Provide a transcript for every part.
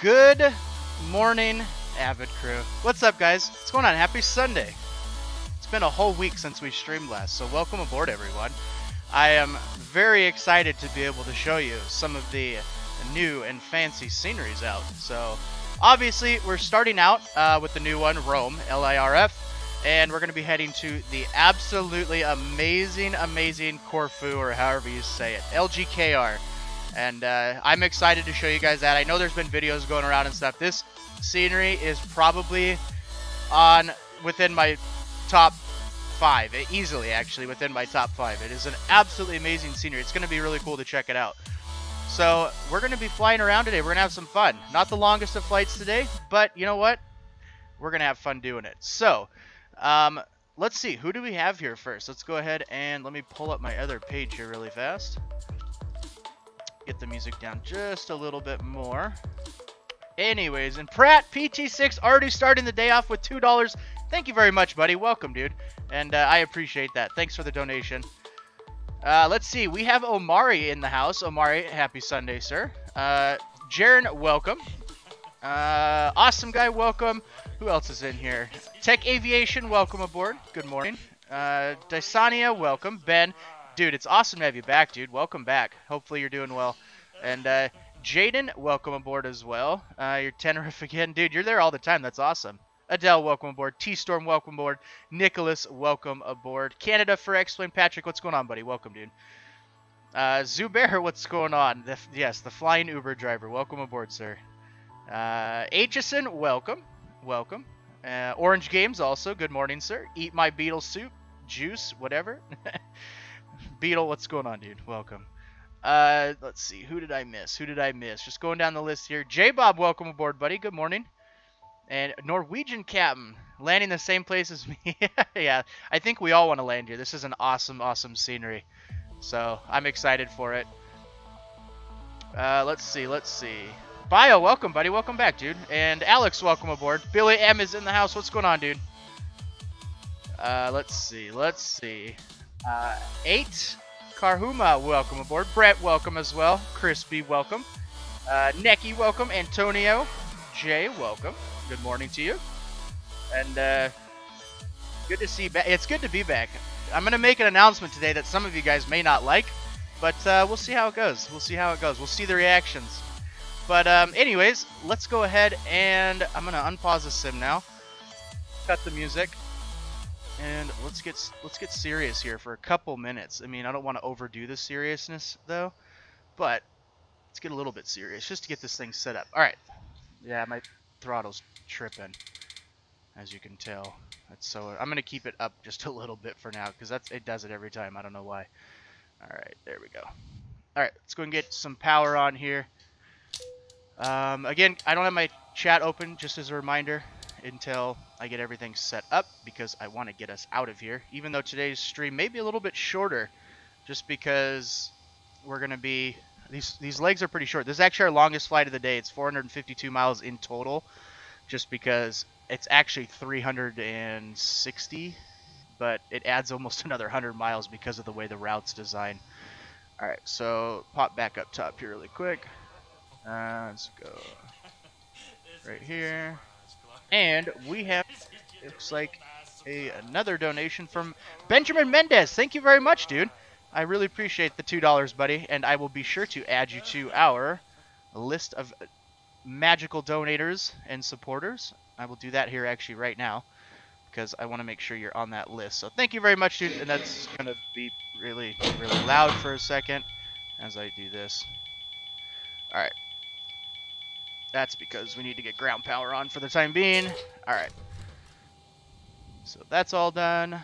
Good morning, Avid Crew. What's up, guys? What's going on? Happy Sunday. It's been a whole week since we streamed last, so welcome aboard, everyone. I am very excited to be able to show you some of the new and fancy sceneries out. So, obviously, we're starting out with the new one, Rome, LIRF, and we're going to be heading to the absolutely amazing Corfu, or however you say it, LGKR. And I'm excited to show you guys that. I know there's been videos going around and stuff. This scenery is probably within my top 5, easily actually within my top 5. It is an absolutely amazing scenery. It's going to be really cool to check it out. So we're going to be flying around today. We're going to have some fun. Not the longest of flights today, but you know what? We're going to have fun doing it. So let's see. Who do we have here first? Let's go ahead and let me pull up my other page here really fast. Get the music down just a little bit more. Anyways, and Pratt PT6 already starting the day off with $2. Thank you very much, buddy. Welcome, dude. And I appreciate that. Thanks for the donation. Let's see. We have Omari in the house. Omari, happy Sunday, sir. Jaren, welcome. Awesome guy, welcome. Who else is in here? Tech Aviation, welcome aboard. Good morning. Dysania, welcome. Ben. Dude, it's awesome to have you back, dude. Welcome back. Hopefully you're doing well. And Jaden, welcome aboard as well. You're Tenerife again. Dude, you're there all the time. That's awesome. Adele, welcome aboard. T-Storm, welcome aboard. Nicholas, welcome aboard. Canada for Explain. Patrick, what's going on, buddy? Welcome, dude. Zubair, what's going on? Yes, the flying Uber driver. Welcome aboard, sir. Aitchison, welcome. Welcome. Orange Games also. Good morning, sir. Eat my beetle soup. Juice, whatever. Beetle, what's going on, dude? Welcome. Let's see. Who did I miss? Who did I miss? Just going down the list here. J-Bob, welcome aboard, buddy. Good morning. And Norwegian Captain, landing the same place as me. Yeah, I think we all want to land here. This is an awesome, awesome scenery. So, I'm excited for it. Let's see. Bio, welcome, buddy. Welcome back, dude. And Alex, welcome aboard. Billy M is in the house. What's going on, dude? Let's see. 8 Karhuma, welcome aboard. Brett, welcome as well. Crispy, welcome. Neki, welcome. Antonio J, welcome. Good morning to you. And good to see you back. It's good to be back. I'm gonna make an announcement today that some of you guys may not like, but we'll see how it goes. We'll see the reactions. But anyways, let's go ahead and I'm gonna unpause the sim now. Cut the music. And let's get serious here for a couple minutes. I mean, I don't want to overdo the seriousness though, but let's get a little bit serious just to get this thing set up. All right. Yeah, my throttle's tripping, as you can tell. So I'm gonna keep it up just a little bit for now because it does it every time. I don't know why. All right, there we go. All right, let's go and get some power on here. Again, I don't have my chat open, just as a reminder, until I get everything set up because I want to get us out of here, even though today's stream may be a little bit shorter just because we're going to be these legs are pretty short. This is actually our longest flight of the day. It's 452 miles in total, just because it's actually 360, but it adds almost another 100 miles because of the way the route's designed. All right, so pop back up top here really quick. Let's go right here. And we have, looks like, another donation from Benjamin Mendez. Thank you very much, dude. I really appreciate the $2, buddy. And I will be sure to add you to our list of magical donators and supporters. I will do that here actually right now because I want to make sure you're on that list. So thank you very much, dude. And that's going to be really, really loud for a second as I do this. All right. That's because we need to get ground power on for the time being. All right. So that's all done.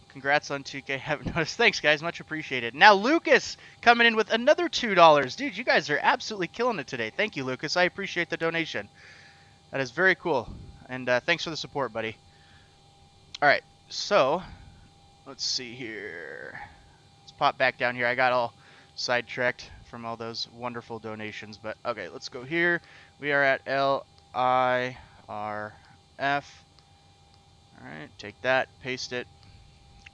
Congrats on 2K. Haven't noticed. Thanks, guys. Much appreciated. Now, Lucas coming in with another $2. Dude, you guys are absolutely killing it today. Thank you, Lucas. I appreciate the donation. That is very cool. And thanks for the support, buddy. All right. So, let's see here. Let's pop back down here. I got all sidetracked from all those wonderful donations, but okay, let's go here. We are at LIRF. Alright, take that, paste it,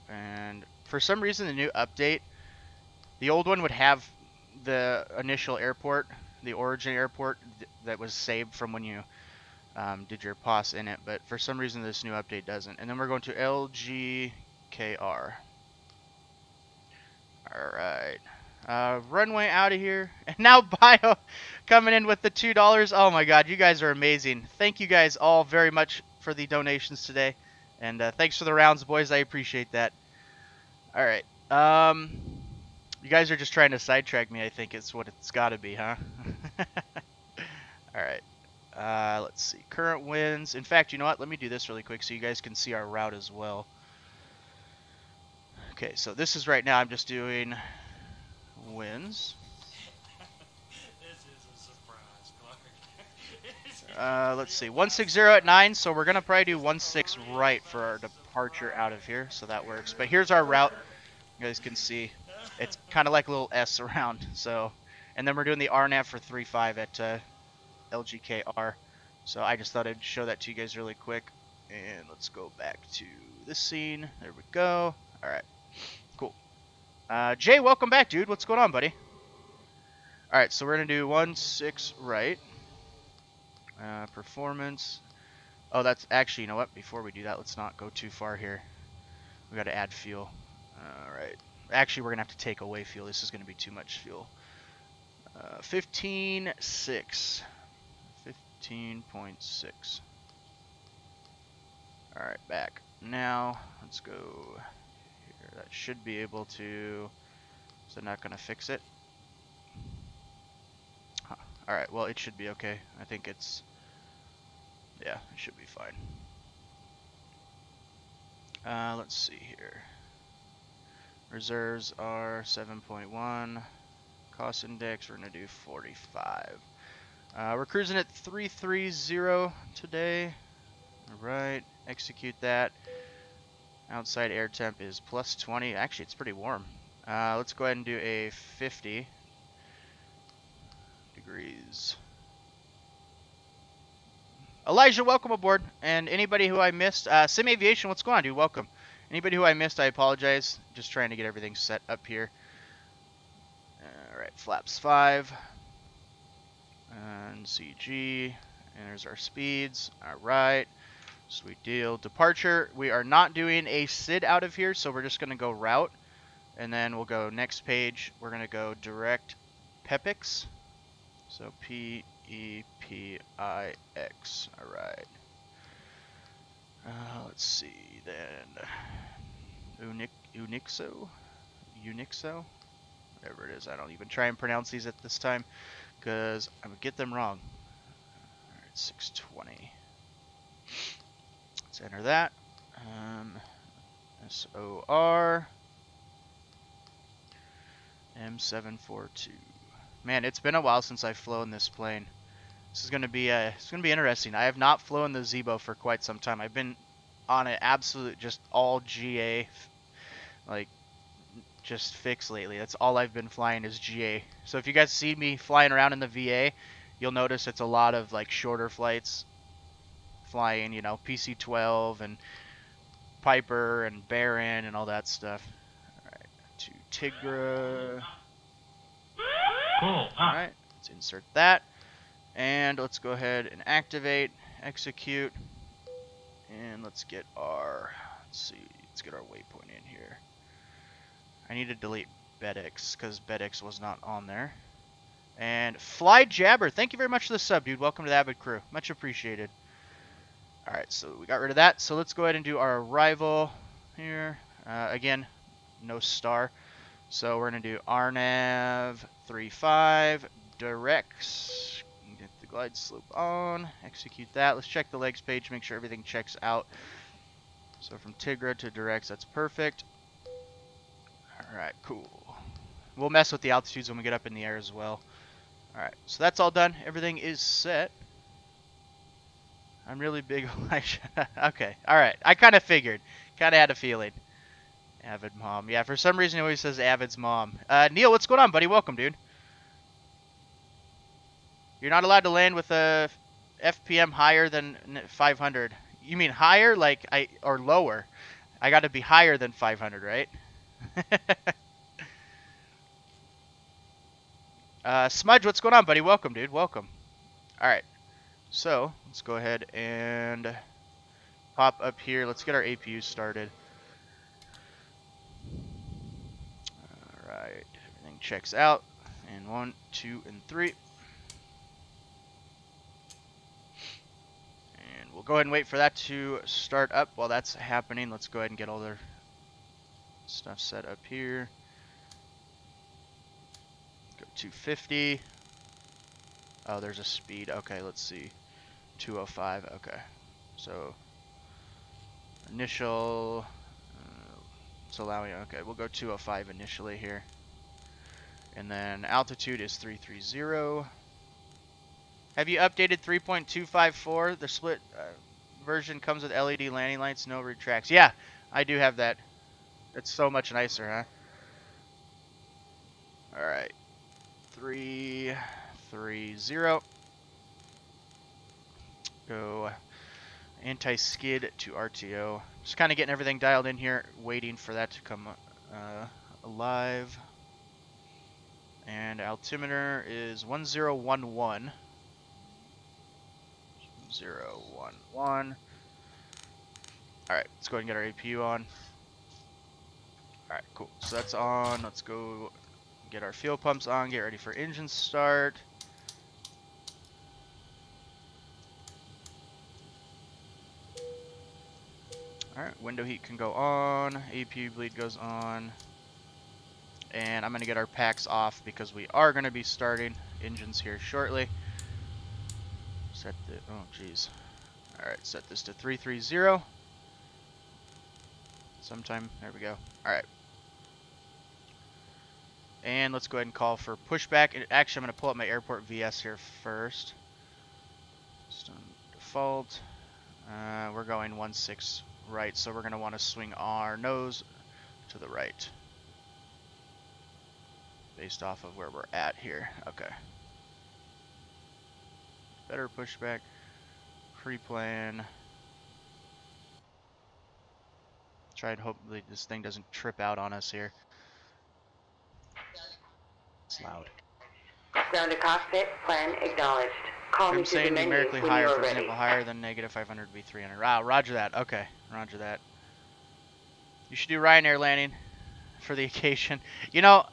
and for some reason the new update, the old one would have the initial airport, the origin airport that was saved from when you did your POS in it, but for some reason this new update doesn't. And then we're going to LGKR. Alright. Runway out of here. And now Bio coming in with the $2. Oh my god, you guys are amazing. Thank you guys all very much for the donations today. And thanks for the rounds, boys. I appreciate that. Alright. You guys are just trying to sidetrack me, I think it's what it's got to be, huh? Alright. Let's see. Current winds. In fact, you know what? Let me do this really quick so you guys can see our route as well. Okay, so this is right now. I'm just doing winds. This is a surprise, Clark. Let's see. 160 at 9, so we're going to probably do 16 right for our departure out of here, so that works. But here's our route. You guys can see. It's kind of like a little S around. So, and then we're doing the RNAV for 35 at LGKR. So I just thought I'd show that to you guys really quick. And let's go back to this scene. There we go. All right. Cool. Jay, welcome back, dude. What's going on, buddy? All right, so we're going to do 16 right. Performance. Oh, that's actually, you know what? Before we do that, let's not go too far here. We got to add fuel. All right. Actually, we're going to have to take away fuel. This is going to be too much fuel. 15.6. 15.6. All right, back. Now, let's go here. That should be able to... Is it not going to fix it? Huh. All right, well, it should be okay. I think it's... Yeah, it should be fine. Let's see here. Reserves are 7.1. Cost index, we're going to do 45. We're cruising at 330 today. Alright, execute that. Outside air temp is plus 20. Actually, it's pretty warm. Let's go ahead and do a 50 degrees. Elijah, welcome aboard. And anybody who I missed, Sim Aviation, what's going on, dude? Welcome. Anybody who I missed, I apologize. Just trying to get everything set up here. Alright, flaps 5. And CG. And there's our speeds. Alright. Sweet deal. Departure. We are not doing a SID out of here, so we're just going to go route. And then we'll go next page. We're going to go direct PEPIX. So P-E-P-I-X. Alright. Let's see then. Unixo? Whatever it is. I don't even try and pronounce these at this time because I would get them wrong. Alright, 620. Let's enter that. SOR M742. Man, it's been a while since I've flown this plane. This is gonna be interesting. I have not flown the Zebo for quite some time. I've been on an absolute just all GA, like just fix lately. That's all I've been flying is GA. So if you guys see me flying around in the VA, you'll notice it's a lot of like shorter flights, flying, you know, PC-12 and Piper and Baron and all that stuff. All right, to Tigra. Cool. All right, let's insert that. And let's go ahead and activate, execute, and let's get our, let's get our waypoint in here. I need to delete BedX because BedX was not on there. And Fly Jabber, thank you very much for the sub, dude. Welcome to the Avid Crew. Much appreciated. All right, so we got rid of that. So let's go ahead and do our arrival here. Again, no star. So we're going to do RNAV 35, directs. Get the glide slope on, execute that. Let's check the legs page, make sure everything checks out. So from Tigra to directs, that's perfect. Alright, cool. We'll mess with the altitudes when we get up in the air as well. Alright, so that's all done. Everything is set. I'm really big Elijah. Okay, alright. I kind of figured. Kind of had a feeling. Avid mom. Yeah, for some reason it always says Avid's mom. Neil, what's going on, buddy? Welcome, dude. You're not allowed to land with a FPM higher than 500. You mean higher, like or lower? I got to be higher than 500, right? Smudge, what's going on, buddy? Welcome, dude. Welcome. All right. So let's go ahead and pop up here. Let's get our APU started. All right. Everything checks out. And 1, 2, and 3. And we'll go ahead and wait for that to start up. While that's happening, let's go ahead and get all their stuff set up here. Go 250. Oh, there's a speed. Okay, let's see. 205. Okay. So initial. It's allowing. Okay, we'll go 205 initially here. And then altitude is 330. Have you updated 3.254? The split version comes with LED landing lights, no retracts. Yeah, I do have that. It's so much nicer, huh? All right. 330. Go anti-skid to RTO. Just kind of getting everything dialed in here, waiting for that to come alive. And altimeter is 1011. 1011. Alright, let's go ahead and get our APU on. Alright, cool. So that's on. Let's go get our fuel pumps on, get ready for engine start. Alright, window heat can go on, APU bleed goes on. And I'm going to get our packs off because we are going to be starting engines here shortly. Set the, oh geez. Alright, set this to 330. Sometime, there we go. Alright. And let's go ahead and call for pushback. Actually, I'm going to pull up my airport VS here first. Just on default. We're going 1-6 right, so we're going to want to swing our nose to the right. Based off of where we're at here. Okay. Better pushback. Pre-plan. Try and hopefully this thing doesn't trip out on us here. It's loud. Ground to cockpit, plan acknowledged. Call me I'm to the saying menu numerically when higher, you're for ready. example, higher than negative 500 would be 300. Wow, roger that. Okay, roger that. You should do Ryanair landing for the occasion. You know,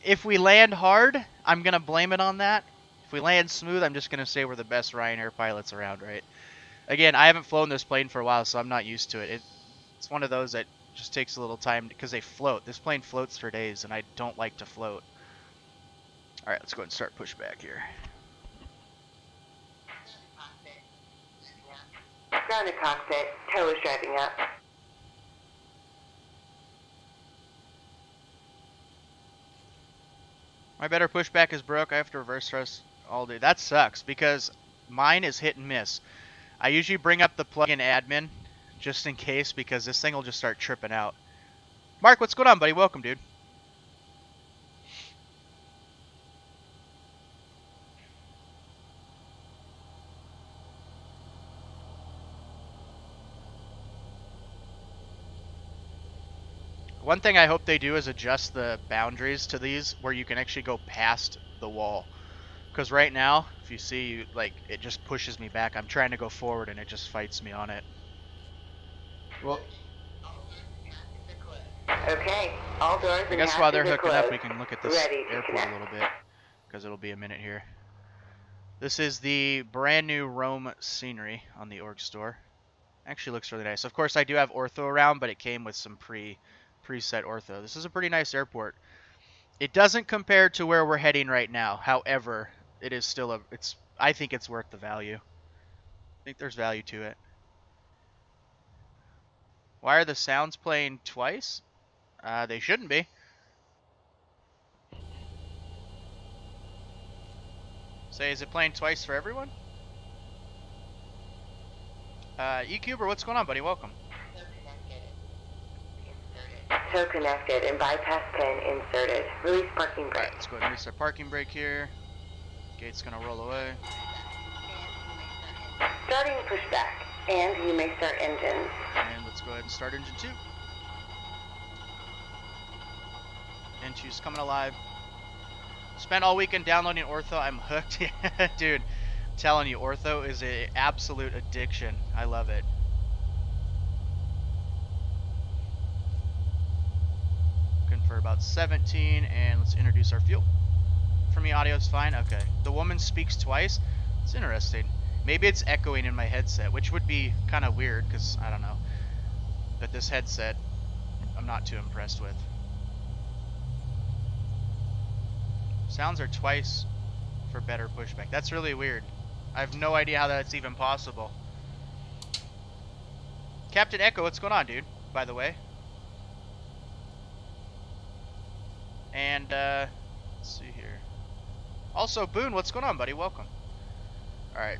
if we land hard, I'm going to blame it on that. If we land smooth, I'm just going to say we're the best Ryanair pilots around, right? Again, I haven't flown this plane for a while, so I'm not used to it. It's one of those that just takes a little time because they float. This plane floats for days, and I don't like to float. All right, let's go ahead and start pushback here. Ground to cockpit, tow is driving up. My better pushback is broke. I have to reverse thrust all day. That sucks because mine is hit and miss. I usually bring up the plug-in admin just in case because this thing will just start tripping out. Mark, what's going on, buddy? Welcome, dude. One thing I hope they do is adjust the boundaries to these where you can actually go past the wall. Because right now, if you see, like, it just pushes me back. I'm trying to go forward and it just fights me on it. Well, Okay, all doors I and guess while they're hatches are hooking up, closed. we can look at this Ready to airport connect. a little bit. Because it'll be a minute here. This is the brand new Rome scenery on the org store. Actually looks really nice. Of course, I do have ortho around, but it came with some preset ortho. This is a pretty nice airport. It doesn't compare to where we're heading right now. However, it is still I think it's worth the value. I think there's value to it. Why are the sounds playing twice? They shouldn't be. Say, is it playing twice for everyone? eCuber, what's going on, buddy? Welcome. Tow connected and bypass pin inserted. Release parking brake. Alright, let's go ahead and release our parking brake here. Gate's gonna roll away. Starting pushback, and you may start engines. And let's go ahead and start engine 2. N2's coming alive. Spent all weekend downloading Ortho. I'm hooked. Dude, I'm telling you, Ortho is an absolute addiction. I love it. Looking for about 17, and let's introduce our fuel. For me, audio's fine. Okay. The woman speaks twice. It's interesting. Maybe it's echoing in my headset, which would be kind of weird, because, I don't know. But this headset, I'm not too impressed with. Sounds are twice for better pushback. That's really weird. I have no idea how that's even possible. Captain Echo, what's going on, dude? By the way. And, let's see here. Also, Boone, what's going on, buddy? Welcome. Alright.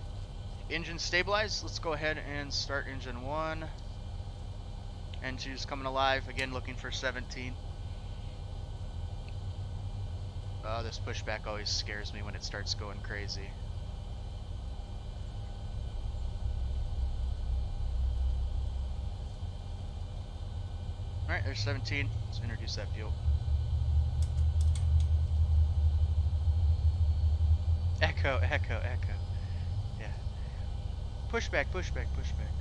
Engine stabilized. Let's go ahead and start engine 1. Engine 2's coming alive. Again, looking for 17. Oh, this pushback always scares me when it starts going crazy. Alright, there's 17. Let's introduce that fuel. Echo, echo, echo. Yeah. Pushback, pushback, pushback.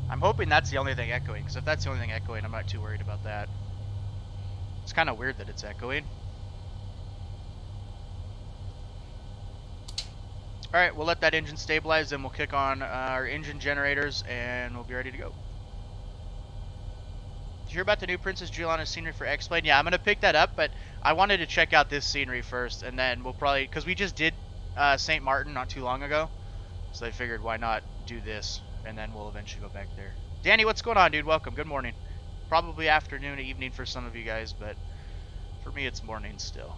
I'm hoping that's the only thing echoing, because if that's the only thing echoing, I'm not too worried about that. It's kind of weird that it's echoing. Alright, we'll let that engine stabilize, then we'll kick on our engine generators, and we'll be ready to go. Did you hear about the new Princess Juliana scenery for X-Plane? Yeah, I'm going to pick that up, but I wanted to check out this scenery first, and then we'll probably, because we just did St. Martin not too long ago, so I figured why not do this, and then we'll eventually go back there. Danny, what's going on, dude? Welcome. Good morning. Probably afternoon, evening for some of you guys, but for me it's morning still.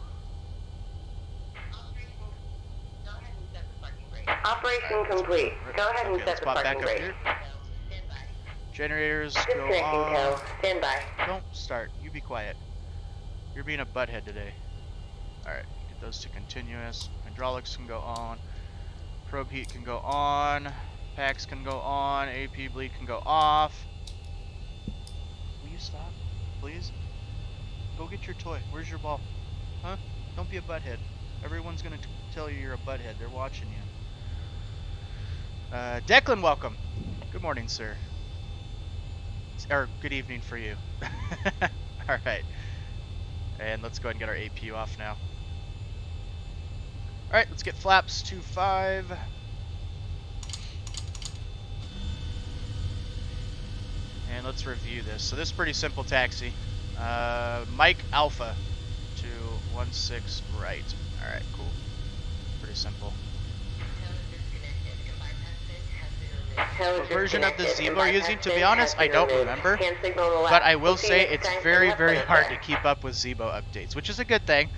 Operation complete. Go ahead and set the parking brake. Generators go Disconnecting on. tow. Stand by. Don't start. You be quiet. You're being a butthead today. Alright, get those to continuous. Hydraulics can go on. Probe heat can go on. Packs can go on. AP bleed can go off. Will you stop, please? Go get your toy. Where's your ball? Huh? Don't be a butthead. Everyone's gonna tell you you're a butthead. They're watching you. Declan, welcome. Good morning, sir. Or good evening for you. Alright. And let's go ahead and get our APU off now. Alright, let's get flaps 2.5. And let's review this. So this is pretty simple taxi. Mike Alpha to 16 right. Alright, cool. Pretty simple. What version of the Zebo are you using? To be honest, I don't remember. But I will say it's very, very hard to keep up with Zebo updates, which is a good thing.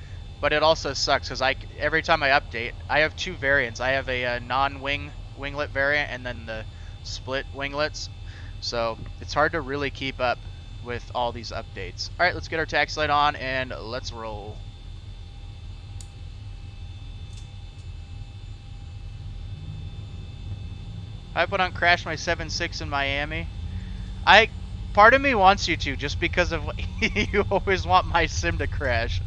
But it also sucks because every time I update, I have two variants. I have a non-wing winglet variant and then the split winglets. So it's hard to really keep up with all these updates. Alright, let's get our taxi light on and let's roll. I put on crash my 7.6 in Miami. Part of me wants you to, just because of you always want my sim to crash.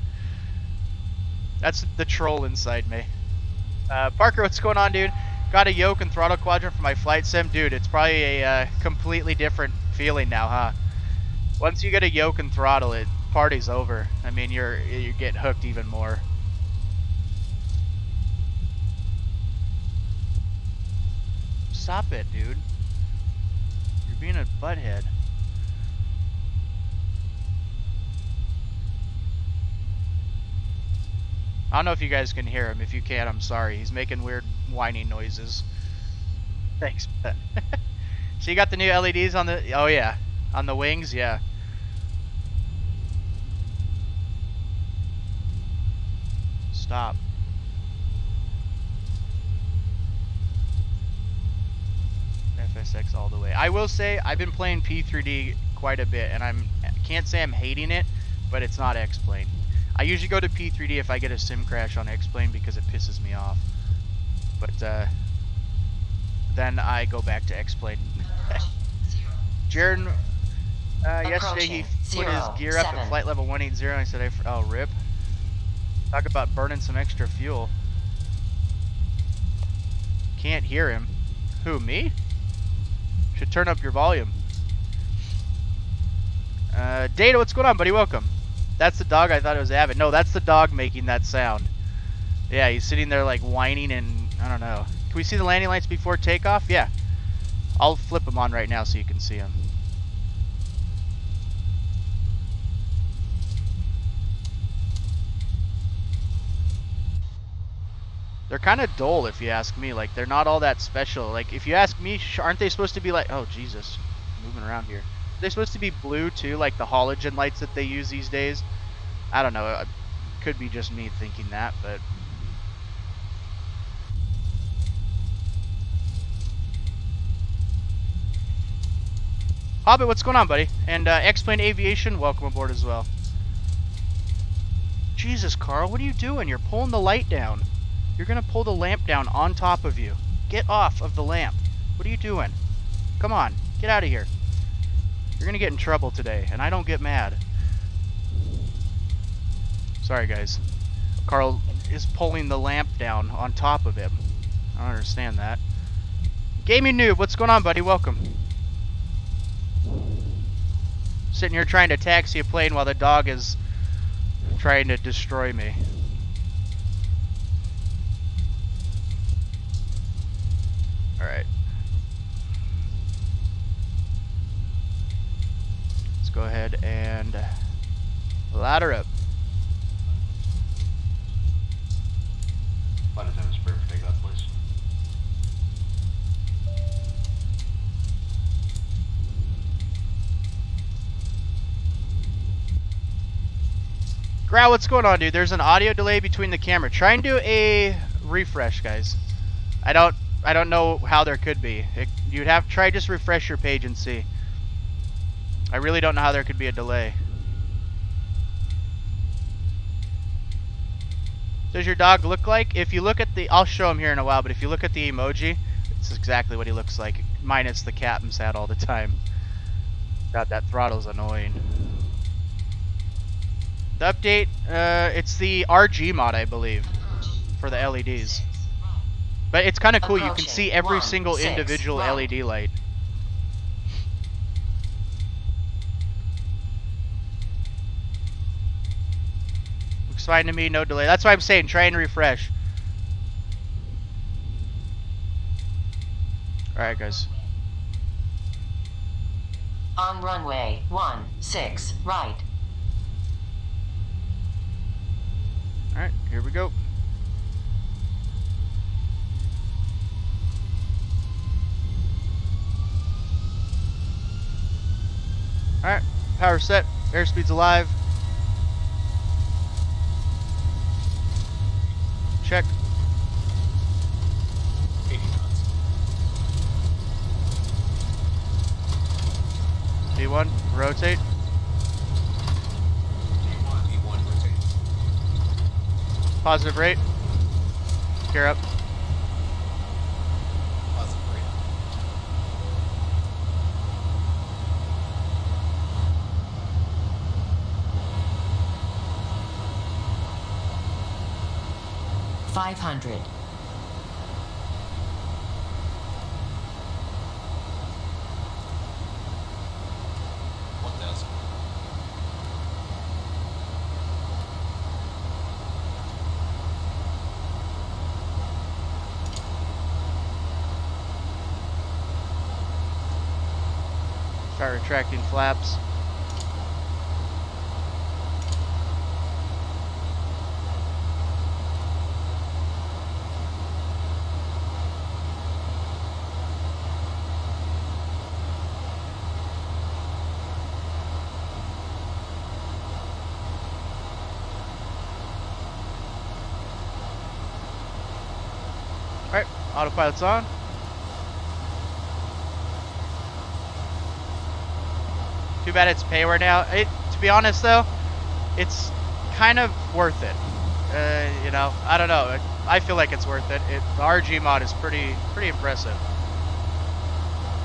That's the troll inside me. Parker, what's going on, dude? Got a yoke and throttle quadrant for my flight sim. Dude, it's probably a completely different feeling now, huh? Once you get a yoke and throttle, party's over. I mean, you're getting hooked even more. Stop it, dude. You're being a butthead. I don't know if you guys can hear him. If you can, I'm sorry. He's making weird whining noises. Thanks, Ben. So you got the new LEDs on the... Oh, yeah. On the wings? Yeah. Stop. FSX all the way. I will say I've been playing P3D quite a bit, and I can't say I'm hating it, but it's not X-Plane. I usually go to P3D if I get a sim crash on X-Plane because it pisses me off. But then I go back to X-Plane. Jared, yesterday he put his gear up at flight level 180 and I said, oh, rip. Talk about burning some extra fuel. Can't hear him. Who, me? Should turn up your volume. Data, what's going on, buddy? Welcome. That's the dog. I thought it was Avid. No, that's the dog making that sound. Yeah, he's sitting there like whining and I don't know. Can we see the landing lights before takeoff? Yeah. I'll flip them on right now so you can see them. They're kind of dull if you ask me. Like, they're not all that special. Like, if you ask me, aren't they supposed to be like... Oh, Jesus. Moving around here. Are they supposed to be blue, too? Like the halogen lights that they use these days? I don't know. It could be just me thinking that, but... Hobbit, what's going on, buddy? And X-Plane Aviation, welcome aboard as well. Jesus, Carl, what are you doing? You're pulling the light down. You're gonna pull the lamp down on top of you. Get off of the lamp. What are you doing? Come on, get out of here. You're gonna get in trouble today, and I don't get mad. Sorry, guys. Carl is pulling the lamp down on top of him. I don't understand that. Gaming Noob, what's going on, buddy? Welcome. Sitting here trying to taxi a plane while the dog is trying to destroy me. Alright. Let's go ahead and ladder up. Flight attendant spray for takeoff, please. Growl, what's going on, dude? There's an audio delay between the camera. Try and do a refresh, guys. I don't know how there could be. You'd have to try just refresh your page and see. I really don't know how there could be a delay. Does your dog look like? If you look at the, I'll show him here in a while, but if you look at the emoji, it's exactly what he looks like, minus the captain's hat all the time. God, that throttle's annoying. The update, it's the RG mod, I believe, for the LEDs. But it's kind of cool. You can see every single individual LED light. Looks fine to me, no delay. That's why I'm saying try and refresh. Alright, guys. On runway 16, right. Alright, here we go. Alright, power set, airspeed's alive. Check. 80 knots. D1, rotate. E1, rotate. Positive rate. Gear up. Positive rate. $500. 1,000. Start retracting flaps. Alright, autopilot's on. Too bad it's payware now. To be honest though, it's kind of worth it. You know, I don't know. I feel like it's worth it. The RG mod is pretty impressive.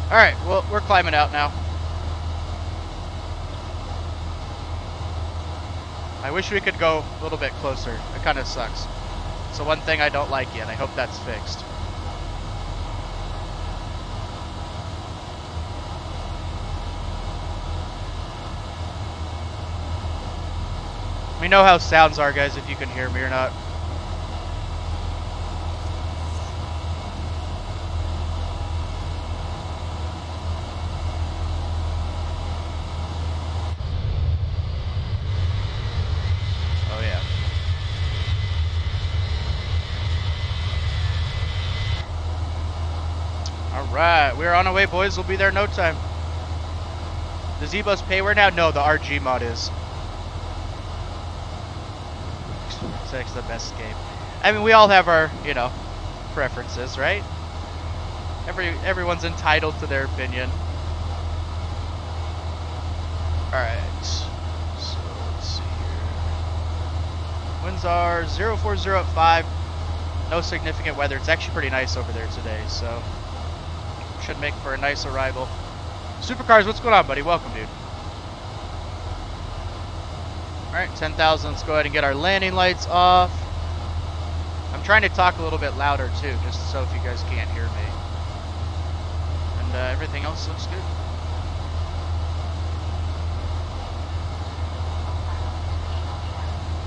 Alright, well, we're climbing out now. I wish we could go a little bit closer. It kind of sucks. It's the one thing I don't like yet. I hope that's fixed. Let me know how sounds are, guys, if you can hear me or not. Oh, yeah. All right, we're on our way, boys. We'll be there in no time. The Zebos payware now? No, the RG mod is. It's the best game. I mean, we all have our, you know, preferences, right? Everyone's entitled to their opinion. Alright. So, let's see here. Winds are 040 at 5. No significant weather. It's actually pretty nice over there today, so should make for a nice arrival. Supercars, what's going on, buddy? Welcome, dude. Alright, 10,000. Let's go ahead and get our landing lights off. I'm trying to talk a little bit louder, too, just so if you guys can't hear me. And everything else looks good.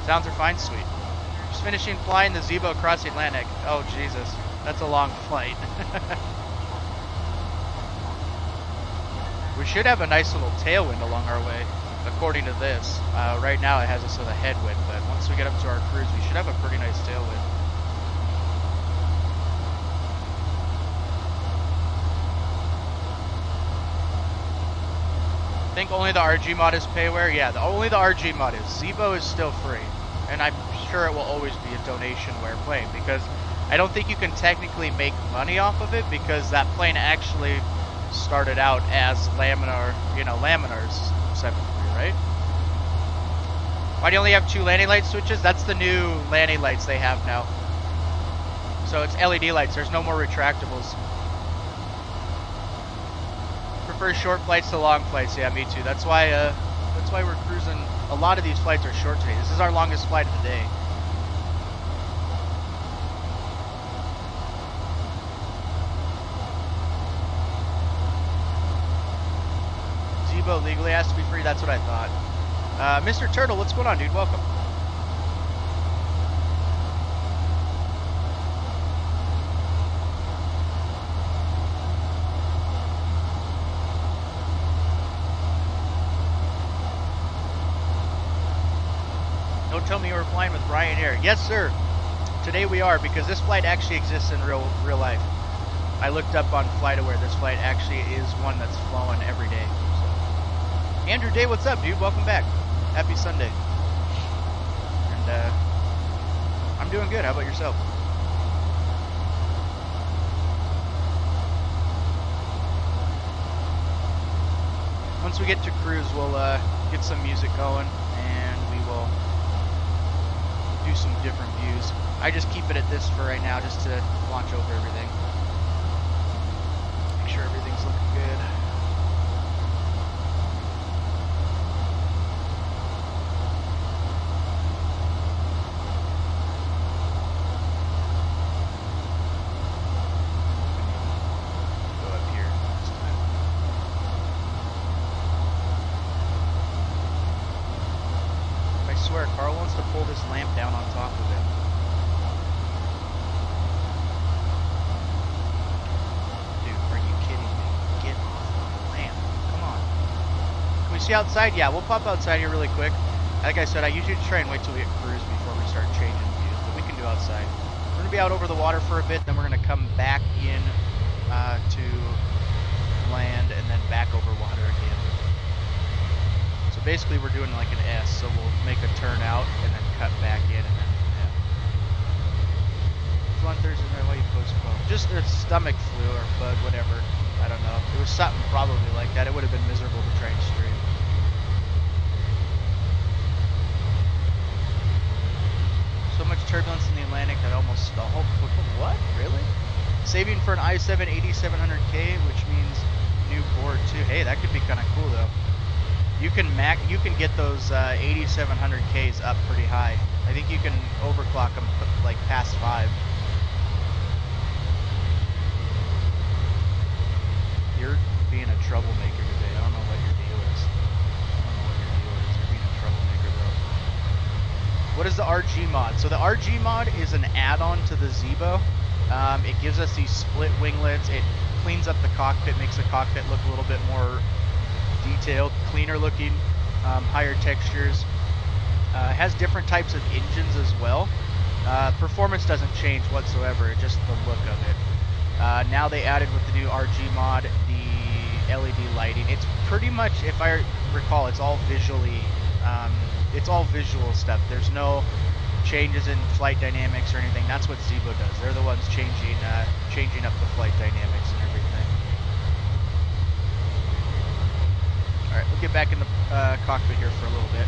Sounds are fine, sweet. Just finishing flying the Zebo across the Atlantic. Oh, Jesus. That's a long flight. We should have a nice little tailwind along our way, according to this. Right now it has us with a headwind, but once we get up to our cruise, we should have a pretty nice tailwind. I think only the RG mod is payware. Yeah, only the RG mod is. Zebo is still free, and I'm sure it will always be a donation-ware plane, because I don't think you can technically make money off of it, because that plane actually started out as laminar, you know, laminars 7.3, right? Why do you only have 2 landing light switches? That's the new landing lights they have now. So it's LED lights. There's no more retractables. Prefer short flights to long flights. Yeah, me too. That's why we're cruising. A lot of these flights are short today. This is our longest flight of the day. Zebo legally has to be free. That's what I thought. Mr. Turtle, what's going on, dude? Welcome. Don't tell me you were flying with Ryanair. Yes, sir. Today we are, because this flight actually exists in real life. I looked up on FlightAware. This flight actually is one that's flowing every day. So. Andrew Day, what's up, dude? Welcome back. Happy Sunday. And I'm doing good. How about yourself? Once we get to cruise, we'll get some music going, and we will do some different views. I just keep it at this for right now, just to launch over everything. Make sure everything's looking good. Go up here this time. I swear, Carl wants to pull this lamp down on top of it. See outside? Yeah, we'll pop outside here really quick. Like I said, I usually try and wait till we get cruise before we start changing views, but we can do outside. We're going to be out over the water for a bit, then we're going to come back in to land and then back over water again. So basically we're doing like an S, so we'll make a turn out and then cut back in and then, yeah. Fun Thursday night, why you postpone? Just a stomach flu or bug, whatever. I don't know. It was something probably like that. It would have been miserable to try and stream. So much turbulence in the Atlantic that almost the whole. What? Really? Saving for an i7 8700K, which means new board too. Hey, that could be kind of cool though. You can get those 8700Ks up pretty high. I think you can overclock them like past 5. You're being a troublemaker today. I don't know what your deal is. You're being a troublemaker though. What is the RG mod? So the RG mod is an add-on to the Zebo. It gives us these split winglets. It cleans up the cockpit, makes the cockpit look a little bit more detailed, cleaner looking, higher textures. Has different types of engines as well. Performance doesn't change whatsoever, just the look of it. Now they added with the new RG mod the LED lighting. It's pretty much, if I recall, it's all visually, it's all visual stuff. There's no changes in flight dynamics or anything. That's what Zebo does. They're the ones changing up the flight dynamics and everything. All right, we'll get back in the cockpit here for a little bit.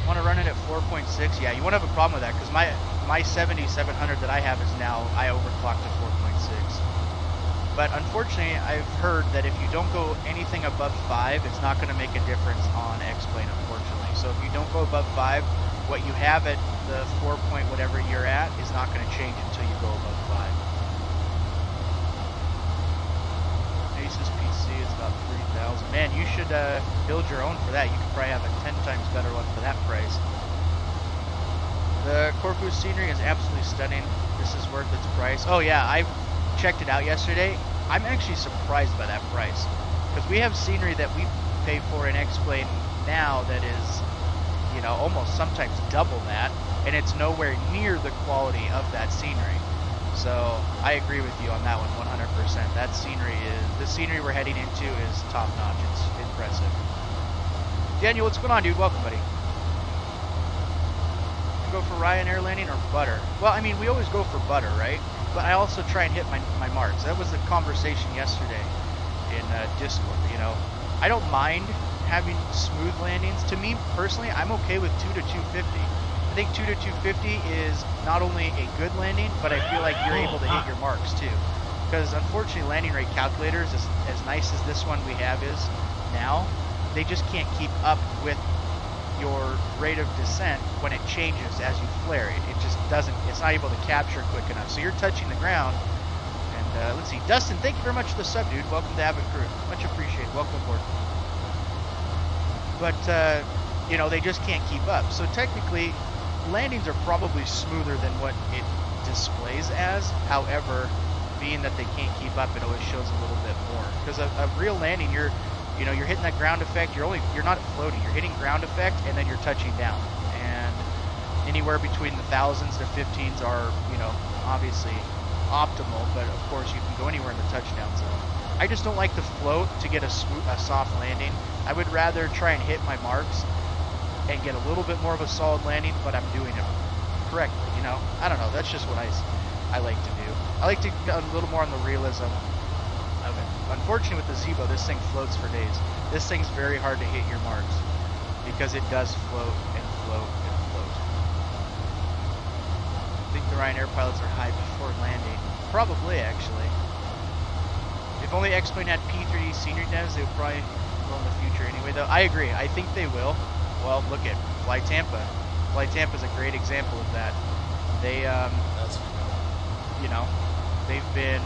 Want to run it at 4.6? Yeah, you won't have a problem with that because my 7700 that I have is now, I overclocked to 4.6. But unfortunately, I've heard that if you don't go anything above 5, it's not going to make a difference on X-Plane, unfortunately. So if you don't go above 5, what you have at the 4 point whatever you're at is not going to change until you go above 5. Asus PC is about 3,000. Man, you should build your own for that. You could probably have a 10 times better one for that price. The Corfu scenery is absolutely stunning. This is worth its price. Oh yeah, I checked it out yesterday. I'm actually surprised by that price because we have scenery that we pay for in X-Plane now that is, you know, almost sometimes double that, and it's nowhere near the quality of that scenery. So I agree with you on that one 100%. That scenery is, the scenery we're heading into is top notch. It's impressive. Daniel, what's going on, dude? Welcome, buddy. You go for Ryanair landing or butter? Well, I mean, we always go for butter, right? But I also try and hit my marks. That was the conversation yesterday in Discord. You know, I don't mind having smooth landings. To me personally, I'm okay with 2 to 250. I think 2 to 250 is not only a good landing, but I feel like you're able to hit your marks too. Because unfortunately, landing rate calculators, as nice as this one we have is now, they just can't keep up with your rate of descent when it changes as you flare. It just doesn't, it's not able to capture quick enough. So you're touching the ground. And let's see, Dustin, thank you very much for the sub, dude. Welcome to Avid Crew. Much appreciated. Welcome aboard. But, you know, they just can't keep up. So technically, landings are probably smoother than what it displays as. However, being that they can't keep up, it always shows a little bit more. Because a real landing, you're hitting that ground effect. You're not floating. You're hitting ground effect, and then you're touching down. And anywhere between the thousands to 15s are, you know, obviously optimal. But of course, you can go anywhere in the touchdown zone. I just don't like the float to get a soft landing. I would rather try and hit my marks and get a little bit more of a solid landing, but I'm doing it correctly, you know? I don't know, that's just what I like to do. I like to get a little more on the realism of it. Unfortunately with the Zebo, this thing floats for days. This thing's very hard to hit your marks because it does float and float and float. I think the Ryanair pilots are high before landing. Probably, actually. If only X-Plane had P3D senior devs, they would probably will in the future anyway, though. I agree. I think they will. Well, look at Fly Tampa. Fly Tampa is a great example of that. They, you know, they've been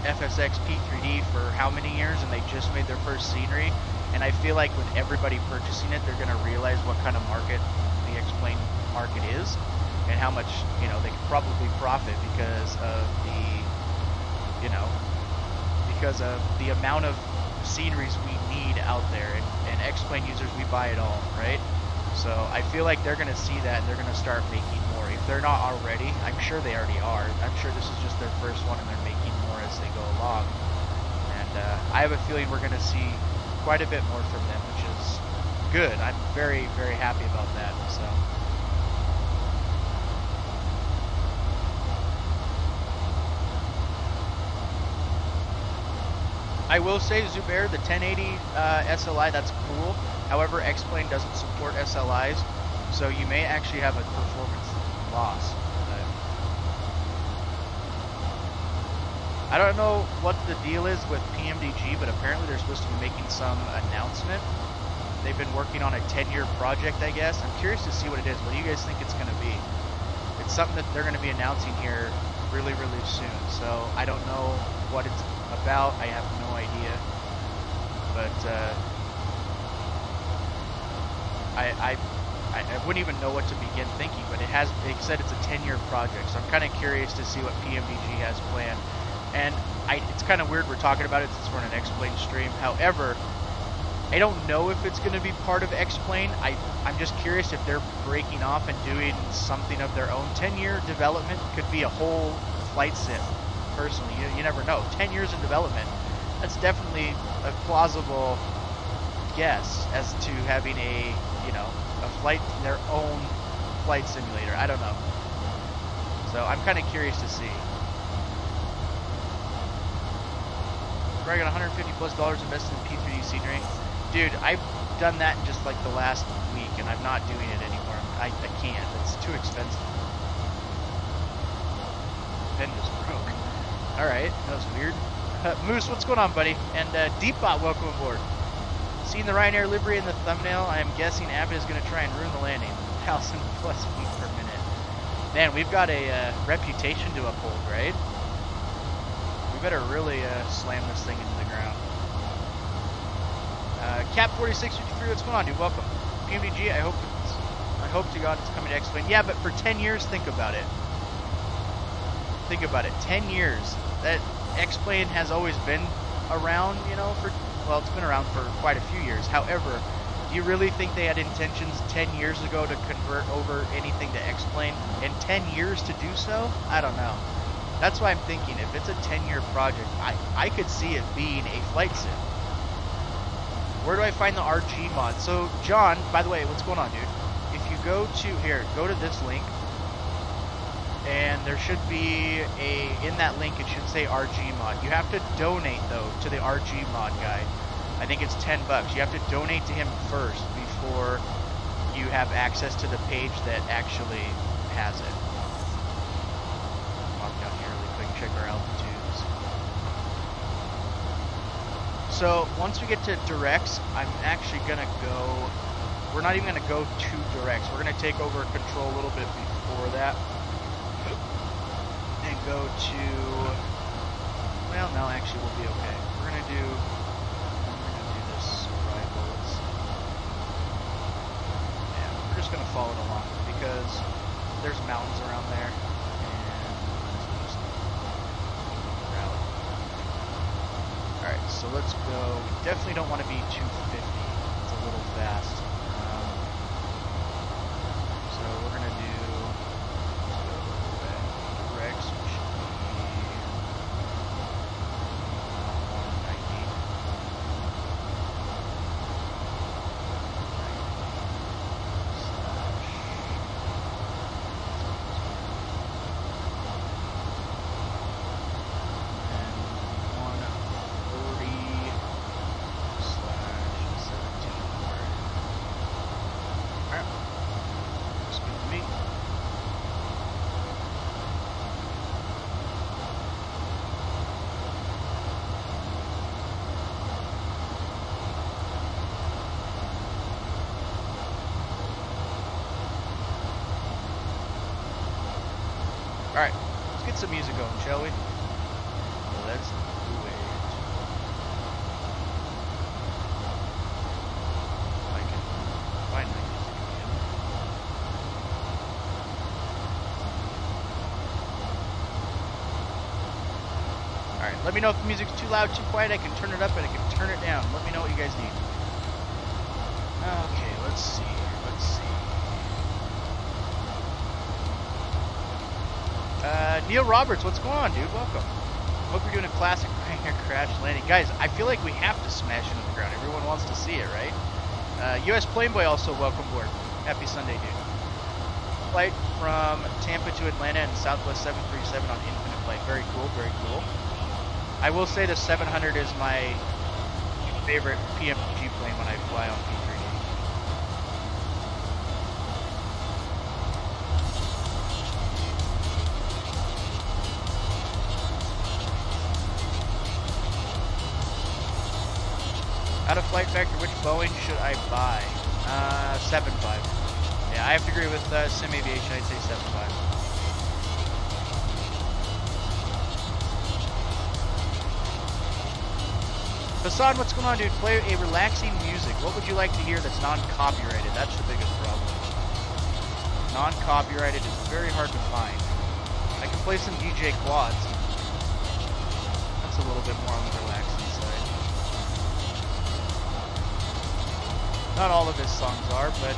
FSX P3D for how many years, and they just made their first scenery. And I feel like with everybody purchasing it, they're going to realize what kind of market the X-Plane market is, and how much, you know, they could probably profit because of the, you know, because of the amount of sceneries we need out there, and X-Plane users, we buy it all, right? So I feel like they're going to see that, and they're going to start making more. If they're not already, I'm sure they already are. I'm sure this is just their first one, and they're making more as they go along. And I have a feeling we're going to see quite a bit more from them, which is good. I'm very, very happy about that. So. I will say, Zubair, the 1080 SLI, that's cool. However, X-Plane doesn't support SLIs, so you may actually have a performance loss. I don't know what the deal is with PMDG, but apparently they're supposed to be making some announcement they've been working on a 10-year project, I guess. I'm curious to see what it is. What do you guys think it's going to be? It's something that they're going to be announcing here really, really soon. So I don't know what it's about. I have no idea. But I wouldn't even know what to begin thinking. But it said it's a 10-year project. So I'm kind of curious to see what PMDG has planned. And it's kind of weird we're talking about it since we're in an X-Plane stream. However, I don't know if it's going to be part of X-Plane. I'm just curious if they're breaking off and doing something of their own. 10-year development could be a whole flight sim, personally. You never know. 10 years in development, that's definitely a plausible guess as to having their own flight simulator. I don't know. So I'm kind of curious to see. I got $150+ invested in P3D scenery. Dude, I've done that in just like the last week, and I'm not doing it anymore. I can't. It's too expensive. Pen just broke. Alright, that was weird. Moose, what's going on, buddy? And Deepbot, welcome aboard. Seeing the Ryanair livery in the thumbnail, I am guessing Avid is going to try and ruin the landing. 1,000+ feet per minute. Man, we've got a reputation to uphold, right? We better really slam this thing into the ground. Cap 4653, what's going on, dude? Welcome. PMDG, I hope to God it's coming to X-Plane. Yeah, but for 10 years, think about it. Think about it. 10 years. That X-Plane has always been around, well, it's been around for quite a few years. However, do you really think they had intentions 10 years ago to convert over anything to X-Plane? And 10 years to do so? I don't know. That's why I'm thinking, if it's a 10-year project, I could see it being a flight sim. Where do I find the RG mod? So, John, by the way, what's going on, dude? If you go to this link, and there should be in that link, it should say RG mod. You have to donate, though, to the RG mod guy. I think it's $10. You have to donate to him first before you have access to the page that actually has it. Down here really quick, check our altitudes. So once we get to directs, I'm actually gonna go, we're not even gonna go to directs, we're gonna take over control a little bit before that and go to, well no, actually we'll be okay. We're gonna do this survival. Yeah, we're just gonna follow it along because there's mountains around there. Alright, so let's go. We definitely don't want to be 250. It's a little fast. So we're going to do, let's go back to Rex, which should be 190. Alright, let's get some music going, shall we? Let's do it. If I can find my music again. Alright, let me know if the music's too loud, too quiet. I can turn it up and I can turn it down. Let me know what you guys need. Okay, let's see. Neil Roberts, what's going on, dude? Welcome. Hope you're doing a classic crash landing. Guys, I feel like we have to smash into the ground. Everyone wants to see it, right? US Planeboy also welcome aboard. Happy Sunday, dude. Flight from Tampa to Atlanta and Southwest 737 on Infinite Flight. Very cool, very cool. I will say the 700 is my favorite PMG plane when I fly on P3D. Out of flight factor, which Boeing should I buy? 7.5. Yeah, I have to agree with Sim Aviation. I'd say 7.5. Hassan, what's going on, dude? Play a relaxing music. What would you like to hear that's non-copyrighted? That's the biggest problem. Non-copyrighted is very hard to find. I can play some DJ quads. That's a little bit more on the relaxing side. Not all of his songs are, but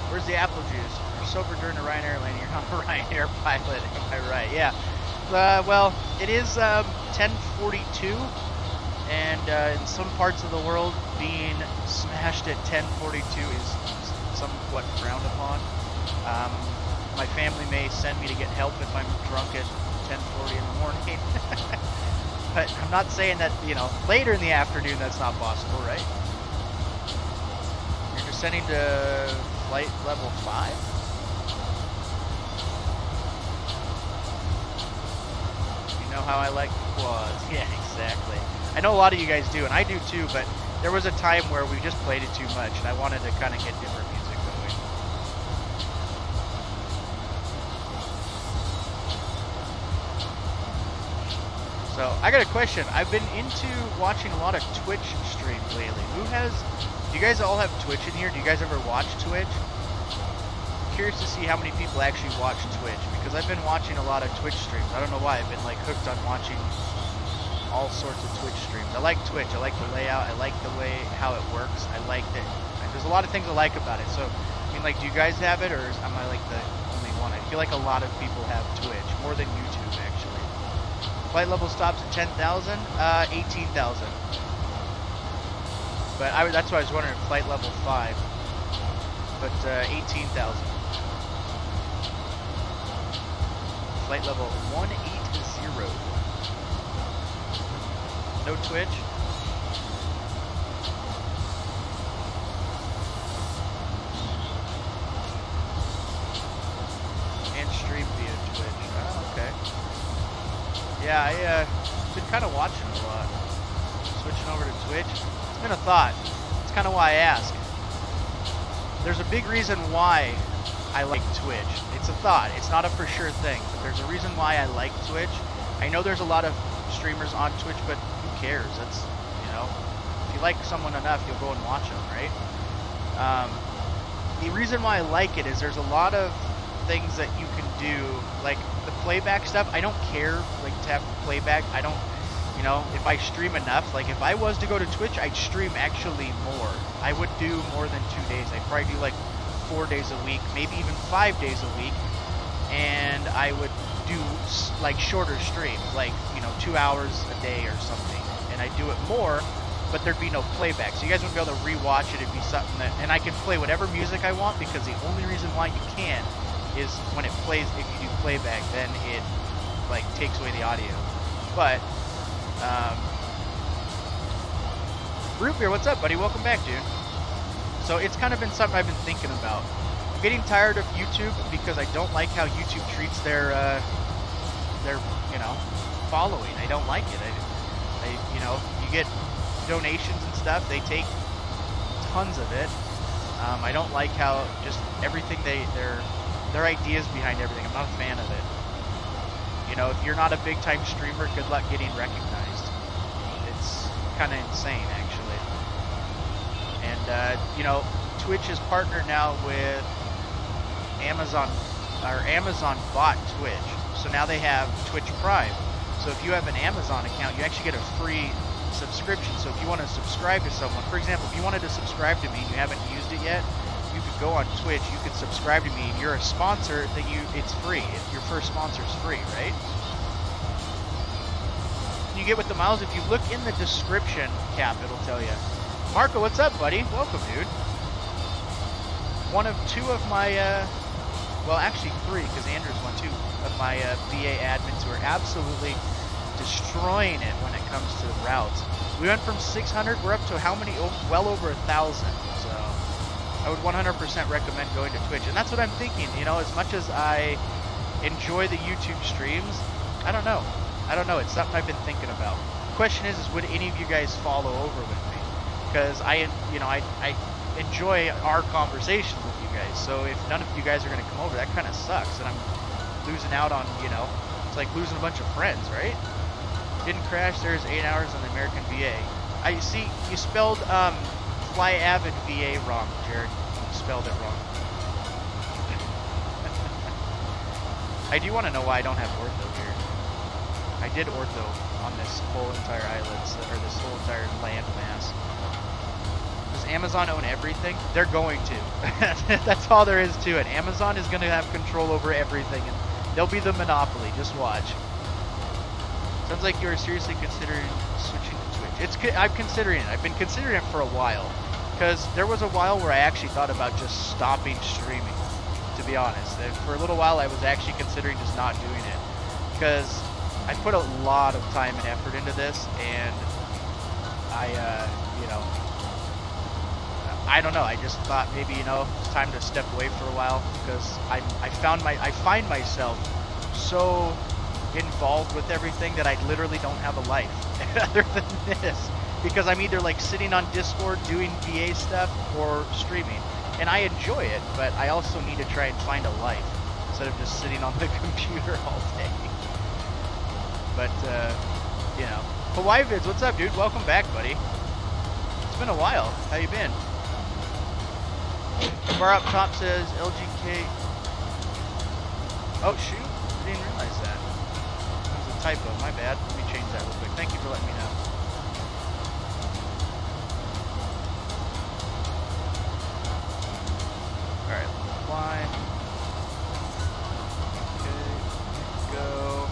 where's the apple juice? You're sober during a Ryanair landing. You're not a Ryanair pilot, am I right? Yeah. Well, it is 10:42, and in some parts of the world, being smashed at 10:42 is somewhat frowned upon. My family may send me to get help if I'm drunk at 10:40 in the morning. But I'm not saying that, you know, later in the afternoon that's not possible, right? You're descending to flight level 5? You know how I like the quads. Yeah, exactly. I know a lot of you guys do, and I do too, but there was a time where we just played it too much, and I wanted to kind of get different music going. So, I got a question. I've been into watching a lot of Twitch streams lately. Do you guys all have Twitch in here? Do you guys ever watch Twitch? I'm curious to see how many people actually watch Twitch, because I've been watching a lot of Twitch streams. I don't know why. I've been like hooked on watching all sorts of Twitch streams. I like Twitch. I like the layout. I like the way how it works. I like that. There's a lot of things I like about it. So, I mean, like, do you guys have it, or am I like the only one? I feel like a lot of people have Twitch, more than YouTube actually. Flight level stops at 10,000, 18,000. But that's why I was wondering, flight level 5. But 18,000. Flight level 180. No Twitch. And stream via Twitch. Oh, okay. Yeah, I've been kind of watching a lot. Switching over to Twitch. It's been a thought. It's kind of why I ask. There's a big reason why I like Twitch. It's a thought. It's not a for sure thing. But there's a reason why I like Twitch. I know there's a lot of streamers on Twitch, but who cares? That's, you know, if you like someone enough, you'll go and watch them, right? The reason why I like it is there's a lot of things that you can do, like the playback stuff. I don't care, like, to have playback. I don't, you know, if I stream enough, like if I was to go to Twitch, I'd stream actually more. I would do more than 2 days. I'd probably do like 4 days a week, maybe even 5 days a week, and I would do like shorter streams, like, you know, 2 hours a day or something, and I do it more, but there'd be no playback, so you guys wouldn't be able to rewatch it. It'd be something that, and I can play whatever music I want, because the only reason why you can is when it plays. If you do playback, then it like takes away the audio. But Root Beer, what's up, buddy? Welcome back, dude. So it's kind of been something I've been thinking about. I'm getting tired of YouTube because I don't like how YouTube treats their you know, following. I don't like it. I you know, you get donations and stuff. They take tons of it. I don't like how just everything their ideas behind everything. I'm not a fan of it. You know, if you're not a big time streamer, good luck getting recognized. It's kind of insane, actually. And you know, Twitch is partnered now with Amazon, or Amazon bought Twitch, so now they have Twitch Prime. So if you have an Amazon account, you actually get a free subscription. So if you want to subscribe to someone, for example, if you wanted to subscribe to me and you haven't used it yet, you could go on Twitch, you could subscribe to me, and you're a sponsor that it's free. Your first sponsor is free, right? You get with the miles. If you look in the description, Cap, it'll tell you. Marco, what's up, buddy? Welcome, dude. One of two of my, well, actually three, because Andrew's one too, of my VA admins who are absolutely destroying it when it comes to routes. We went from 600, we're up to how many? Well over 1,000. So I would 100% recommend going to Twitch. And that's what I'm thinking, you know, as much as I enjoy the YouTube streams, I don't know. I don't know. It's something I've been thinking about. Question is would any of you guys follow over with me? Because I enjoy our conversations with you guys. So if none of you guys are going to come over, that kind of sucks. And I'm losing out on, it's like losing a bunch of friends, right? Didn't crash. There's 8 hours on the American VA. I see you spelled Fly Avid VA wrong, Jared. You spelled it wrong. I do want to know why I don't have ortho here. I did ortho on this whole entire island, or this whole entire land mass. Does Amazon own everything? They're going to. That's all there is to it. Amazon is going to have control over everything, and they'll be the monopoly. Just watch. Sounds like you are seriously considering switching to Twitch. I'm considering it. I've been considering it for a while, because there was a while where I actually thought about just stopping streaming. To be honest, and for a little while I was actually considering just not doing it, because I put a lot of time and effort into this, and I don't know. I just thought maybe it's time to step away for a while, because I find myself so involved with everything that I literally don't have a life other than this, because I'm either like sitting on Discord doing VA stuff or streaming. And I enjoy it, but I also need to try and find a life instead of just sitting on the computer all day. But, Hawaii Vids, what's up, dude? Welcome back, buddy. It's been a while. How you been? Bar up top says LGK. Oh, shoot. I didn't realize that. That was a typo. My bad. Let me change that real quick. Thank you for letting me know. Alright, fly. Okay, go.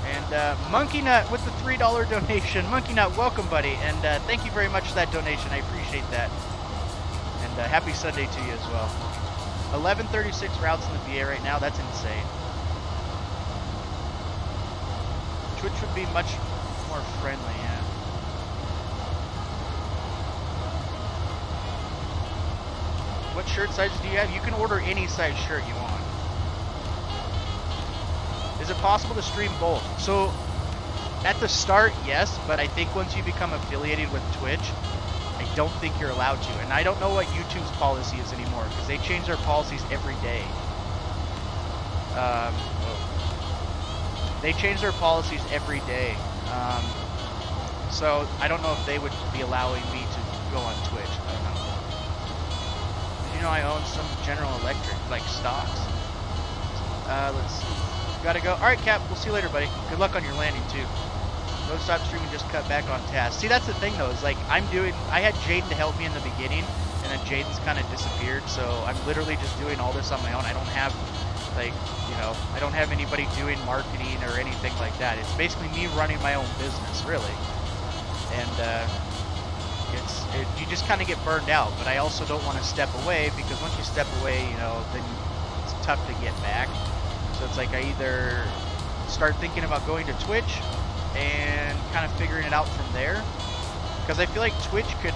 And Monkey Nut with the $3 donation. Monkey Nut, welcome, buddy. And thank you very much for that donation. I appreciate that. And happy Sunday to you as well. 1136 routes in the VA right now. That's insane. Twitch would be much more friendly, yeah. What shirt sizes do you have? You can order any size shirt you want. Is it possible to stream both? So, at the start, yes, but I think once you become affiliated with Twitch, I don't think you're allowed to. And I don't know what YouTube's policy is anymore, because they change their policies every day. They change their policies every day. So, I don't know if they would be allowing me to go on Twitch. I don't know. I own some General Electric, like stocks. Let's see. Gotta go. Alright, Cap, we'll see you later, buddy. Good luck on your landing, too. No stop streaming, just cut back on task. See, that's the thing, though, is like, I had Jaden to help me in the beginning, and then Jaden's kind of disappeared, so I'm literally just doing all this on my own. I don't have, like, I don't have anybody doing marketing or anything like that. It's basically me running my own business, really. And, you just kind of get burned out, but I also don't want to step away, because once you step away, then it's tough to get back. So it's like I either start thinking about going to Twitch and kind of figuring it out from there, because I feel like Twitch could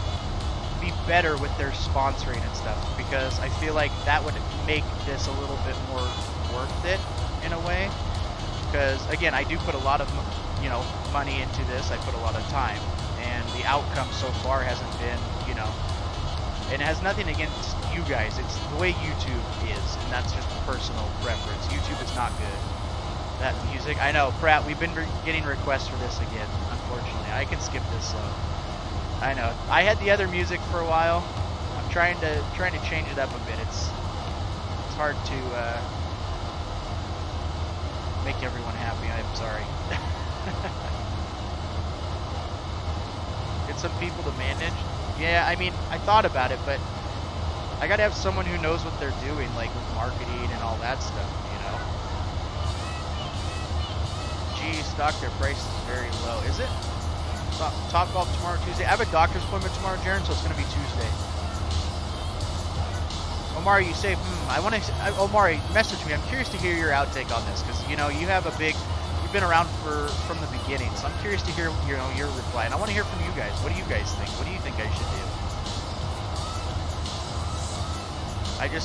be better with their sponsoring and stuff, because I feel like that would make this a little bit more worth it in a way, because again, I do put a lot of money into this. I put a lot of time, and the outcome so far hasn't been, and it has nothing against you guys. It's the way YouTube is, and that's just personal preference. YouTube is not good. That music, I know, Pratt, we've been getting requests for this again, unfortunately. I can skip this, so I know. I had the other music for a while. I'm trying to change it up a bit. It's hard to make everyone happy. I'm sorry. Get some people to manage. Yeah, I mean, I thought about it, but I gotta have someone who knows what they're doing, like with marketing and all that stuff, Gee, stock, their price is very low. Is it? Top Golf tomorrow, Tuesday. I have a doctor's appointment tomorrow, Jaron, so it's gonna be Tuesday. Omari, you say, Omari, message me. I'm curious to hear your outtake on this, because, you have you've been around from the beginning, so I'm curious to hear, your reply. And I want to hear from you guys. What do you guys think? What do you think I should do?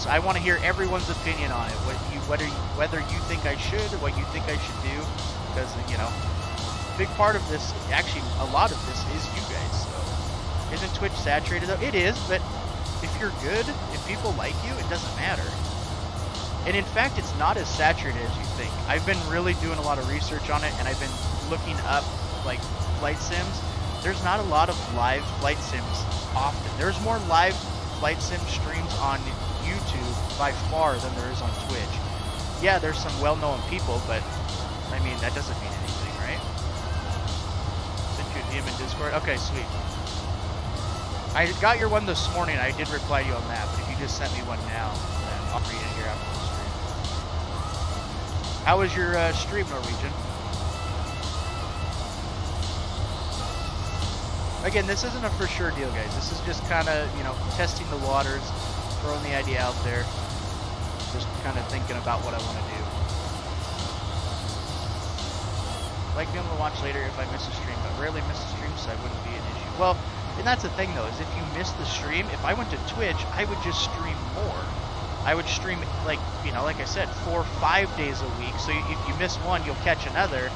I want to hear everyone's opinion on it. Whether you think I should, or what you think I should do. because, you know, big part of this, actually a lot of this is you guys. So isn't Twitch saturated though? It is, but if you're good, if people like you, it doesn't matter. And in fact, it's not as saturated as you think. I've been really doing a lot of research on it, and I've been looking up like flight sims. There's not a lot of live flight sims often. There's more live flight sim streams on YouTube by far than there is on Twitch. Yeah, there's some well-known people, but I mean, that doesn't mean anything, right? Sent you a DM in Discord? Okay, sweet. I got your one this morning. I did reply to you on that, but if you just sent me one now, then I'll read it here after the stream. How was your stream, Norwegian? Again, this isn't a for sure deal, guys. This is just kind of, you know, testing the waters, throwing the idea out there, just kind of thinking about what I want to do. Like being able to watch later if I miss a stream, but rarely miss a stream, so I wouldn't be an issue. Well, and that's the thing though, is if you miss the stream, if I went to Twitch, I would just stream more. I would stream, like, you know, like I said, 4 or 5 days a week. So if you miss one, you'll catch another.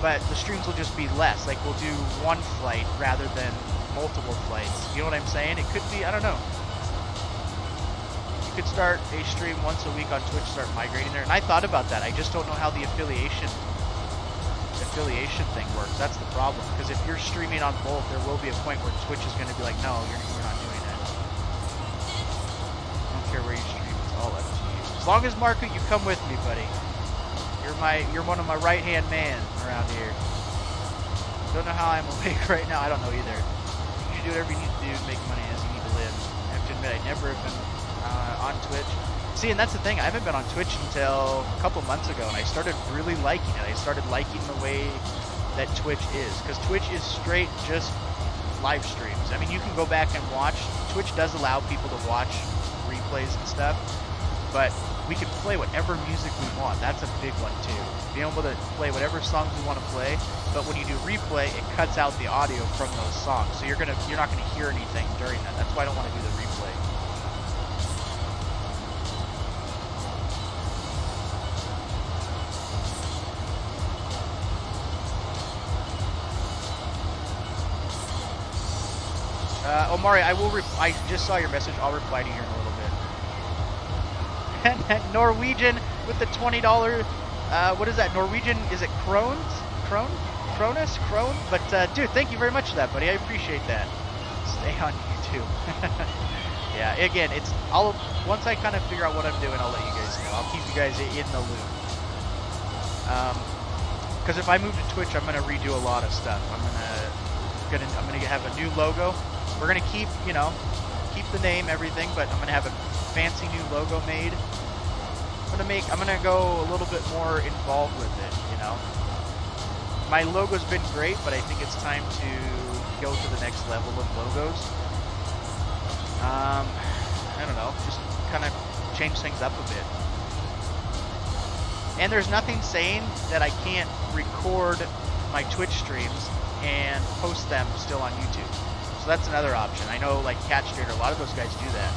But the streams will just be less. Like, we'll do one flight rather than multiple flights. You know what I'm saying? It could be, I don't know. You could start a stream once a week on Twitch, start migrating there. And I thought about that. I just don't know how the affiliation thing works. That's the problem. Because if you're streaming on both, there will be a point where Twitch is going to be like, no, you're not doing it. I don't care where you stream. It's all up to you. As long as, Marco, you come with me, buddy. You're one of my right-hand man around here. Don't know how I'm awake right now. I don't know either. You should do whatever you need to do to make money as you need to live. I have to admit, I never have been on Twitch. See, and that's the thing. I haven't been on Twitch until a couple months ago, and I started really liking it. I started liking the way that Twitch is, because Twitch is straight just live streams. I mean, you can go back and watch. Twitch does allow people to watch replays and stuff, but we can play whatever music we want. That's a big one too. Being able to play whatever songs we want to play, but when you do replay, it cuts out the audio from those songs. So you're not gonna hear anything during that. That's why I don't want to do the replay. Omari, I just saw your message. I'll reply to you here in a little bit. And Norwegian with the $20, what is that? Norwegian, is it Krone? But dude, thank you very much for that, buddy. I appreciate that. Stay on YouTube. Yeah, again, once I kind of figure out what I'm doing, I'll let you guys know. I'll keep you guys in the loop. Because if I move to Twitch, I'm gonna redo a lot of stuff. I'm gonna have a new logo. We're gonna keep the name, everything, but I'm gonna have a fancy new logo made. I'm gonna go a little bit more involved with it, you know. My logo's been great, but I think it's time to go to the next level of logos. I don't know, just kind of change things up a bit. And there's nothing saying that I can't record my Twitch streams and post them still on YouTube. So that's another option. I know, like Catch Trader, a lot of those guys do that.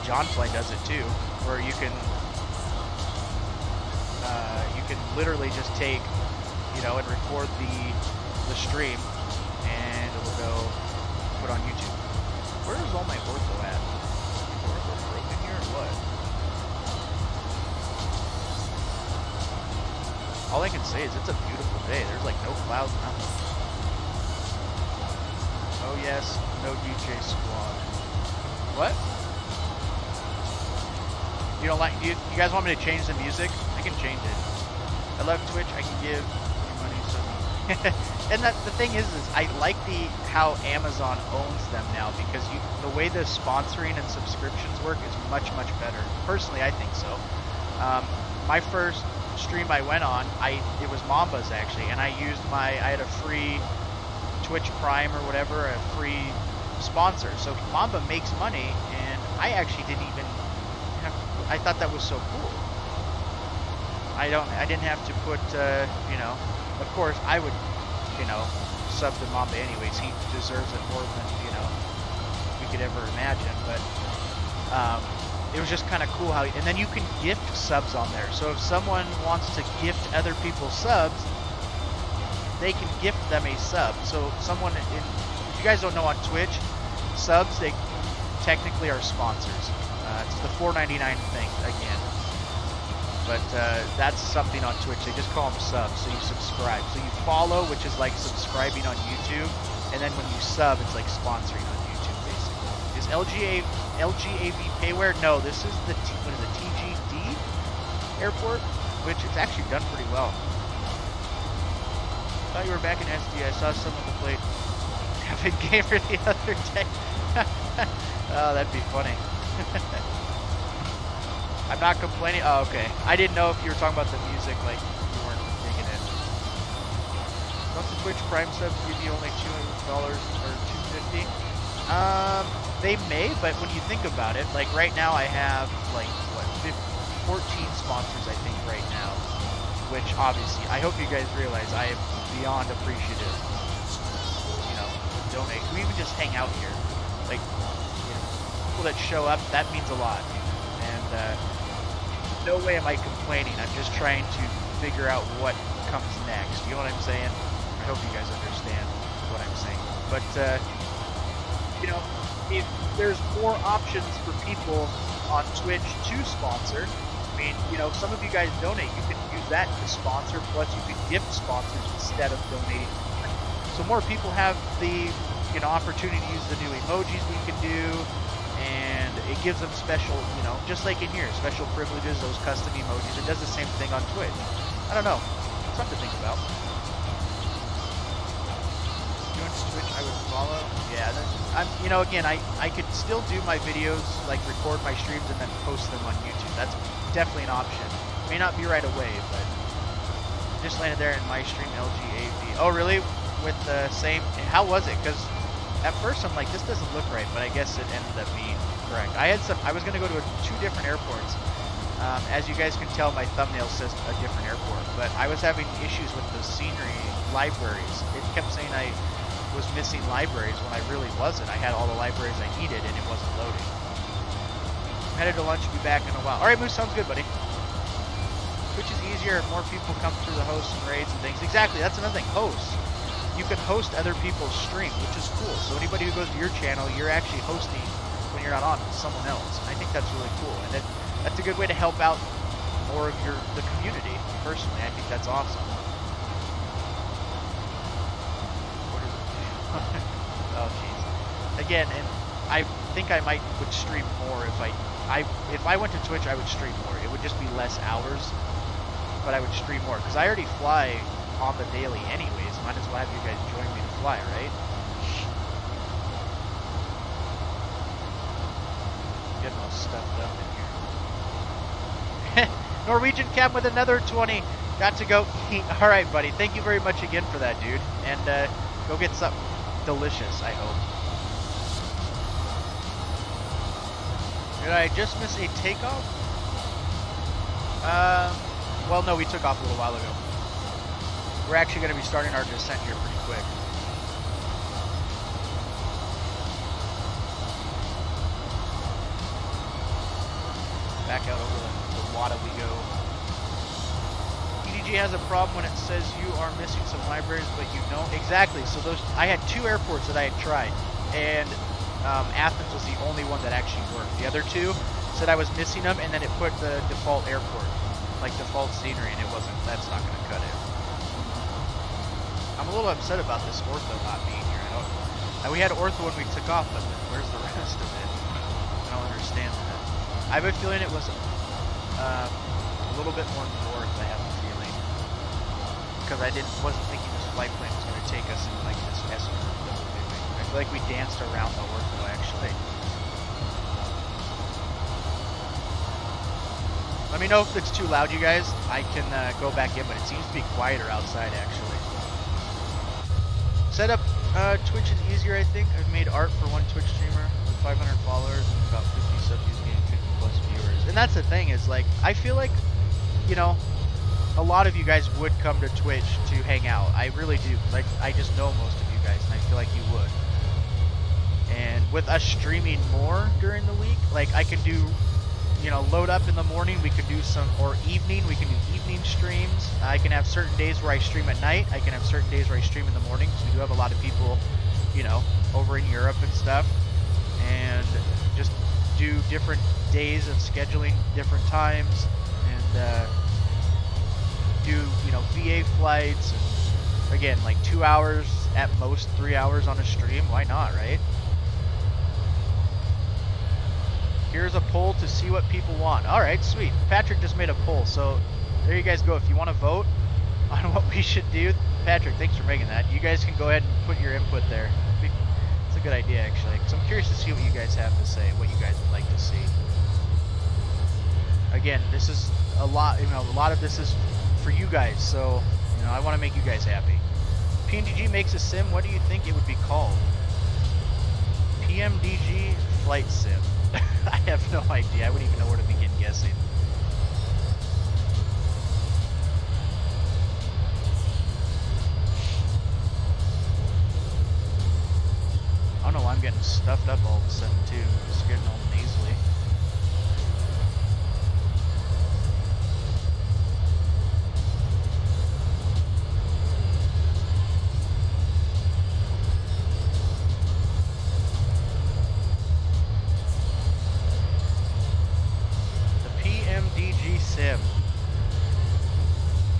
John Flay does it too, where you can literally just take, and record the stream, and it'll go put on YouTube. Where is all my ortho at? Is ortho broken here or what? All I can say is it's a beautiful day. There's like no clouds, nothing. Oh yes, no DJ squad. What? You don't like? You guys want me to change the music? I can change it. I love Twitch. I can give you money. So, and the thing is I like how Amazon owns them now, because the way the sponsoring and subscriptions work is much better. Personally, I think so. My first stream I went on, it was Mamba's actually, and I had a free Twitch Prime or whatever, a free sponsor. So Mamba makes money, and I actually didn't even I thought that was so cool. I didn't have to put, of course I would, sub to Mamba anyways. He deserves it more than, we could ever imagine. But it was just kind of cool how, and then you can gift subs on there. So if someone wants to gift other people subs, they can gift them a sub. So someone, if you guys don't know, on Twitch, subs, they technically are sponsors. It's the $4.99 thing again. But that's something on Twitch. They just call them subs. So you subscribe. So you follow, which is like subscribing on YouTube. And then when you sub, it's like sponsoring on YouTube, basically. Is LGAV payware? No, this is the TGD airport, which it's actually done pretty well. Thought you were back in SD. I saw someone who played Avid Gamer the other day. Oh, that'd be funny. I'm not complaining. Oh, okay. I didn't know if you were talking about the music, like you weren't digging it. Don't the Twitch Prime subs give you only $200 or $250? They may, but when you think about it, like right now I have like what 14 sponsors I think right now, which obviously I hope you guys realize I am beyond appreciative. You know, donate. We even just hang out here, like you know, people that show up. That means a lot, and no way am I complaining. I'm just trying to figure out what comes next. You know what I'm saying? I hope you guys understand what I'm saying. But you know, if there's more options for people on Twitch to sponsor, I mean, you know, some of you guys donate, you can use that to sponsor, plus you can gift sponsors instead of donating. So more people have the, you know, opportunity to use the new emojis we can do, and it gives them special, you know, just like in here, special privileges, those custom emojis. It does the same thing on Twitch. I don't know. Something to think about. Twitch, I would follow. Yeah, I'm, you know, again, I could still do my videos, like record my streams and then post them on YouTube. That's definitely an option. May not be right away, but just landed there in my stream LGAV. Oh, really? With the same? How was it? Because at first I'm like, this doesn't look right, but I guess it ended up being correct. I was going to go to two different airports. As you guys can tell, my thumbnail says a different airport, but I was having issues with the scenery libraries. It kept saying I was missing libraries when I really wasn't. I had all the libraries I needed and it wasn't loading. I'm headed to lunch, be back in a while. Alright, Moose, sounds good, buddy. Which is easier if more people come through the hosts and raids and things. Exactly, that's another thing. Hosts. You can host other people's streams, which is cool. So anybody who goes to your channel, you're actually hosting when you're not on with someone else. I think that's really cool. And that's a good way to help out more of the community. Personally, I think that's awesome. Oh jeez. Again, and I think I would stream more if I went to Twitch. I would stream more. It would just be less hours, but I would stream more because I already fly on the daily anyways. Might as well have you guys join me to fly, right? Getting all stuffed up in here. Norwegian Cab with another 20. Got to go. All right, buddy. Thank you very much again for that, dude. And go get something delicious, I hope. Did I just miss a takeoff? Well, no, we took off a little while ago. We're actually going to be starting our descent here pretty quick. Back out over the Wada we go. EDG has a problem when it says you are missing some libraries, but you don't. Exactly. So I had two airports that I had tried, and Athens was the only one that actually worked. The other two said I was missing them, and then it put the default airport, like default scenery, and it wasn't. That's not going to cut it. I'm a little upset about this ortho not being here. We had ortho when we took off, but where's the rest of it? I don't understand that. I have a feeling it was a little bit more north. I have a feeling because I wasn't thinking this flight plan was going to take us in like this S curve that we're doing. I feel like we danced around the ortho actually. Let me know if it's too loud, you guys. I can go back in, but it seems to be quieter outside actually. Setup Twitch is easier, I think. I've made art for one Twitch streamer with 500 followers and about 50 subs getting 50 plus viewers. And that's the thing is, like, I feel like, you know, a lot of you guys would come to Twitch to hang out. I really do. Like, I just know most of you guys, and I feel like you would. And with us streaming more during the week, like, I can do you know, load up in the morning, we can do some, or evening, we can do evening streams. I can have certain days where I stream at night. I can have certain days where I stream in the morning. So we do have a lot of people, you know, over in Europe and stuff. And just do different days of scheduling, different times, and do, you know, VA flights. And again, like 2 hours, at most 3 hours on a stream. Why not, right? Here's a poll to see what people want. All right, sweet. Patrick just made a poll, so there you guys go. If you want to vote on what we should do, Patrick, thanks for making that. You guys can go ahead and put your input there. It's a good idea, actually, because I'm curious to see what you guys have to say, what you guys would like to see. Again, this is a lot, you know, a lot of this is for you guys, so, you know, I want to make you guys happy. PMDG makes a sim. What do you think it would be called? PMDG Flight Sim. I have no idea. I wouldn't even know where to begin guessing. I don't know why I'm getting stuffed up all of a sudden too. I'm just getting all nasally.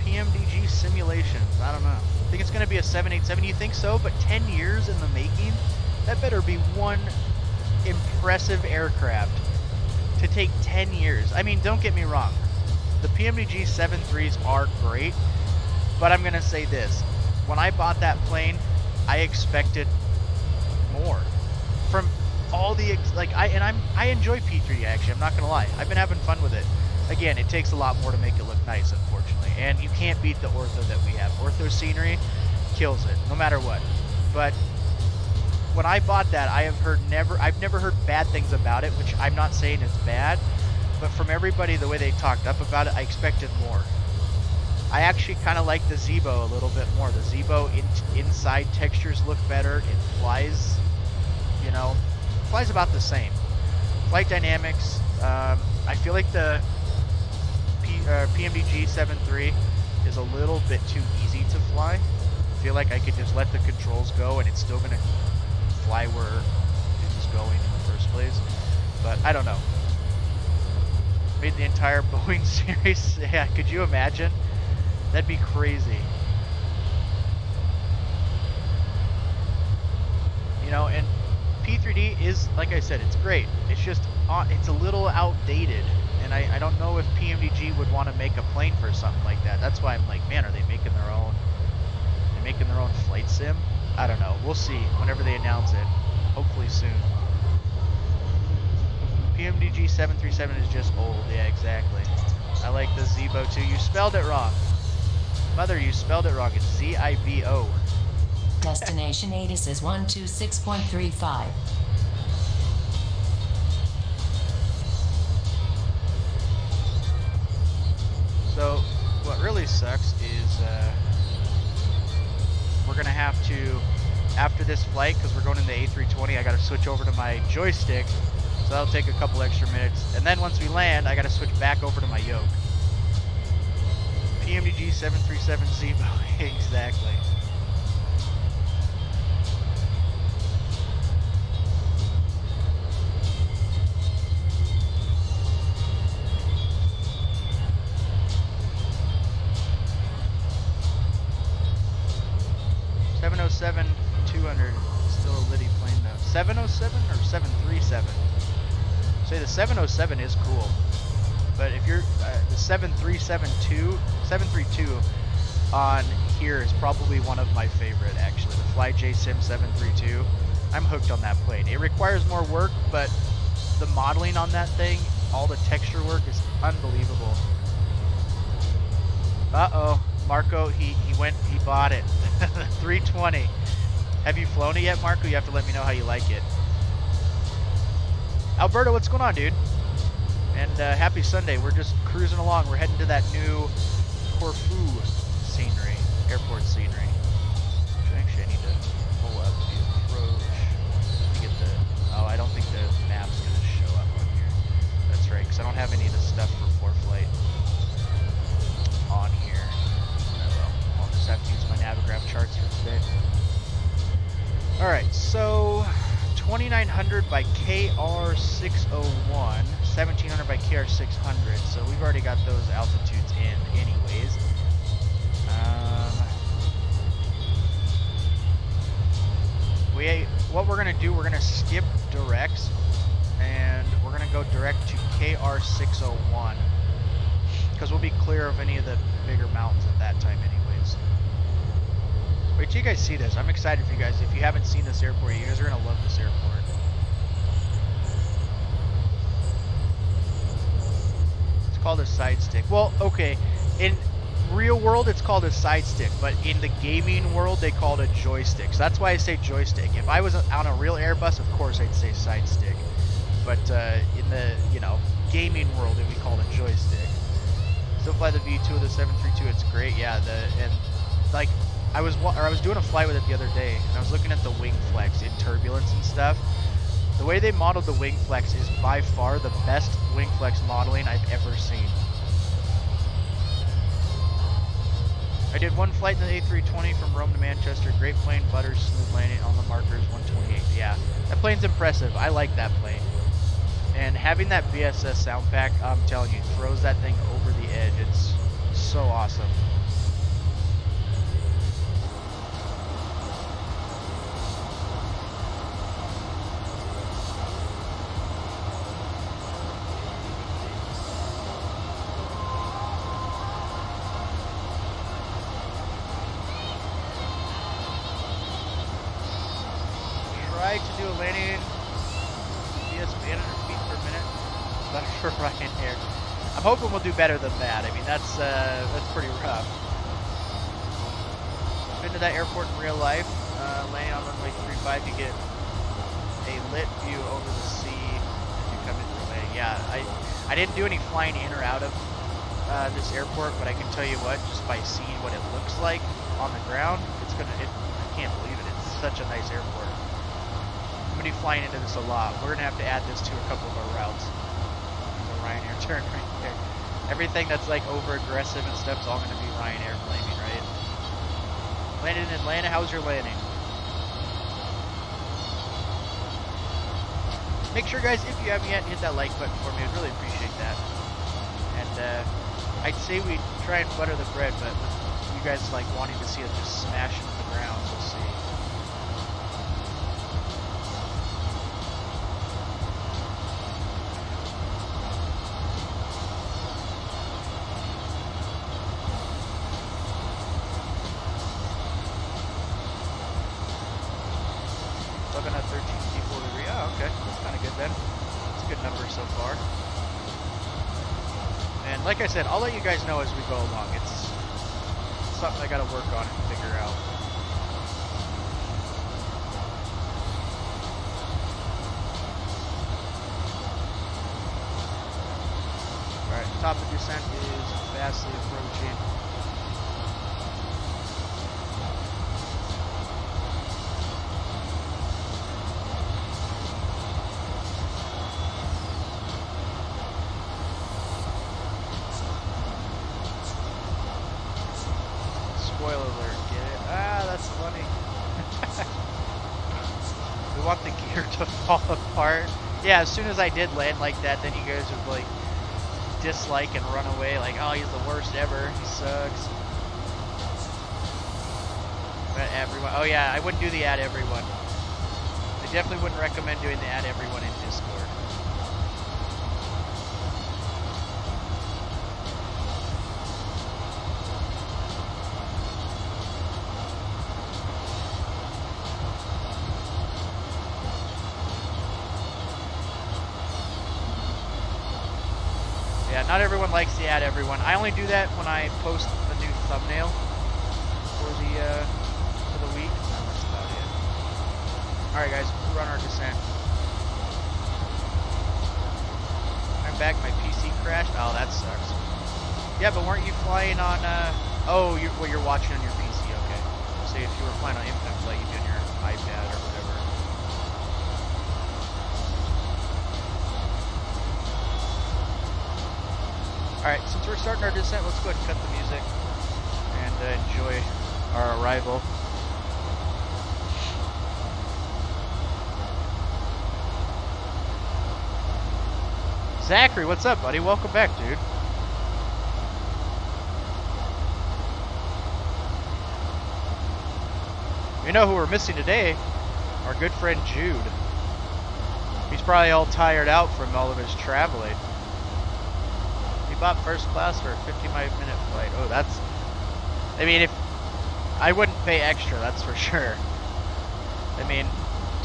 PMDG simulations. I don't know. I think it's going to be a 787. You think so? But 10 years in the making? That better be one impressive aircraft to take 10 years. I mean, don't get me wrong. The PMDG 73s are great, but I'm going to say this. When I bought that plane, I expected more. From all the, I enjoy P3D actually, I'm not going to lie. I've been having fun with it. Again, it takes a lot more to make it look nice, unfortunately, and you can't beat the ortho that we have. Ortho scenery kills it, no matter what. But when I bought that, I've never heard bad things about it, which I'm not saying is bad, but from everybody, the way they talked up about it, I expected more. I actually kind of like the Zebo a little bit more. The Zebo inside textures look better. It flies, you know, flies about the same. Flight dynamics, I feel like the PMDG 73 is a little bit too easy to fly. I feel like I could just let the controls go and it's still going to fly where it was going in the first place. But I don't know. Made the entire Boeing series. Yeah, could you imagine? That'd be crazy. You know, and P3D is, like I said, it's great. It's just, it's a little outdated. And I don't know if PMDG would want to make a plane for something like that. That's why I'm like, man, are they making their own? They're making their own flight sim? I don't know. We'll see whenever they announce it. Hopefully soon. PMDG 737 is just old. Yeah, exactly. I like the Zebo too. You spelled it wrong. Mother, you spelled it wrong. It's Z-I-B-O. Destination ATIS is 126.35. So, what really sucks is we're going to have to, after this flight, because we're going in the A320, I got to switch over to my joystick. So that'll take a couple extra minutes. And then once we land, I got to switch back over to my yoke. PMDG 737 Zebo. Exactly. $707-200, still a litty plane though. 707 or 737? Say the 707 is cool, but if you're the 732 on here is probably one of my favorite actually. The Fly J Sim 732. I'm hooked on that plane. It requires more work, but the modeling on that thing, all the texture work is unbelievable. Uh-oh. Marco, he bought it. 320. Have you flown it yet, Marco? You have to let me know how you like it. Alberto, what's going on, dude? And happy Sunday. We're just cruising along. We're heading to that new Corfu scenery, airport scenery. Actually, I need to pull up the approach to get the... Oh, I don't think the map's going to show up on here. That's right, because I don't have any Alright, so 2900 by KR601, 1700 by KR600, so we've already got those altitudes in anyways. What we're going to do, we're going to skip directs, and we're going to go direct to KR601, because we'll be clear of any of the bigger mountains at that time anyways. Wait till you guys see this. I'm excited for you guys. If you haven't seen this airport, you guys are going to love this airport. It's called a side stick. Well, okay, in real world it's called a side stick, but in the gaming world they call it a joystick. So that's why I say joystick. If I was on a real Airbus, of course I'd say side stick. But in the, you know, gaming world it would be called a joystick. Still fly the V2 of the 732. It's great. Yeah, and like I was doing a flight with it the other day, and I was looking at the wing flex in turbulence and stuff. The way they modeled the wing flex is by far the best wing flex modeling I've ever seen. I did one flight in the A320 from Rome to Manchester. Great plane, butter, smooth landing on the markers, 128. Yeah, that plane's impressive. I like that plane. And having that BSS sound pack, I'm telling you, throws that thing over the edge. It's so awesome. To do a landing BS 800 feet per minute. Better for Ryanair. I'm hoping we'll do better than that. I mean, that's pretty rough. Been to that airport in real life. Landing on runway 35, you get a lit view over the sea as you come into the landing. Yeah, I didn't do any flying in or out of this airport, but I can tell you what, just by seeing what it looks like on the ground, I can't believe it. It's such a nice airport. I'm going to be flying into this a lot. We're going to have to add this to a couple of our routes. The Ryanair turn right there. Everything that's like over aggressive and stuff is all going to be Ryanair blaming, right? Landed in Atlanta. How's your landing? Make sure, guys, if you haven't yet, hit that like button for me. I'd really appreciate that. And I'd say we try and butter the bread, but with you guys like wanting to see us just smash into the ground, we'll see. Looking at 1354 degree. Oh, okay. That's kind of good then. It's a good number so far. And like I said, I'll let you guys know as we go along. It's something I got to work on and figure out. Alright, top of descent is fastly approaching. Spoiler alert, get it? Ah, that's funny. We want the gear to fall apart. Yeah, as soon as I did land like that, then you guys would like dislike and run away like, oh, he's the worst ever. He sucks. But everyone, oh yeah, I wouldn't do the add everyone. I definitely wouldn't recommend doing the add everyone in Discord. Yeah, not everyone likes the add everyone. I only do that when I post a new thumbnail for the week. And that's about it. Alright guys, we'll run our descent. I'm back, my PC crashed. Oh, that sucks. Yeah, but weren't you flying on oh, you're watching on your PC, okay. So if you were flying on Infinite Flight, you'd be on your iPad or whatever. Alright, since we're starting our descent, let's go ahead and cut the music and enjoy our arrival. Zachary, what's up, buddy? Welcome back, dude. You know who we're missing today? Our good friend Jude. He's probably all tired out from all of his traveling. He bought first class for a 55-minute flight. Oh, that's... I mean, if... I wouldn't pay extra, that's for sure. I mean,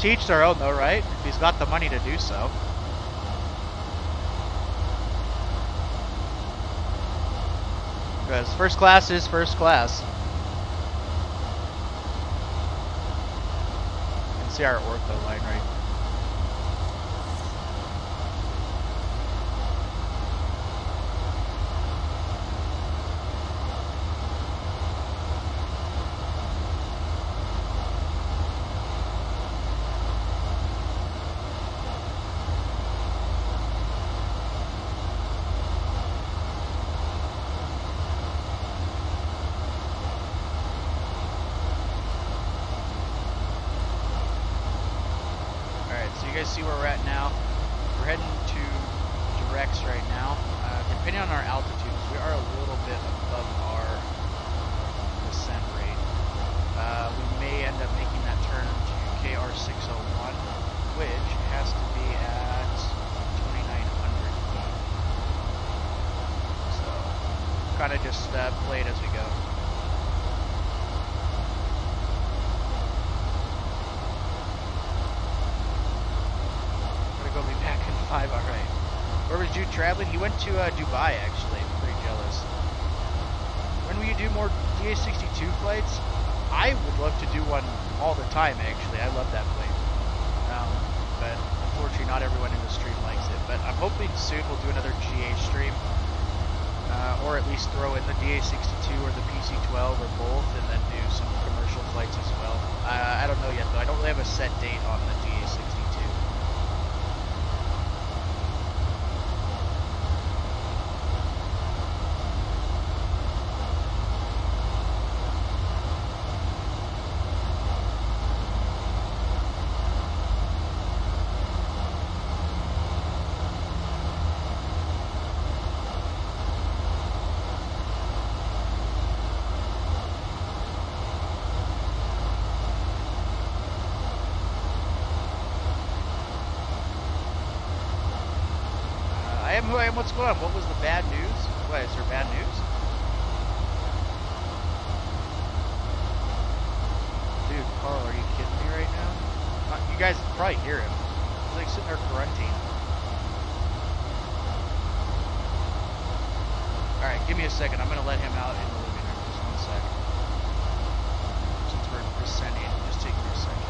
to each their own though, right? If he's got the money to do so. Because first class is first class. You can see our ortho line right. See where we're at now. We're heading to directs right now. Depending on our altitudes, we are a little bit above our descent rate. We may end up making that turn to KR 601, which has to be at 2,900 feet. So, kind of just play it as we go. Alright. Where was Jude traveling? He went to Dubai, actually. I'm pretty jealous. When will you do more DA-62 flights? I would love to do one all the time, actually. I love that plane. But unfortunately, not everyone in the stream likes it. But I'm hoping soon we'll do another GA stream. Or at least throw in the DA-62 or the PC-12 or both, and then do some commercial flights as well. I don't know yet, though. I don't really have a set date on the DA-62. What's going on? What was the bad news? What, is there bad news? Dude, Carl, are you kidding me right now? You guys probably hear him. He's like sitting there grunting. Alright, give me a second. I'm going to let him out in the living room. Just 1 second. Since we're descending, just take me a second.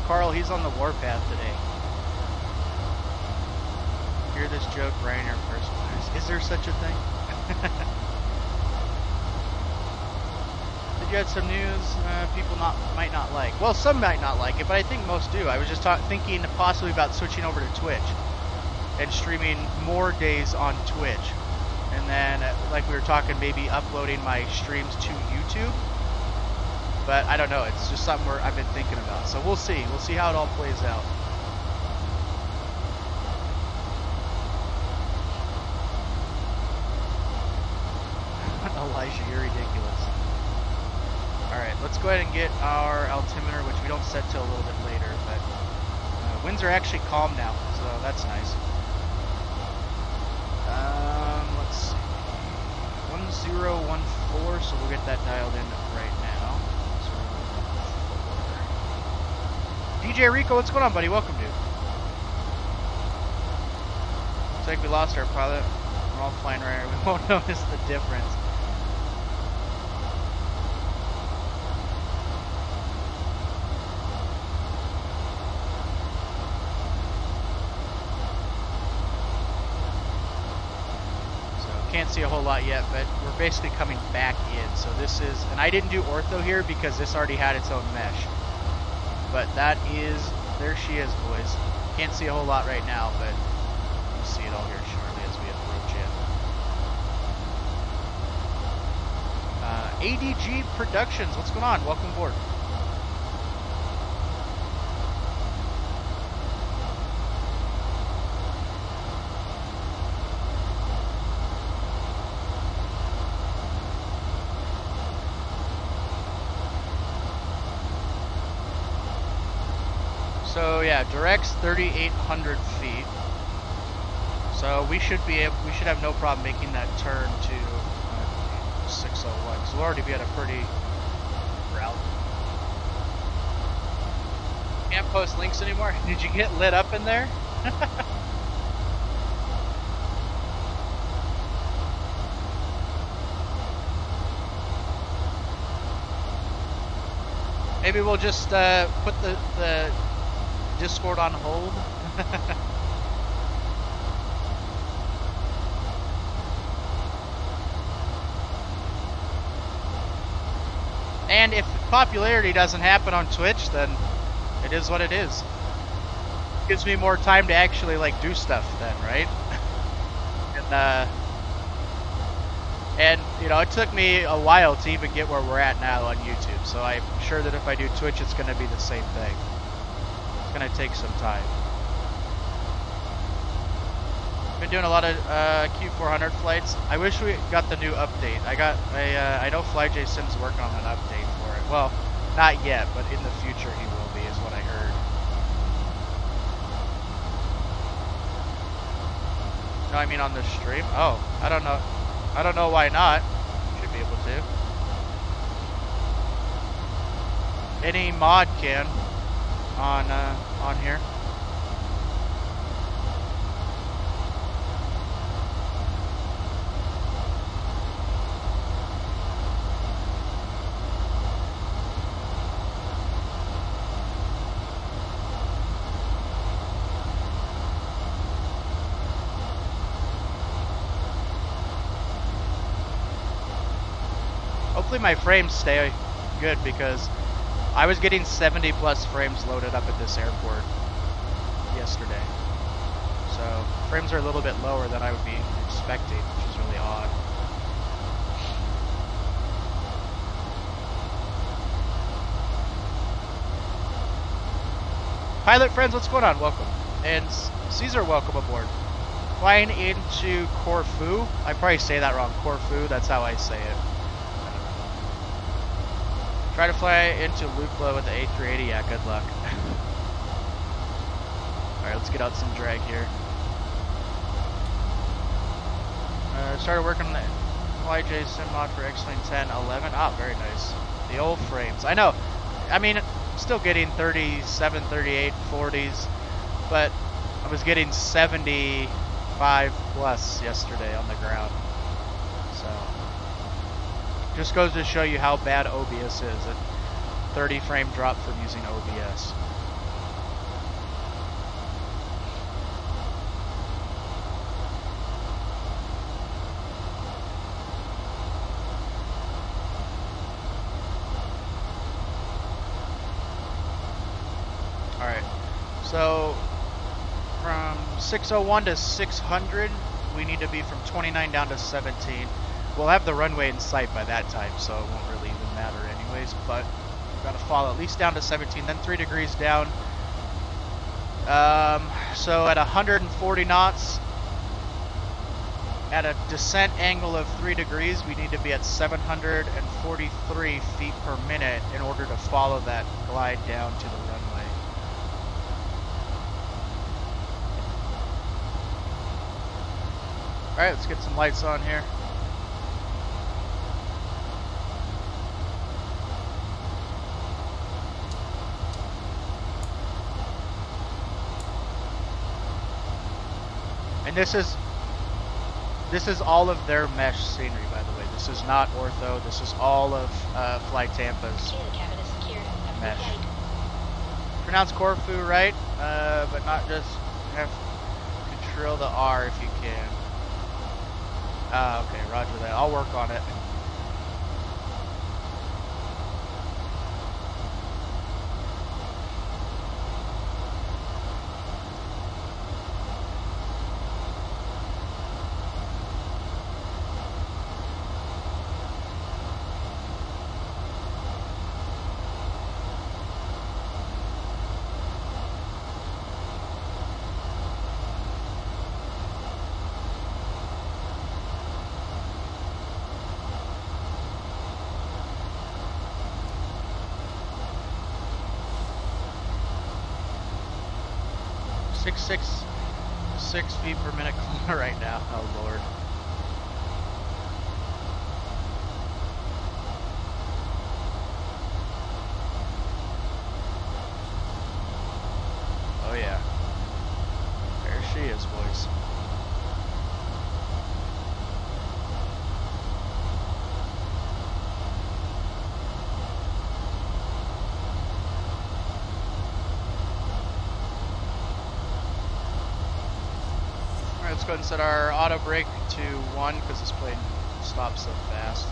Carl, he's on the warpath today. Hear this joke right in your first class. Is there such a thing? Did you have some news people might not like? Well, some might not like it, but I think most do. I was just thinking possibly about switching over to Twitch and streaming more days on Twitch. And then, like we were talking, maybe uploading my streams to YouTube. But I don't know, it's just something I've been thinking about. So we'll see. We'll see how it all plays out. Elijah, you're ridiculous. Alright, let's go ahead and get our altimeter, which we don't set till a little bit later. But winds are actually calm now, so that's nice. Let's see. 1014. 4, so we'll get that dialed in right now. 4. DJ Rico, what's going on, buddy? Welcome, dude. Looks like we lost our pilot. We're all flying right. We won't notice the difference. Can't see a whole lot yet, but we're basically coming back in. So this is, and I didn't do ortho here because this already had its own mesh. But that is, there she is, boys. Can't see a whole lot right now, but you'll see it all here shortly as we approach in. ADG Productions, what's going on? Welcome aboard. So yeah, direct's 3,800 feet. So we should have no problem making that turn to 601. So we'll already be at a pretty route. Can't post links anymore. Did you get lit up in there? Maybe we'll just put the Discord on hold. And if popularity doesn't happen on Twitch, then it is what it is. Gives me more time to actually like do stuff then, right? And you know, it took me a while to even get where we're at now on YouTube, so I'm sure that if I do Twitch, it's going to be the same thing. It's going to take some time. Been doing a lot of Q400 flights. I wish we got the new update. I know FlyJ Sim's working on an update for it. Well, not yet, but in the future he will be, is what I heard. No, I mean on the stream. Oh, I don't know. I don't know why not. Should be able to. Any mod can on here. Hopefully my frames stay good because I was getting 70 plus frames loaded up at this airport yesterday. So frames are a little bit lower than I would be expecting, which is really odd. Pilot friends, what's going on? Welcome. And Caesar, welcome aboard. Flying into Corfu. I probably say that wrong. Corfu, that's how I say it. Try to fly into Lukla with the A380. Yeah, good luck. Alright, let's get out some drag here. Started working on the FlyJ Sim mod for X-Wing 10, 11. Ah, very nice. The old frames. I know. I mean, still getting 37, 38, 40s. But I was getting 75 plus yesterday on the ground. So just goes to show you how bad OBS is. A 30 frame drop from using OBS. Alright, so from 601 to 600, we need to be from 29 down to 17. We'll have the runway in sight by that time, so it won't really even matter anyways, but we've got to fall at least down to 17, then 3 degrees down. So at 140 knots, at a descent angle of 3 degrees, we need to be at 743 feet per minute in order to follow that glide down to the runway. Alright, let's get some lights on here. And this is all of their mesh scenery, by the way. This is not ortho. This is all of Fly Tampa's mesh. Pronounce Corfu right, but not just have to trill the R if you can. Okay, roger that. I'll work on it. Six feet per minute right now. Oh Lord. Oh yeah. There she is, boys. Let's go ahead and set our auto brake to 1 because this plane stops so fast.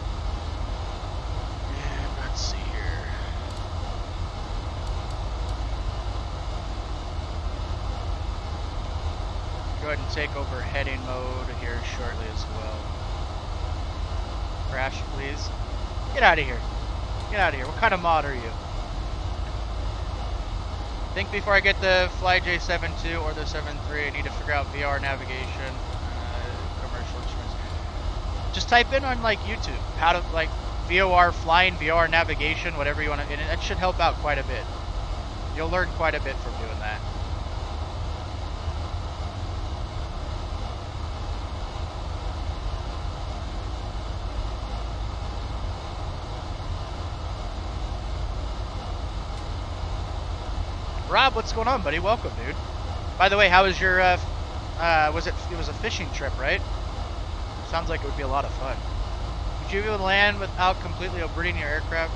And let's see here. Go ahead and take over heading mode here shortly as well. Crash, please. Get out of here. Get out of here. What kind of mod are you? I think before I get the Fly J72 or the 7.3, I need to figure out VR navigation, commercial instruments. Just type in on like YouTube how to like VOR flying, VR navigation, whatever you want to, and that should help out quite a bit. You'll learn quite a bit from doing that. Rob, what's going on, buddy? Welcome, dude. By the way, how was your, it was a fishing trip, right? Sounds like it would be a lot of fun. Would you be able to land without completely obliterating your aircraft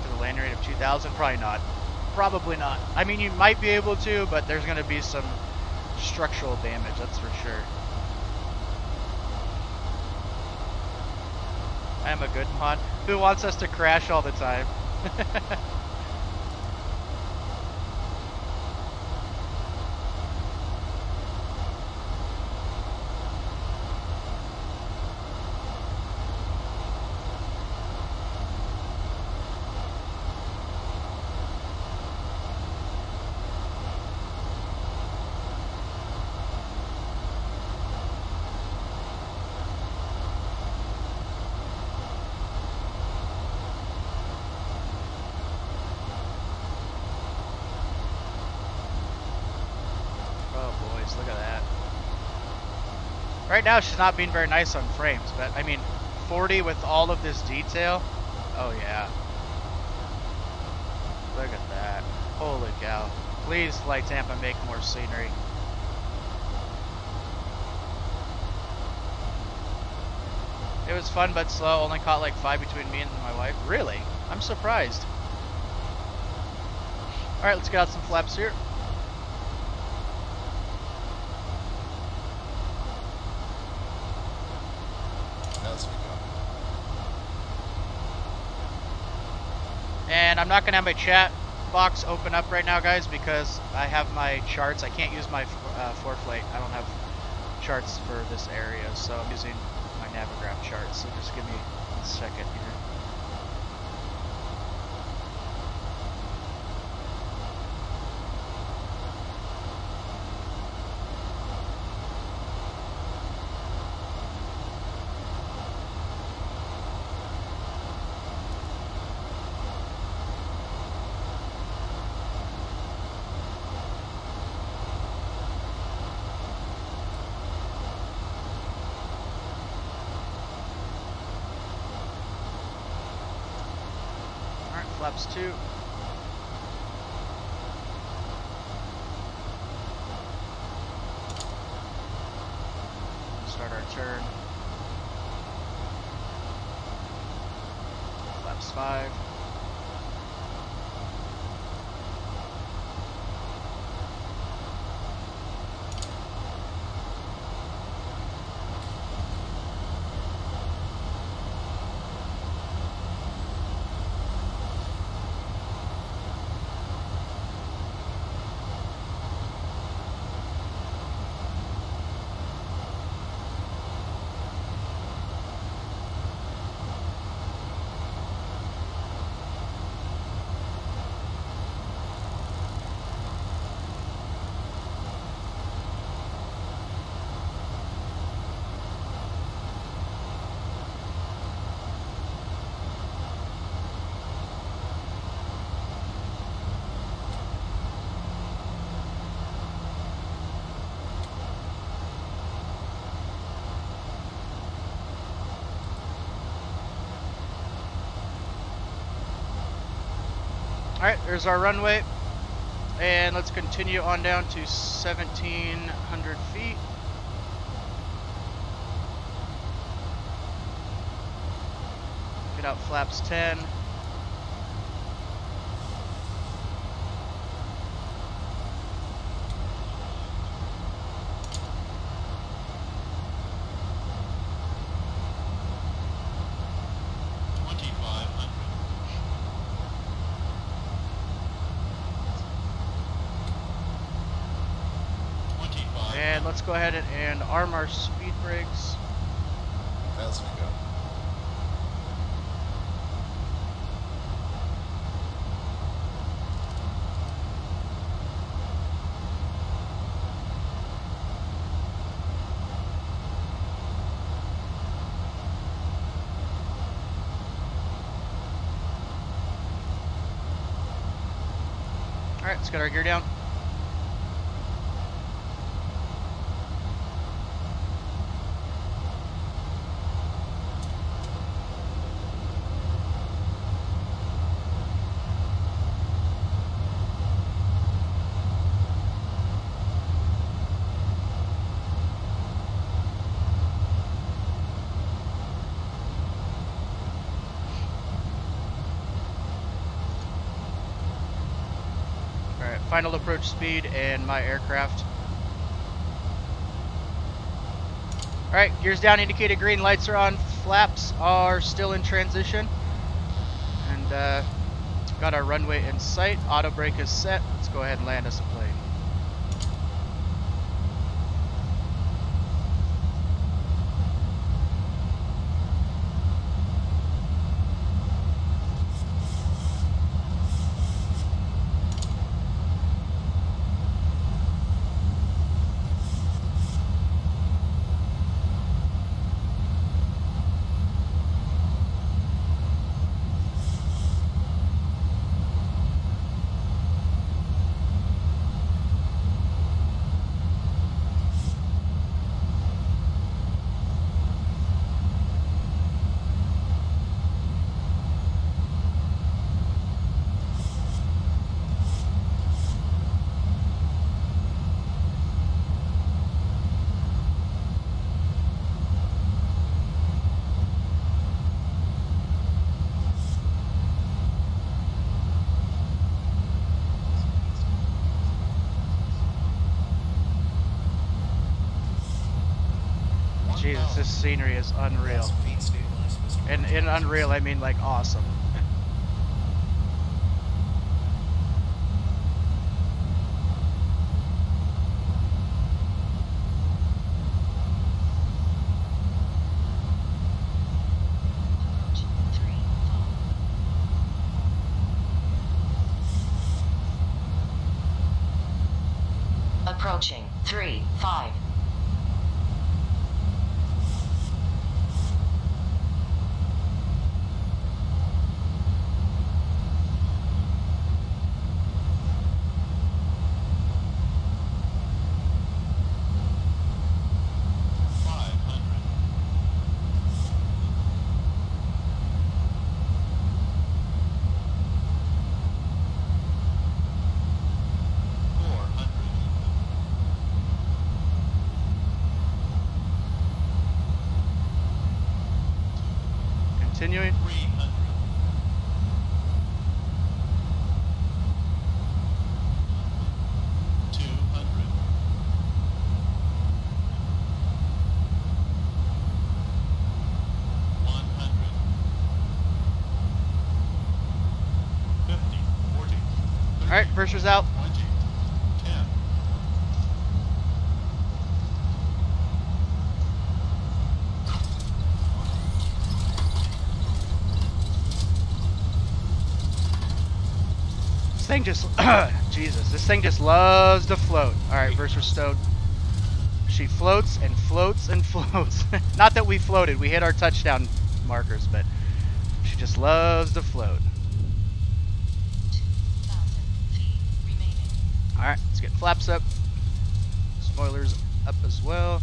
at a landing rate of 2,000? Probably not. Probably not. I mean, you might be able to, but there's going to be some structural damage, that's for sure. I am a good mod. Who wants us to crash all the time? Right now she's not being very nice on frames, but I mean 40 with all of this detail. Oh yeah. Look at that. Holy cow. Please, Fly Tampa, make more scenery. It was fun but slow. Only caught like 5 between me and my wife. Really? I'm surprised. Alright, let's get out some flaps here. And I'm not going to have my chat box open up right now, guys, because I have my charts. I can't use my ForeFlight. I don't have charts for this area, so I'm using my Navigraph charts. So just give me a second here. Flaps 2. start our turn. Flaps 5. Alright, there's our runway. And let's continue on down to 1,700 feet. Get out flaps 10. And let's go ahead and arm our speed brakes. As we go. Alright, let's get our gear down. Final approach speed and my aircraft. Alright, gears down, indicated green, lights are on, flaps are still in transition. And got our runway in sight, auto brake is set. Let's go ahead and land us a plane. Jesus, this scenery is unreal. And in unreal, I mean like awesome. Approaching 3-5. continuing. 300. 200. 100. 50. 40. 30. All right, Mercer's out. 20. 10. This thing just, Jesus, this thing just loves to float. All right, Mercer stowed. She floats and floats and floats. Not that we floated, we hit our touchdown markers, but she just loves to float. 2,000 feet remaining. All right, let's get flaps up. Spoilers up as well.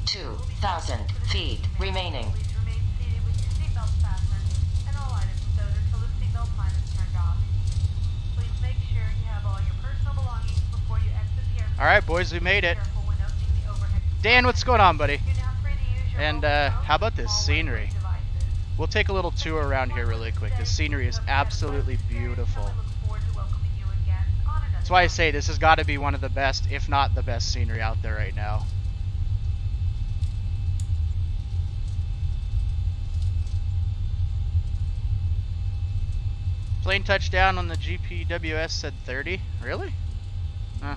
2,000 feet remaining. Please remain seated with your seatbelt fastened and all items stowed until the seatbelt sign is turned off. Please make sure you have all your personal belongings before you exit the airplane. All right, boys, we made it. Careful when opening the overhead. Dan, what's going on, buddy? You're now free to use your And mobile phone, how about this all scenery? wireless devices. We'll take a little tour around here really quick. The scenery is absolutely beautiful. I look forward to welcoming you again on another That's why I say this has got to be one of the best, if not the best scenery out there right now. Plane touchdown on the GPWS said 30. Really? Huh.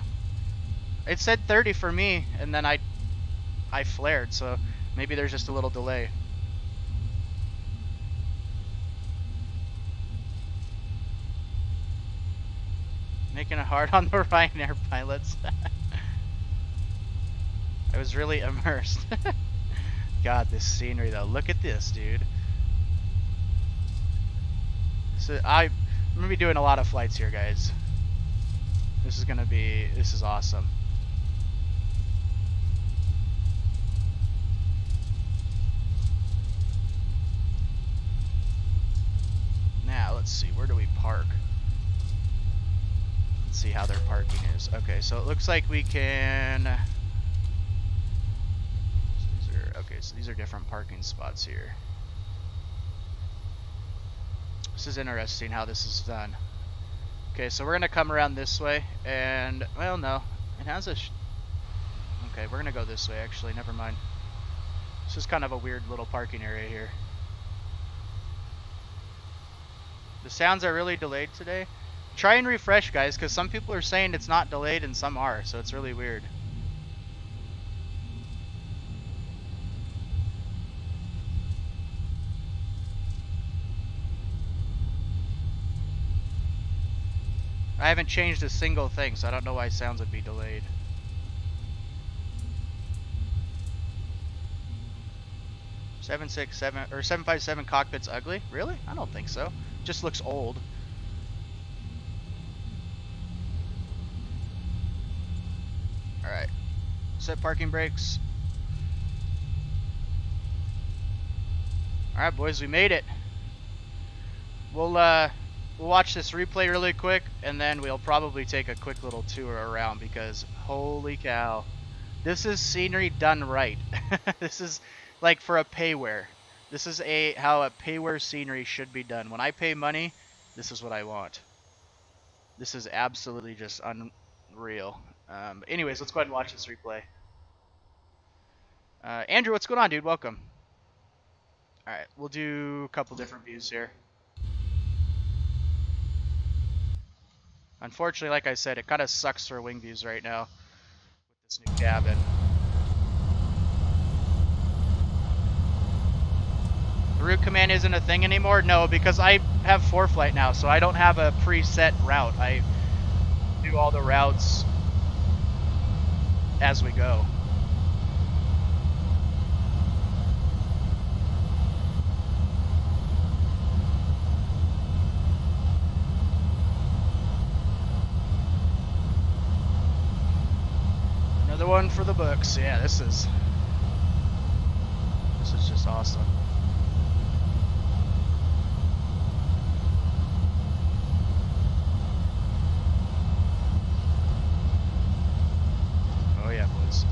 It said 30 for me, and then I flared, so maybe there's just a little delay. Making it hard on the Ryanair pilots. I was really immersed. God, this scenery though. Look at this, dude. So I'm gonna be doing a lot of flights here, guys. This is awesome. Now let's see, where do we park? Let's see how their parking is. Okay, so it looks like we can. So these are different parking spots here. This is interesting how this is done. Okay, so we're gonna come around this way, and well, no, it has a. Okay, we're gonna go this way. Actually, never mind. This is kind of a weird little parking area here. The sounds are really delayed today. Try and refresh, guys, because some people are saying it's not delayed and some are, so it's really weird. I haven't changed a single thing, so I don't know why sounds would be delayed. Or 757 cockpit's ugly? Really? I don't think so. Just looks old. Alright. Set parking brakes. Alright, boys, we made it. We'll watch this replay really quick, and then we'll probably take a quick little tour around, because holy cow, this is scenery done right. This is like for a payware. This is how a payware scenery should be done. When I pay money, this is what I want. This is absolutely just unreal. Anyways, let's go ahead and watch this replay. Andrew, what's going on, dude? Welcome. Alright, we'll do a couple different views here. Unfortunately, like I said, it kind of sucks for wing views right now with this new cabin. The route command isn't a thing anymore? No, because I have ForeFlight now, so I don't have a preset route. I do all the routes as we go. Another one for the books. Yeah, this is just awesome. Oh yeah, boys.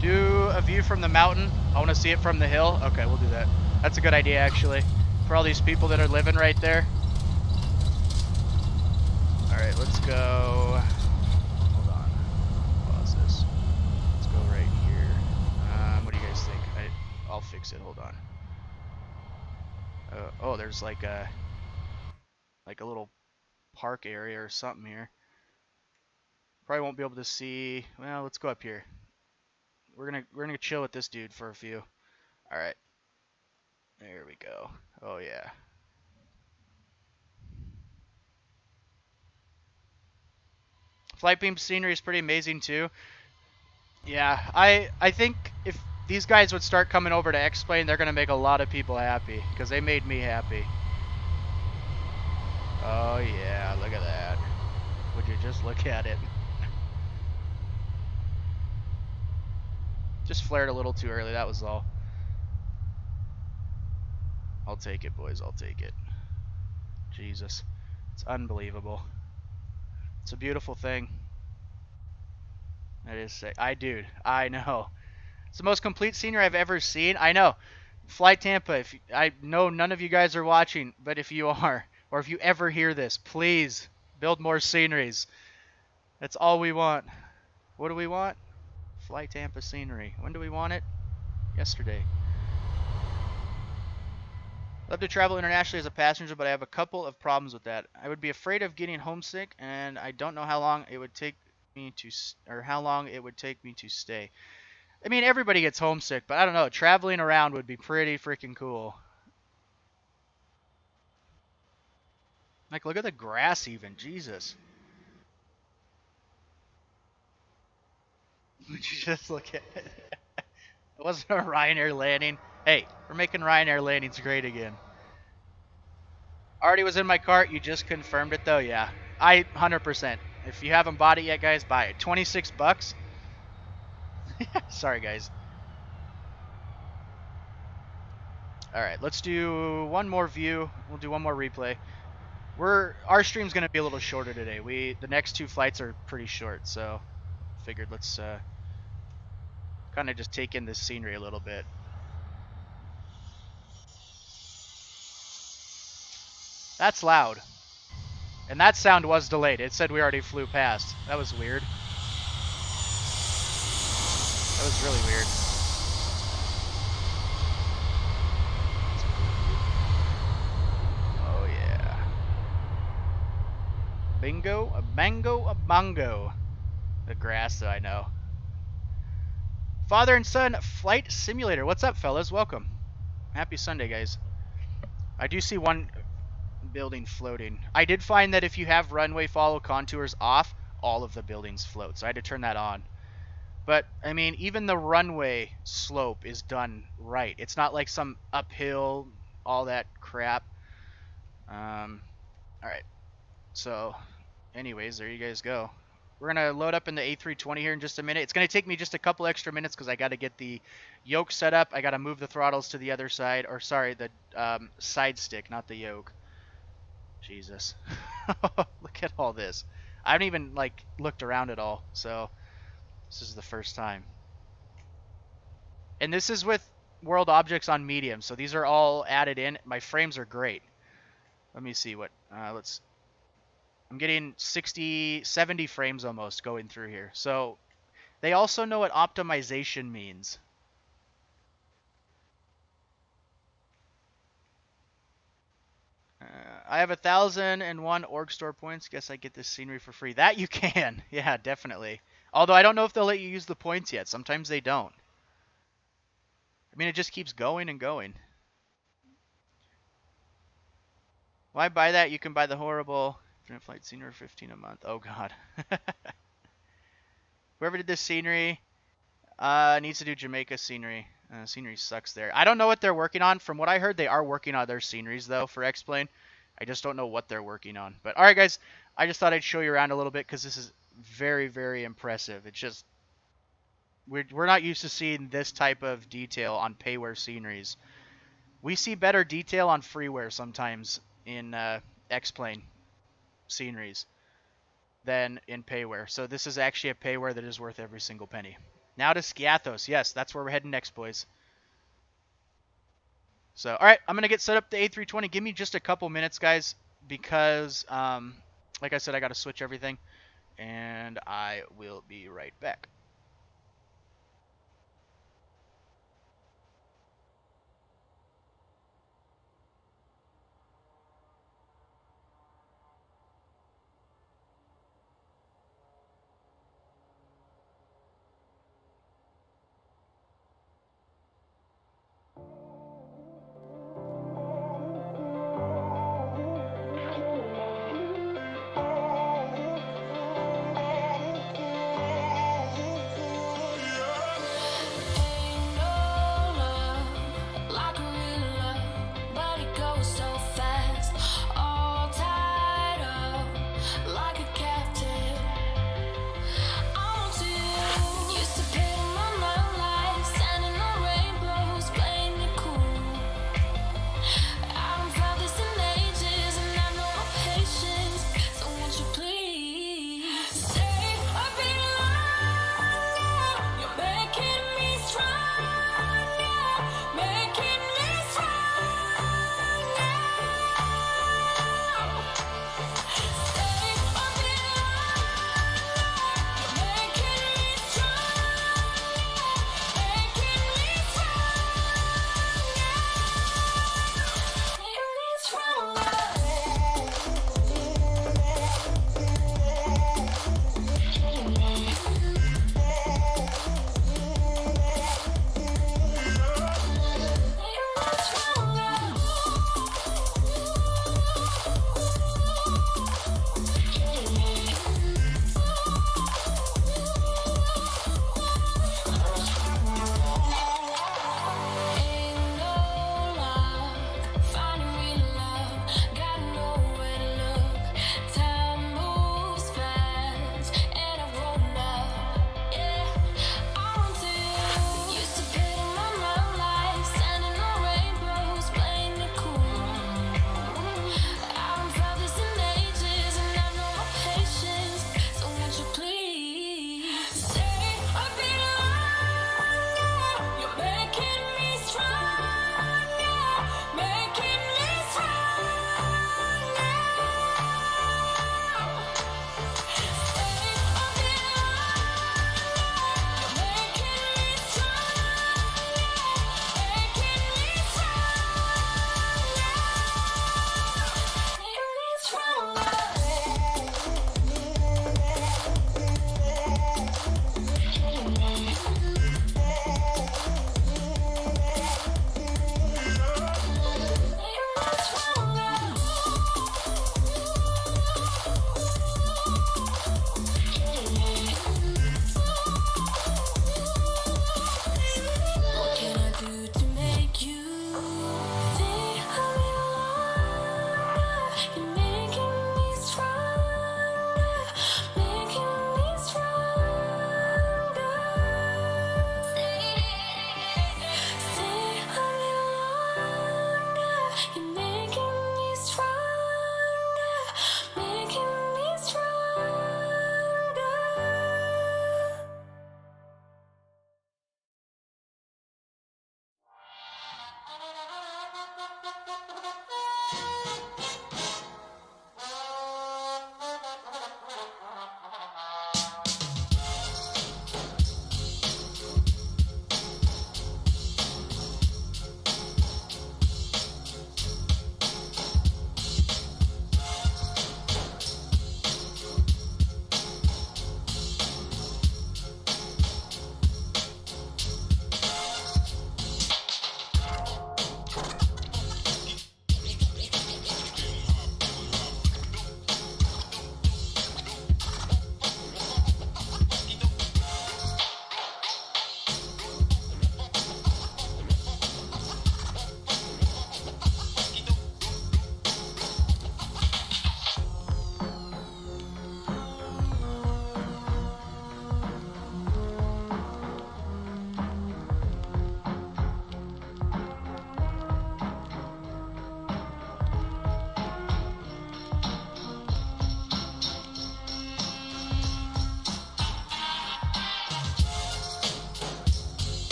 Do a view from the mountain. I want to see it from the hill. Okay, we'll do that. That's a good idea, actually. For all these people that are living right there. Alright, let's go. Hold on. Pause this. Let's go right here. What do you guys think? I'll fix it. Hold on. Oh, there's like a little park area or something here. Probably won't be able to see. Well, let's go up here. We're gonna chill with this dude for a few. All right. There we go. Oh yeah. Flight beam scenery is pretty amazing too. Yeah, I think if these guys would start coming over to X-Plane, they're gonna make a lot of people happy because they made me happy. Oh yeah, look at that. Would you just look at it? Just flared a little too early, that was all. I'll take it, boys, I'll take it. Jesus. It's unbelievable. It's a beautiful thing. That is sick. Dude, I know. It's the most complete scenery I've ever seen. I know. Flight Tampa, I know none of you guys are watching, but if you are, or if you ever hear this, please build more sceneries. That's all we want. What do we want? Flight Tampa scenery. When do we want it? Yesterday. Love to travel internationally as a passenger, but I have a couple of problems with that. I would be afraid of getting homesick, and I don't know how long it would take me to, stay. I mean, everybody gets homesick, but I don't know. Traveling around would be pretty freaking cool. Like, look at the grass even. Jesus. Would you just look at it? It wasn't a Ryanair landing. Hey, we're making Ryanair landings great again. Already was in my cart. You just confirmed it, though. Yeah. 100%. If you haven't bought it yet, guys, buy it. 26 bucks. Sorry, guys. All right, let's do one more view. We'll do one more replay. Our stream's gonna be a little shorter today. The next two flights are pretty short, so figured let's kind of just take in this scenery a little bit. That's loud. And that sound was delayed. It said we already flew past. That was weird. That was really weird. Oh yeah. Bingo, a mango, a bongo. The grass, though, I know. Father and son flight simulator. What's up, fellas? Welcome. Happy Sunday, guys. I do see one building floating. I did find that if you have runway follow contours off, all of the buildings float. So I had to turn that on. But, I mean, even the runway slope is done right. It's not like some uphill, all that crap. Alright. So, anyways, there you guys go. We're going to load up in the A320 here in just a minute. It's going to take me just a couple extra minutes because I got to get the yoke set up. I got to move the throttles to the other side. Or, sorry, the side stick, not the yoke. Jesus. Look at all this. I haven't even, like, looked around at all. So, this is the first time. And this is with world objects on medium. So, these are all added in. My frames are great. Let me see what... I'm getting 60, 70 frames almost going through here. So they also know what optimization means. I have 1,001 org store points. Guess I get this scenery for free. That you can. Yeah, definitely. Although I don't know if they'll let you use the points yet. Sometimes they don't. I mean, it just keeps going and going. Why buy that? You can buy the horrible... Infinite flight scenery for 15 a month. Oh god. Whoever did this scenery needs to do Jamaica scenery. Scenery sucks there. I don't know what they're working on. From what I heard, they are working on their sceneries though for X-Plane. I just don't know what they're working on. But alright guys, I just thought I'd show you around a little bit because this is very, very impressive. It's just we're not used to seeing this type of detail on payware sceneries. We see better detail on freeware sometimes in X-Plane sceneries than in payware. So this is actually a payware that is worth every single penny. Now to Skiathos. Yes, that's where we're heading next, boys. So, all right, I'm going to get set up the A320. Give me just a couple minutes, guys, because, like I said, I got to switch everything, and I will be right back.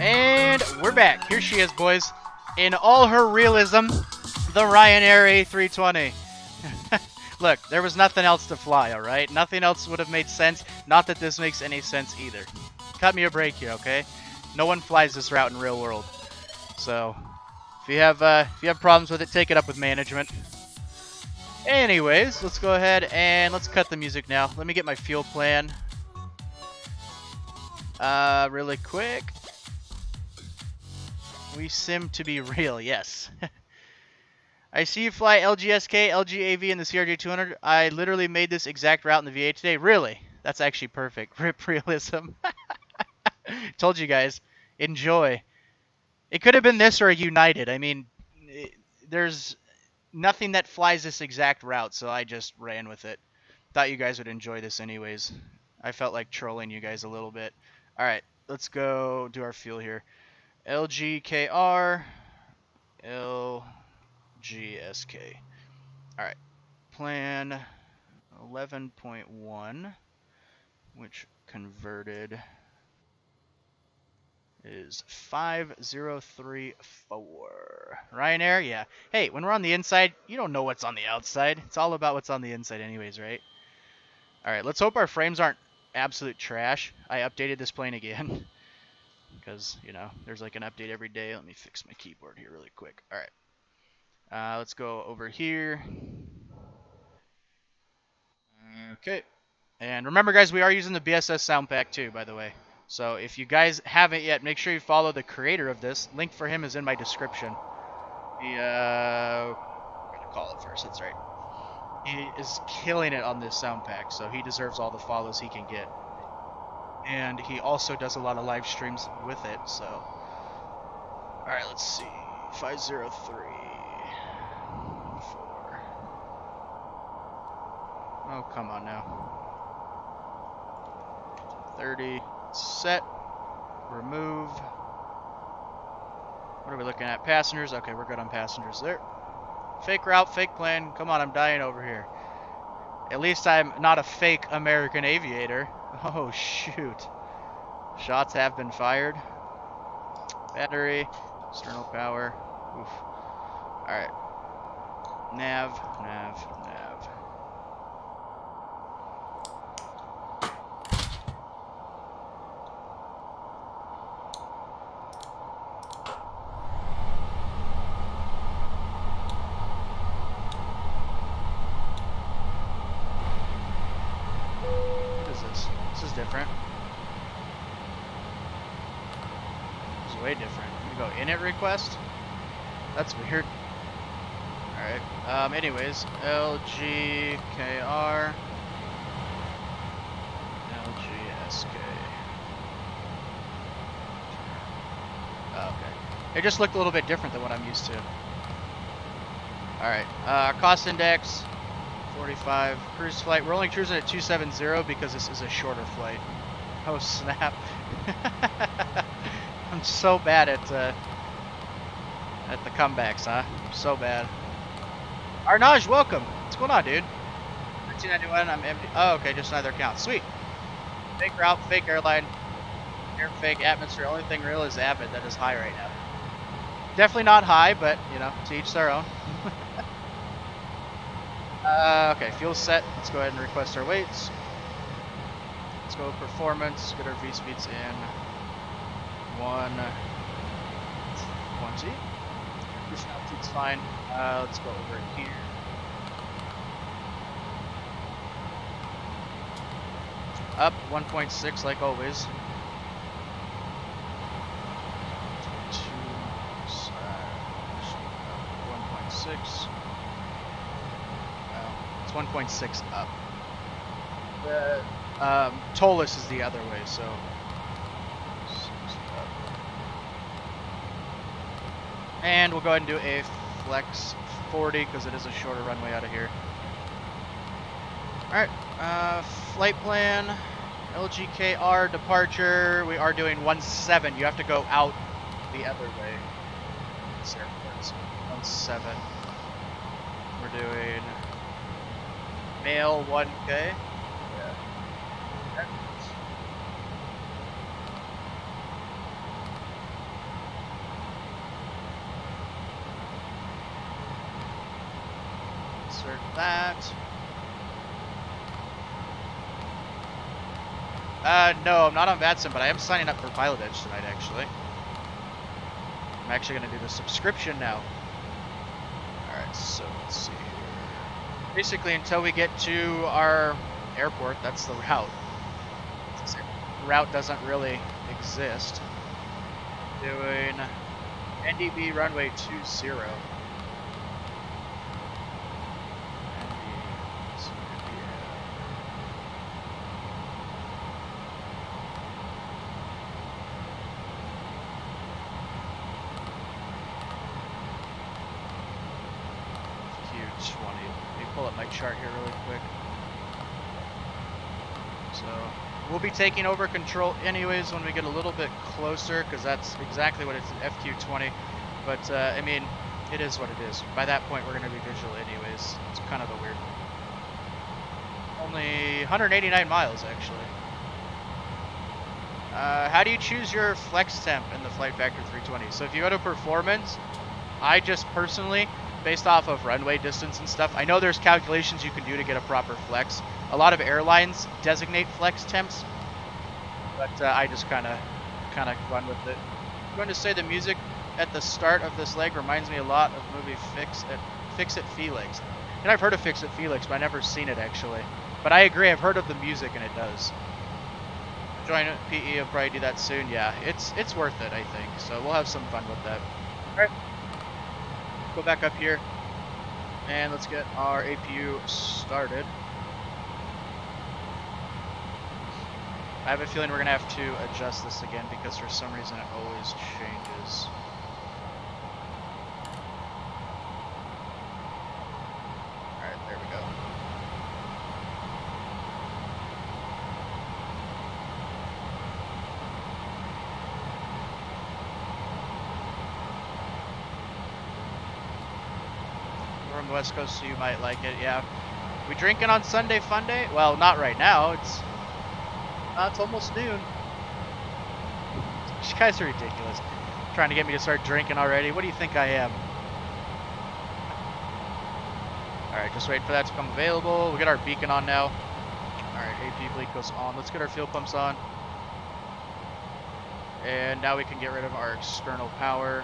And we're back. Here she is, boys. In all her realism, the Ryanair A320. Look, there was nothing else to fly, alright? Nothing else would have made sense. Not that this makes any sense either. Cut me a break here, okay? No one flies this route in real world. So, if you have problems with it, take it up with management. Anyways, let's go ahead and let's cut the music now. Let me get my fuel plan. Really quick. We sim to be real, yes. I see you fly LGSK-LGAV in the CRJ 200. I literally made this exact route in the VA today. Really? That's actually perfect. Rip realism. Told you guys. Enjoy. It could have been this or a United. I mean, there's nothing that flies this exact route, so I just ran with it. Thought you guys would enjoy this anyways. I felt like trolling you guys a little bit. Alright, let's go do our fuel here. LGKR, LGSK. Alright, plan 11.1, which converted is 5034. Ryanair, yeah. Hey, when we're on the inside, you don't know what's on the outside. It's all about what's on the inside anyways, right? Alright, let's hope our frames aren't absolute trash. I updated this plane again. Because, you know, there's like an update every day. Let me fix my keyboard here really quick. Alright. Let's go over here. Okay. And remember, guys, we are using the BSS sound pack too, by the way. So if you guys haven't yet, make sure you follow the creator of this. Link for him is in my description. We're gonna call it first. That's right. He is killing it on this sound pack, so he deserves all the follows he can get. And he also does a lot of live streams with it. So, all right, let's see. 503-4. Oh, come on now. 30. Set. Remove. What are we looking at? Passengers. Okay, we're good on passengers there. Fake route, fake plane. Come on, I'm dying over here. At least I'm not a fake American aviator. Oh, shoot. Shots have been fired. Battery. External power. Oof. Alright. Nav. Different. This is way different. We go init request. That's weird. Alright. Anyways, LGKR LGSK. Oh, okay. It just looked a little bit different than what I'm used to. Alright. Cost index 45. Cruise flight. We're only cruising at 270 because this is a shorter flight. Oh snap. I'm so bad at the comebacks, huh? I'm so bad. Arnaj, welcome. What's going on, dude? 1391, I'm empty. Oh, okay, just neither count. Sweet. Fake route, fake airline, air fake atmosphere. Only thing real is Avid. That is high right now. Definitely not high, but you know, to each their own. Okay, fuel set. Let's go ahead and request our weights. Let's go performance. Get our V speeds in. 120. Cruise altitude's fine. Let's go over here. Up 1.6 like always. 1.6. It's 1.6 up. The Tollus is the other way, so. And we'll go ahead and do a flex 40 because it is a shorter runway out of here. Alright, flight plan, LGKR departure. We are doing 17. You have to go out the other way. This airport, so 17. We're doing male 1K. Yeah. insert that. No, I'm not on VATSIM, but I am signing up for Pilot Edge tonight, actually. I'm actually going to do the subscription now. Alright, so let's see here. Basically, until we get to our airport, that's the route. The route doesn't really exist. Doing NDB runway 20. Chart here really quick. So we'll be taking over control anyways when we get a little bit closer, because that's exactly what it's FQ20. But I mean, it is what it is. By that point, we're going to be visual anyways. It's kind of a weird. Only 189 miles actually. How do you choose your flex temp in the Flight Factor 320? So if you go to performance, I just personally, based off of runway distance and stuff, I know there's calculations you can do to get a proper flex. A lot of airlines designate flex temps, but I just kind of run with it. I'm going to say the music at the start of this leg reminds me a lot of the movie Fix It Felix. And I've heard of Fix It Felix, but I've never seen it actually. But I agree, I've heard of the music and it does. Join PE, I'll probably do that soon. Yeah, it's worth it, I think. So we'll have some fun with that. All right. Go back up here and let's get our APU started. I have a feeling we're gonna have to adjust this again because for some reason it always changes. Alright, there we go. We're on the West Coast, so you might like it. Yeah, we drinking on Sunday fun day? Well, not right now. It's almost noon. You guys are ridiculous. Trying to get me to start drinking already. What do you think I am? Alright, just wait for that to become available. We get our beacon on now. Alright, AP bleed goes on. Let's get our fuel pumps on. And now we can get rid of our external power.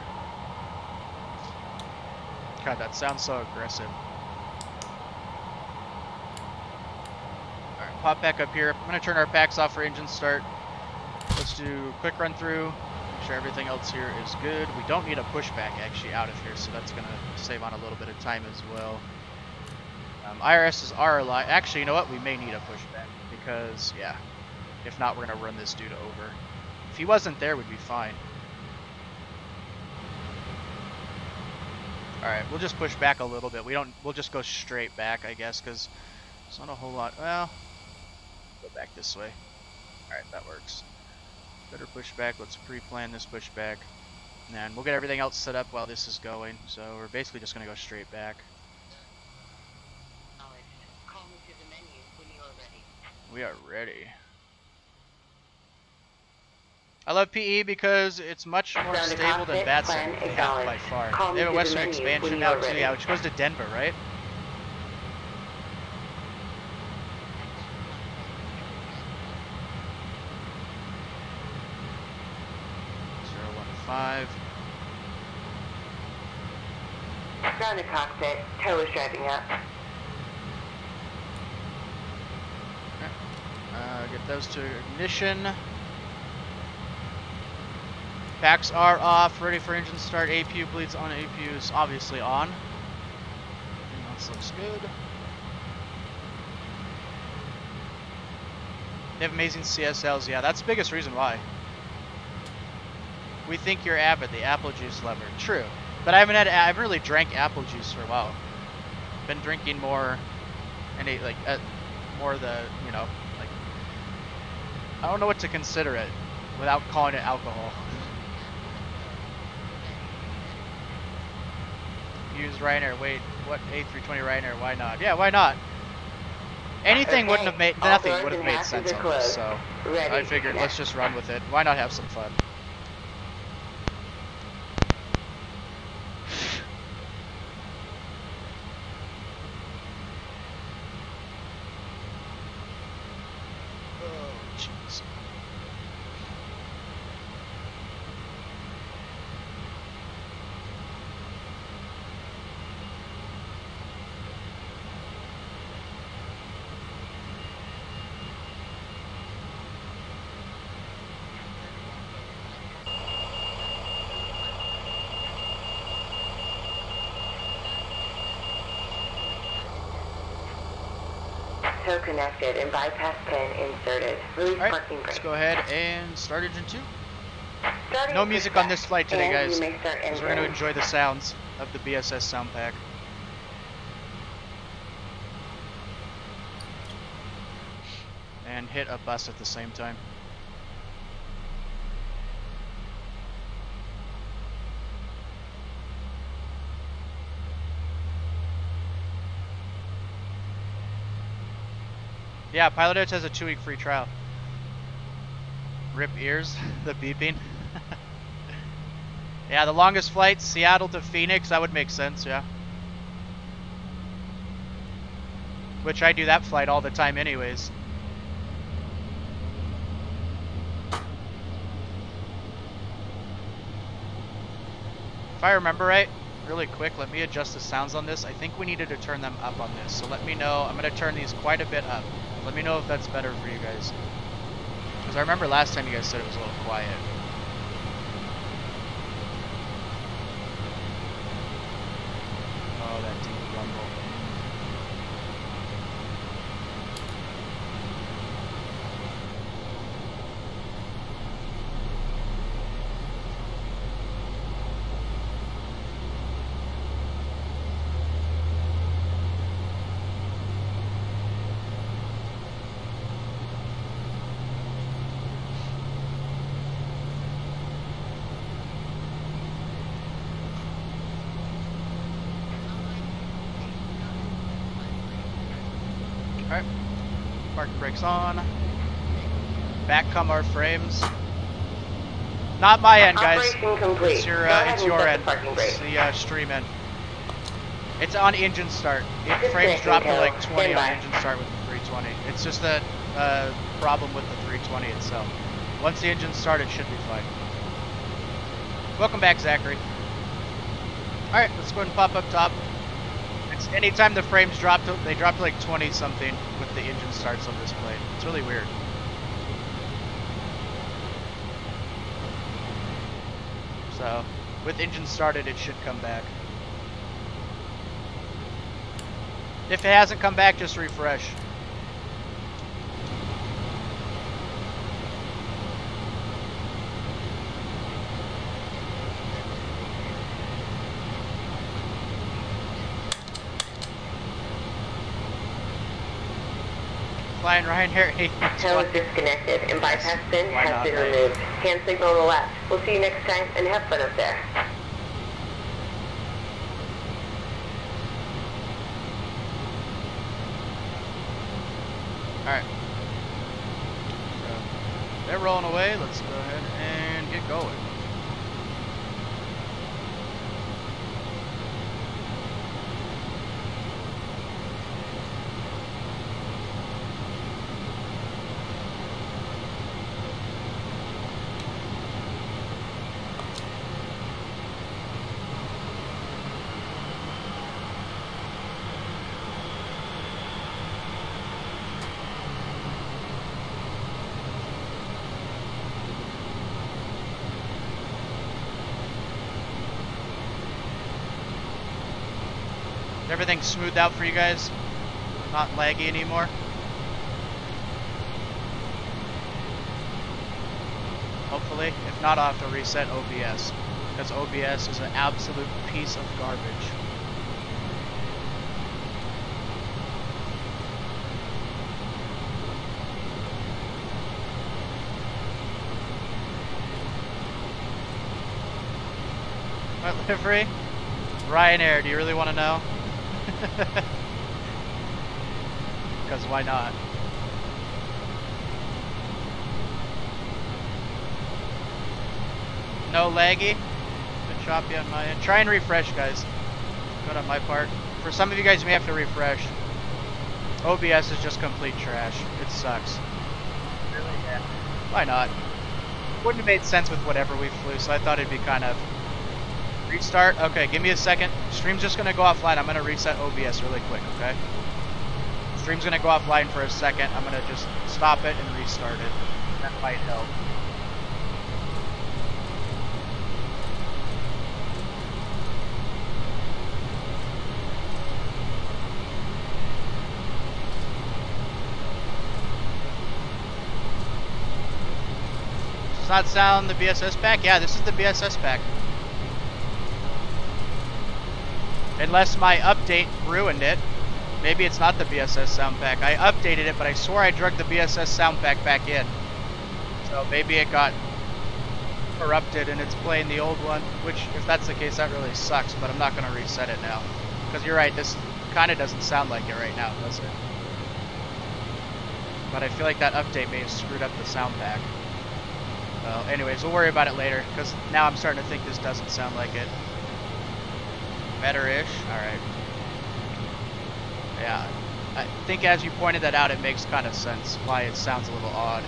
God, that sounds so aggressive. Alright, pop back up here. I'm going to turn our packs off for engine start. Let's do a quick run through. Make sure everything else here is good. We don't need a pushback actually out of here, so that's going to save on a little bit of time as well. IRSs are alive. Actually, you know what? We may need a pushback because, yeah, if not, we're going to run this dude over. If he wasn't there, we'd be fine. Alright, we'll just push back a little bit. We'll just go straight back, I guess, because there's not a whole lot. Well, go back this way. Alright, that works. Better push back. Let's pre-plan this pushback. And we'll get everything else set up while this is going. So we're basically just going to go straight back. Call me to the menu when you are ready. We are ready. I love PE because it's much more stable than VATSIM. Yeah, by far. They have a Western expansion now too, yeah, which goes to Denver, right? .15. Ground to cockpit. Tow is driving up. Get those to ignition. Packs are off, ready for engine start. APU bleeds on. APU is obviously on. Everything else looks good. They have amazing CSLs. Yeah, that's the biggest reason why. We think you're Avid, the apple juice lover. True, but I haven't really drank apple juice for a while. Been drinking more, more the, you know, like, I don't know what to consider it without calling it alcohol. Use Ryanair. Wait, what? A320 Ryanair? Why not? Yeah, why not? Anything wouldn't have made, nothing would have made sense on this, so I figured let's just run with it. Why not have some fun? tow connected and bypass pin inserted. Release Alright, parking brake. let's go ahead and start engine 2. Starting No with music on success, this flight today, and guys, you may start because we're going to engine. enjoy the sounds of the BSS sound pack. And hit a bus at the same time. Yeah, Pilot Edge has a 2-week free trial. Rip ears, the beeping. Yeah, the longest flight, Seattle to Phoenix, that would make sense, yeah. Which I do that flight all the time anyways. If I remember right, really quick, let me adjust the sounds on this. I think we needed to turn them up on this, so let me know. I'm going to turn these quite a bit up. Let me know if that's better for you guys. Because I remember last time you guys said it was a little quiet. Oh, that deep rumble. Alright, parking brakes on. Back come our frames. Not my end, guys. Operation complete. It's your, Go ahead it's and your set the end. parking brake. It's the stream end. It's on engine start. It Disconnecting frames drop to tow. like 20 on Standby. engine start with the 320. It's just a problem with the 320 itself. Once the engine's started, it should be fine. Welcome back, Zachary. Alright, let's go ahead and pop up top. It's anytime the frames drop to, they drop to like 20 something with the engine starts on this plane. It's really weird. So, with engine started, it should come back. If it hasn't come back, just refresh. Flying Ryanair 8. Tow is disconnected and bypass pin Why has not, been right? removed. Hand signal on the left. We'll see you next time and have fun up there. Alright. So, they're rolling away. Let's go ahead and get going. Everything's smoothed out for you guys. Not laggy anymore. Hopefully. If not, I'll have to reset OBS. Because OBS is an absolute piece of garbage. What livery? Ryanair, do you really want to know? Because why not? No laggy? Bit choppy on my end. Try and refresh, guys. Good on my part. For some of you guys, you may have to refresh. OBS is just complete trash. It sucks. Really? Yeah. Why not? Wouldn't have made sense with whatever we flew, so I thought it'd be kind of... Restart? Okay, give me a second. Stream's just going to go offline. I'm going to reset OBS really quick, okay? Stream's going to go offline for a second. I'm going to just stop it and restart it. That might help. Does not sound the BSS pack? Yeah, this is the BSS pack. Unless my update ruined it. Maybe it's not the BSS sound pack. I updated it, but I swore I drugged the BSS sound pack back in. So maybe it got corrupted and it's playing the old one, which if that's the case, that really sucks, but I'm not going to reset it now. Because you're right, this kind of doesn't sound like it right now, does it? But I feel like that update may have screwed up the sound pack. Well, anyways, we'll worry about it later, because now I'm starting to think this doesn't sound like it. Better-ish? Alright. Yeah, I think as you pointed that out, it makes kind of sense why it sounds a little odd.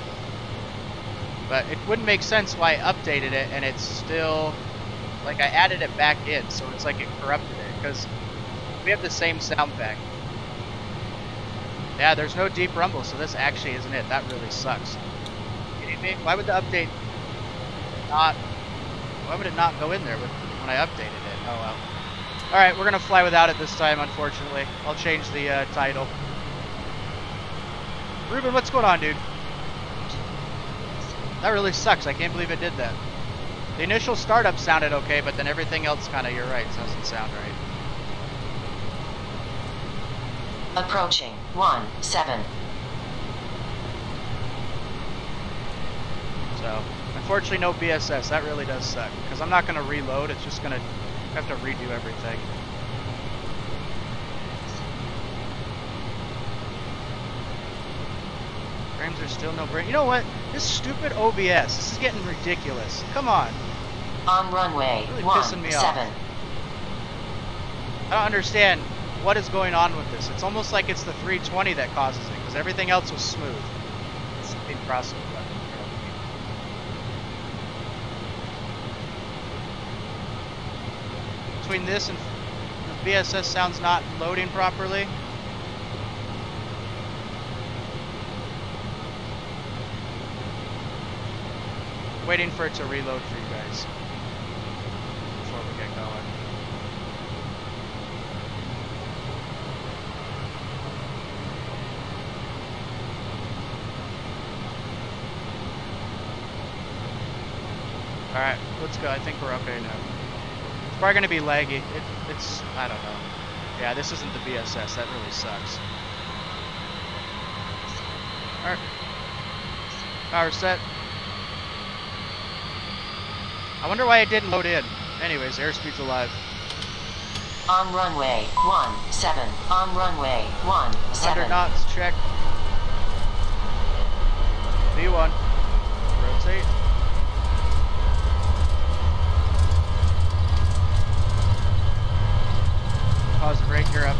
But it wouldn't make sense why I updated it and it's still, like I added it back in, so it's like it corrupted it, because we have the same sound pack. Yeah, there's no deep rumble, so this actually isn't it. That really sucks. You kidding me? Why would the update not, why would it not go in there when I updated it? Oh well. Alright, we're gonna fly without it this time, unfortunately. I'll change the title. Ruben, what's going on, dude? That really sucks. I can't believe it did that. The initial startup sounded okay, but then everything else kind of, you're right, doesn't sound right. Approaching 17. So, unfortunately no BSS. That really does suck, because I'm not going to reload. It's just going to have to redo everything. Frames are still no brain. You know what? This stupid OBS. This is getting ridiculous. Come on. On runway Really pissing me off. 17. I don't understand what is going on with this. It's almost like it's the 320 that causes it, because everything else was smooth. It's the process. Between this and the BSS sounds not loading properly. Waiting for it to reload for you guys before we get going. Alright, let's go. I think we're okay now. It's probably going to be laggy. It's, I don't know. Yeah, this isn't the BSS. That really sucks. Alright. Power set. I wonder why it didn't load in. Anyways, airspeed's alive. On runway 17. On runway 17. 100 knots, check. V1. Rotate. Pause the brake, you're up.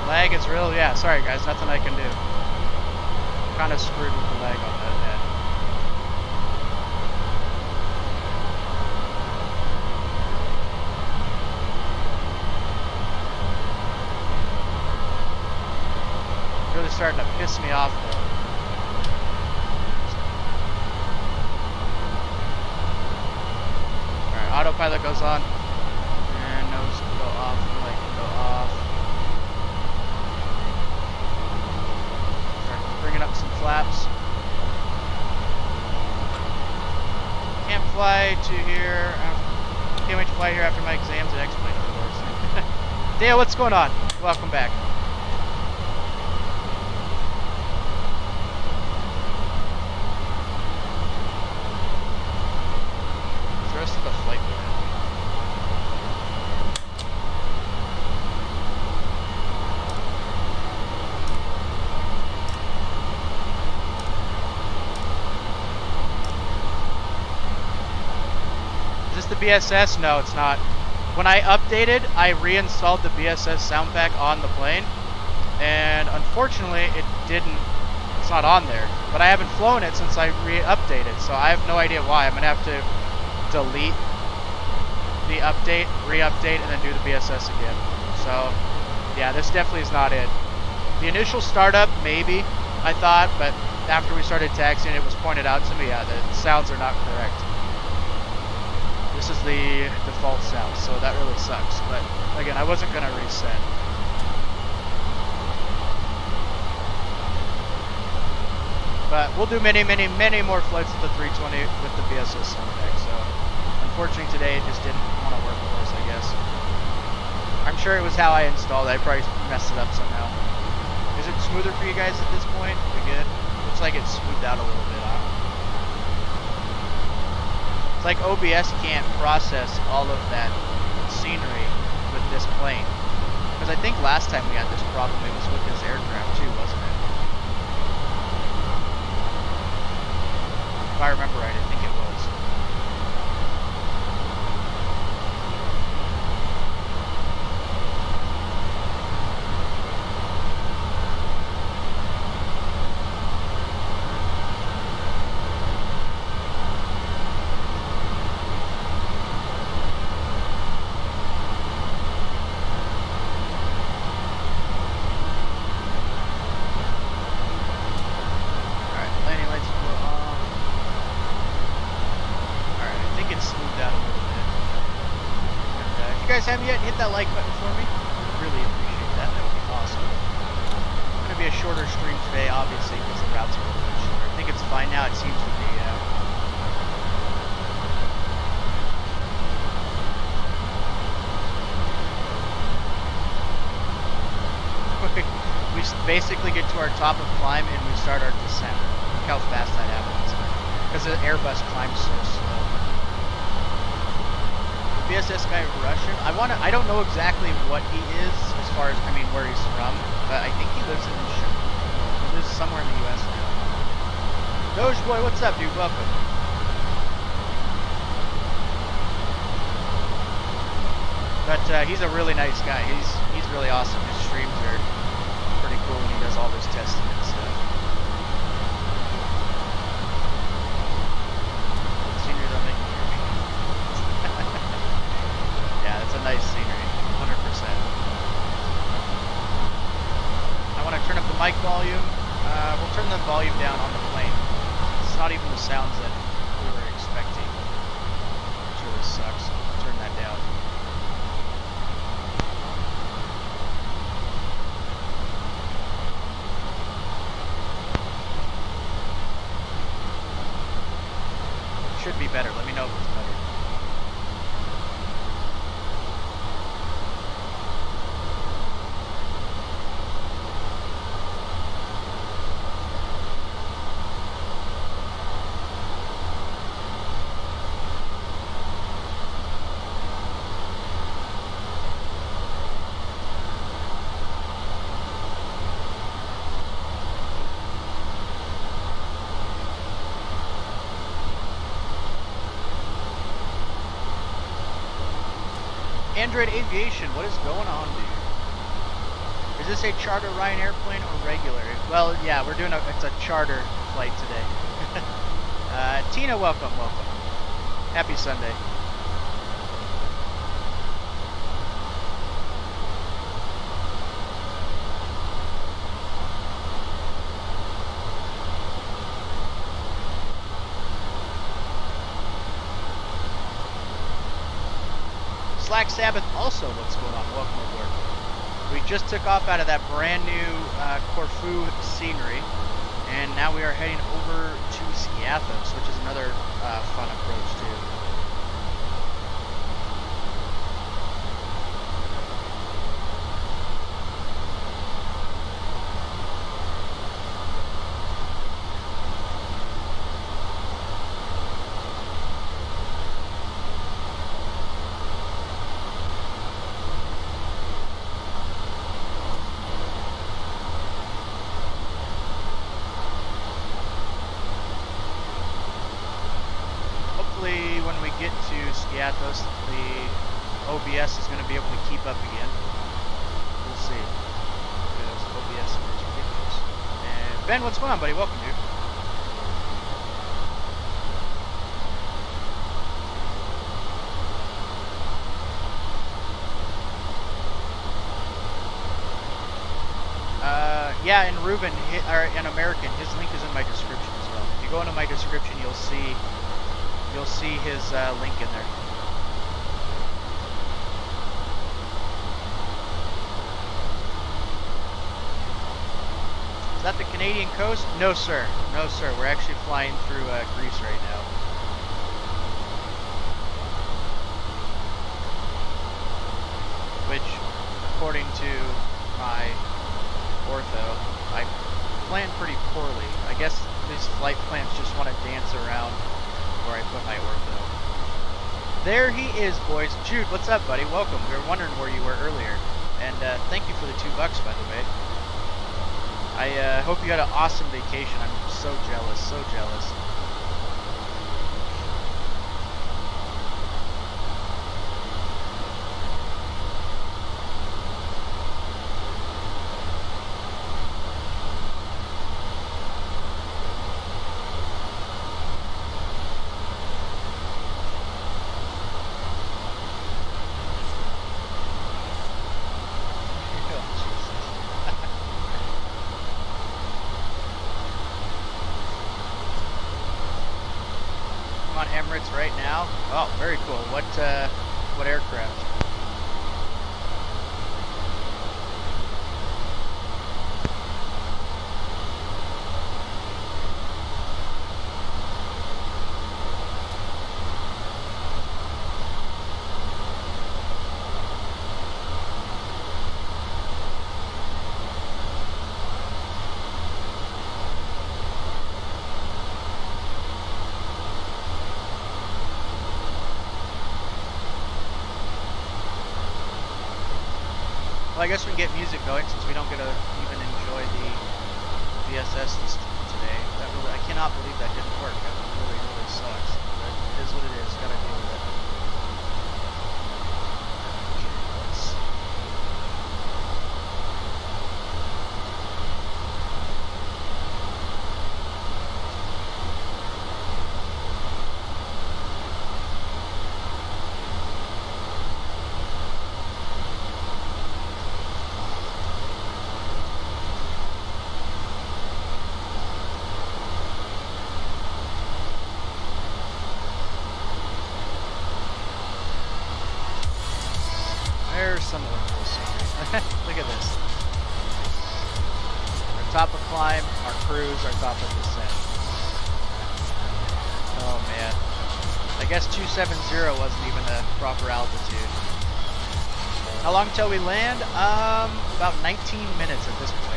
Lag is real, yeah, sorry guys, nothing I can do. Kind of screwed with the lag on that head. Really starting to piss me off though. Alright, autopilot goes on. And nose can go off, light can go off. Bringing up some flaps. Can't fly to here. Can't wait to fly here after my exams at X-Plane, of course. Dale, what's going on? Welcome back. What's the rest of the flight plan? The BSS? No, it's not. When I updated, I reinstalled the BSS sound pack on the plane, and unfortunately it didn't, it's not on there. But I haven't flown it since I re-updated, so I have no idea why. I'm gonna have to delete the update, re-update, and then do the BSS again. So So, yeah, this definitely is not it. The initial startup, maybe, I thought, but after we started taxiing, it was pointed out to me, yeah, the sounds are not correct. This is the default sound, so that really sucks. But again, I wasn't going to reset. But we'll do many, many, many more flights with the 320 with the BSS someday. So unfortunately today it just didn't want to work for us, I guess. I'm sure it was how I installed it. I probably messed it up somehow. Is it smoother for you guys at this point? We good? Looks like it's smoothed out a little bit, huh? It's like OBS can't process all of that scenery with this plane. Because I think last time we had this problem, it was with this aircraft too, wasn't it? If I remember right, I think it was. Haven't yet, hit that like button for me. Really appreciate that. That would be awesome. It's going to be a shorter stream today, obviously, because the routes are a little bit shorter. I think it's fine now. It seems to be. We basically get to our top of climb and we start our descent. Look how fast that happens. Because the Airbus climbs so slow. BSS guy Russian. I don't know exactly what he is as far as, I mean, where he's from, but I think he lives in he lives somewhere in the US now. Doge boy, what's up, dude? Welcome. But he's a really nice guy. He's really awesome. His streams are pretty cool when he does all this testing and stuff. Seniors are making It's a nice scenery, 100%. I want to turn up the mic volume. We'll turn the volume down on the plane. It's not even the sounds that we were expecting, which really sucks. I'll turn that down. Should be better. Let me know if it's better. Android Aviation, what is going on, dude? Is this a charter Ryan airplane or regular? Well, yeah, we're doing it's a charter flight today. Tina, welcome. Happy Sunday. Black Sabbath also, what's going on? Welcome aboard. We just took off out of that brand new Corfu scenery, and now we are heading over to Athens, which is another fun approach too. Athens, the OBS is going to be able to keep up again. We'll see. Because OBS is ridiculous. And Ben, what's going on, buddy? Welcome, dude. Yeah, and Ruben, or an American, his link is in my description as well. If you go into my description, you'll see his link in there. Is that the Canadian coast? No, sir. No, sir. We're actually flying through Greece right now. Which, according to my ortho, I planned pretty poorly. I guess these flight plans just want to dance around where I put my ortho. There he is, boys. Jude, what's up, buddy? Welcome. We were wondering where you were earlier. And thank you for the $2, by the way. I hope you had an awesome vacation. I'm so jealous, so jealous. Right now. Oh, very cool. What aircraft? Well, I guess we can get music going since we don't get to even enjoy the BSS today. I cannot believe that didn't work. That really, really sucks. But it is what it is. Gotta deal with it. Okay, let's see. Some of them will see. Look at this. Our top of climb, our cruise, our top of descent. Oh man. I guess 270 wasn't even a proper altitude. How long till we land? About 19 minutes at this point.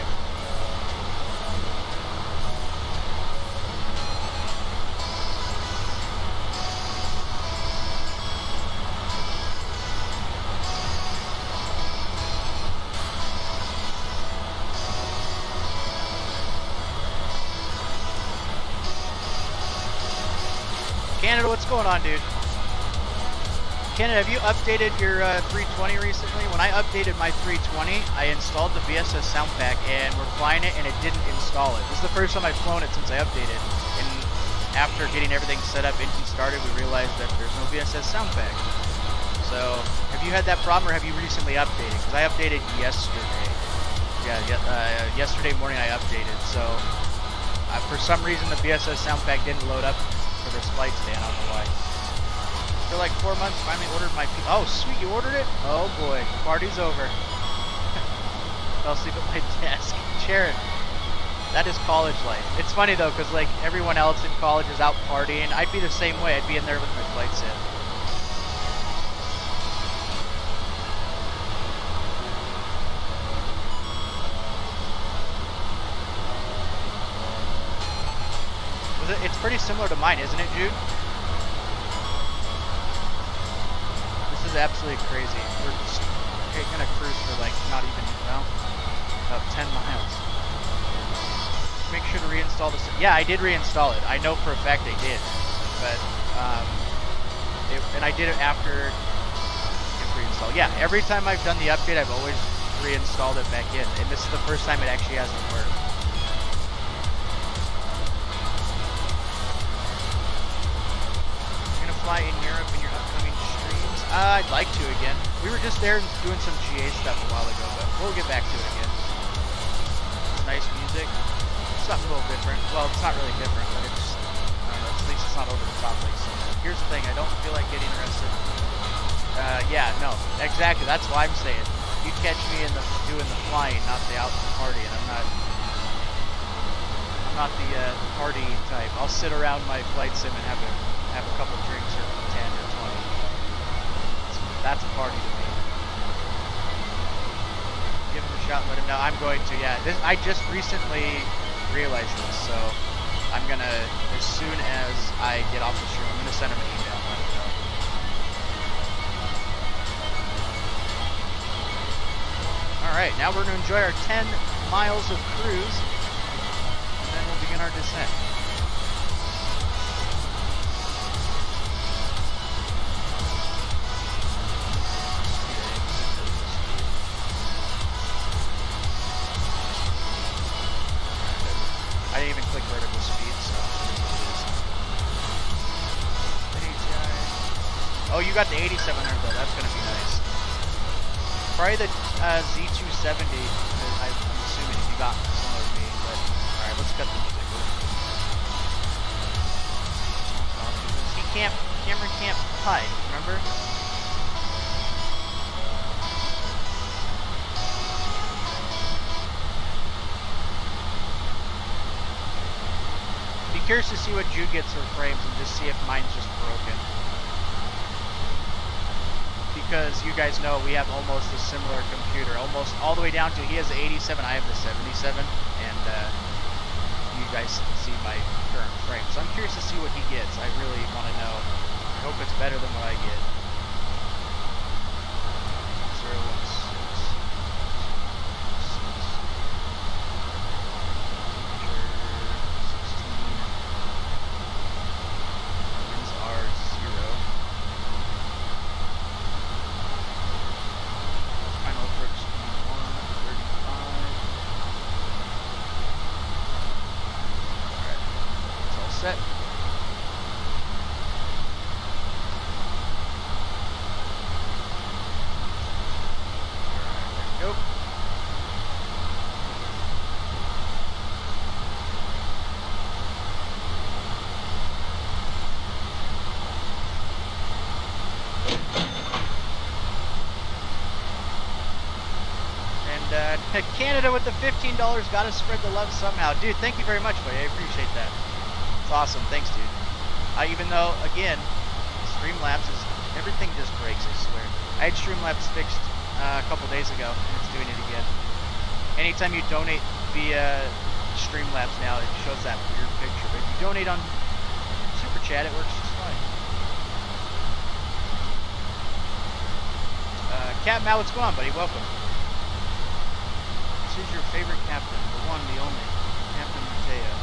Canada, what's going on, dude? Canada, have you updated your 320 recently? When I updated my 320, I installed the BSS sound pack and we're flying it and it didn't install it. This is the first time I've flown it since I updated. And after getting everything set up and started, we realized that there's no BSS sound pack. So, have you had that problem or have you recently updated? Because I updated yesterday. Yeah, yesterday morning I updated. So, for some reason the BSS sound pack didn't load up for this flight today. I don't know why. For like 4 months, finally ordered my oh sweet, you ordered it? Oh boy, party's over. Fell asleep at my desk. Sharon, that is college life. It's funny though, because like everyone else in college is out partying. I'd be the same way. I'd be in there with my flight sim. It's pretty similar to mine, isn't it, Jude? This is absolutely crazy. We're just gonna cruise for like not even, well, about 10 miles. Make sure to reinstall this. Yeah, I did reinstall it. I know for a fact I did, but and I did it after it reinstalled. Yeah, every time I've done the update, I've always reinstalled it back in, and this is the first time it actually hasn't worked. Fly in Europe in your upcoming streams? I'd like to again. We were just there doing some GA stuff a while ago, but we'll get back to it again. It's nice something a little different. Well, it's not really different, but it's, I don't know, at least it's not over the top like so. Here's the thing, I don't feel like getting arrested. Yeah, no, exactly, that's what I'm saying. You catch me in the doing the flying, not the out party, and I'm not the party type. I'll sit around my flight sim and have a couple drinks or 10 or 20. That's a party to me. Give him a shot and let him know. I'm going to, yeah. I just recently realized this, so I'm gonna, as soon as I get off the stream, I'm gonna send him an email and let him know. Alright, now we're gonna enjoy our 10 miles of cruise, and then we'll begin our descent. I didn't even click vertical speed, so it is what it is. Oh, you got the 8700 though. That's gonna be nice. Probably the Z270. I'm assuming if you got similar to me. But all right, let's cut the music. He can't. Cameron can't hide. Remember? Curious to see what Jude gets for frames and just see if mine's just broken. Because you guys know we have almost a similar computer, almost all the way down to he has the 87, I have the 77, and you guys see my current frame. So I'm curious to see what he gets. I really want to know. I hope it's better than what I get. 016. Set. There we go. And Canada with the $15, gotta spread the love somehow. Dude, thank you very much, buddy. I appreciate that. It's awesome, thanks, dude. Even though, again, Streamlabs is, everything just breaks, I swear. I had Streamlabs fixed a couple days ago, and it's doing it again. Anytime you donate via Streamlabs now, it shows that weird picture. But if you donate on Super Chat, it works just fine. Cat Mal, what's going on, buddy? Welcome. Who's your favorite captain? The one, the only. Captain Mateo.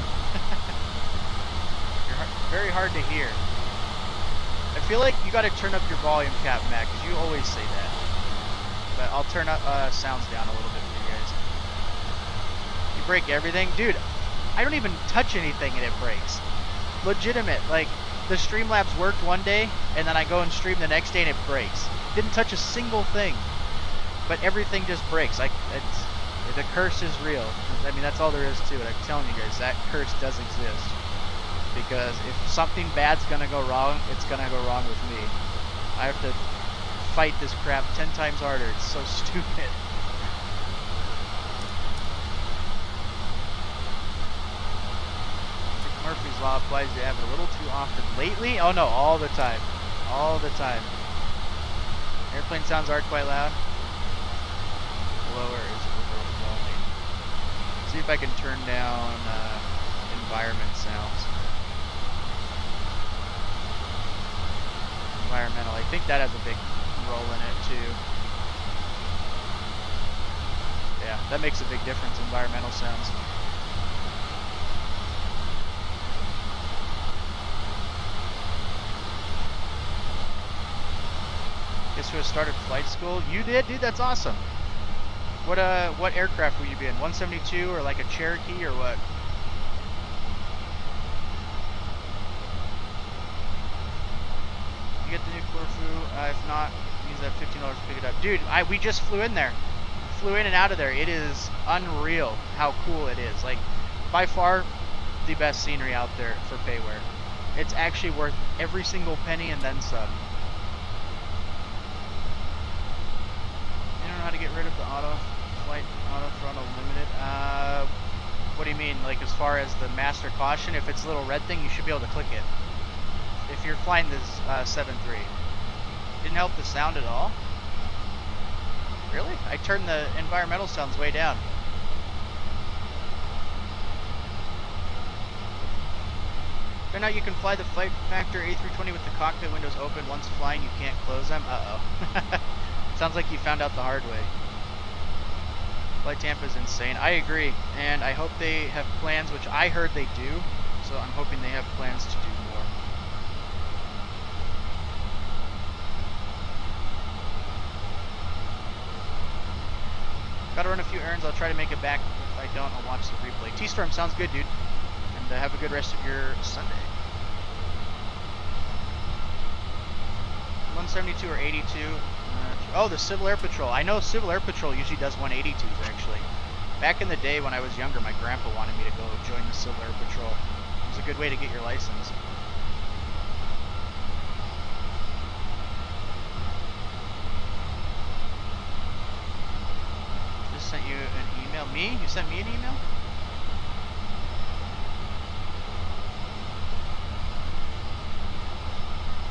Very hard to hear. I feel like you gotta turn up your volume, Cap Mac, because you always say that. But I'll turn up sounds down a little bit for you guys. You break everything? Dude, I don't even touch anything and it breaks. Legitimate. Like, the Streamlabs worked one day, and then I go and stream the next day and it breaks. Didn't touch a single thing. But everything just breaks. The curse is real. I mean, that's all there is to it. I'm telling you guys, that curse does exist. Because if something bad's gonna go wrong, it's gonna go wrong with me. I have to fight this crap 10 times harder. It's so stupid. Murphy's Law applies to Avid a little too often. Lately? Oh no, all the time. All the time. Airplane sounds are quite loud. Lower is overwhelming. See if I can turn down environment sounds. Environmental. I think that has a big role in it too. Yeah, that makes a big difference, environmental sounds. Guess who has started flight school? You did? Dude, that's awesome. What aircraft will you be in? 172 or like a Cherokee or what? You get the new Corfu. If not, use that $15 to pick it up. Dude, we just flew in there. Flew in and out of there. It is unreal how cool it is. Like, by far the best scenery out there for payware. It's actually worth every single penny and then some. You don't know how to get rid of the auto throttle limited? What do you mean? Like as far as the master caution, if it's a little red thing, you should be able to click it. If you're flying this 7.3. Didn't help the sound at all? Really? I turned the environmental sounds way down. Found out you can fly the Flight Factor A320 with the cockpit windows open. Once flying, you can't close them. Uh-oh. Sounds like you found out the hard way. Flight Tampa is insane. I agree, and I hope they have plans, which I heard they do, so I'm hoping they have plans to do more. Gotta run a few errands. I'll try to make it back. If I don't, I'll watch the replay. T-Storm sounds good, dude. And have a good rest of your Sunday. 172 or 82. Oh, the Civil Air Patrol. I know Civil Air Patrol usually does 182s, actually. Back in the day when I was younger, my grandpa wanted me to go join the Civil Air Patrol. It was a good way to get your license. Just sent you an email. Me? You sent me an email?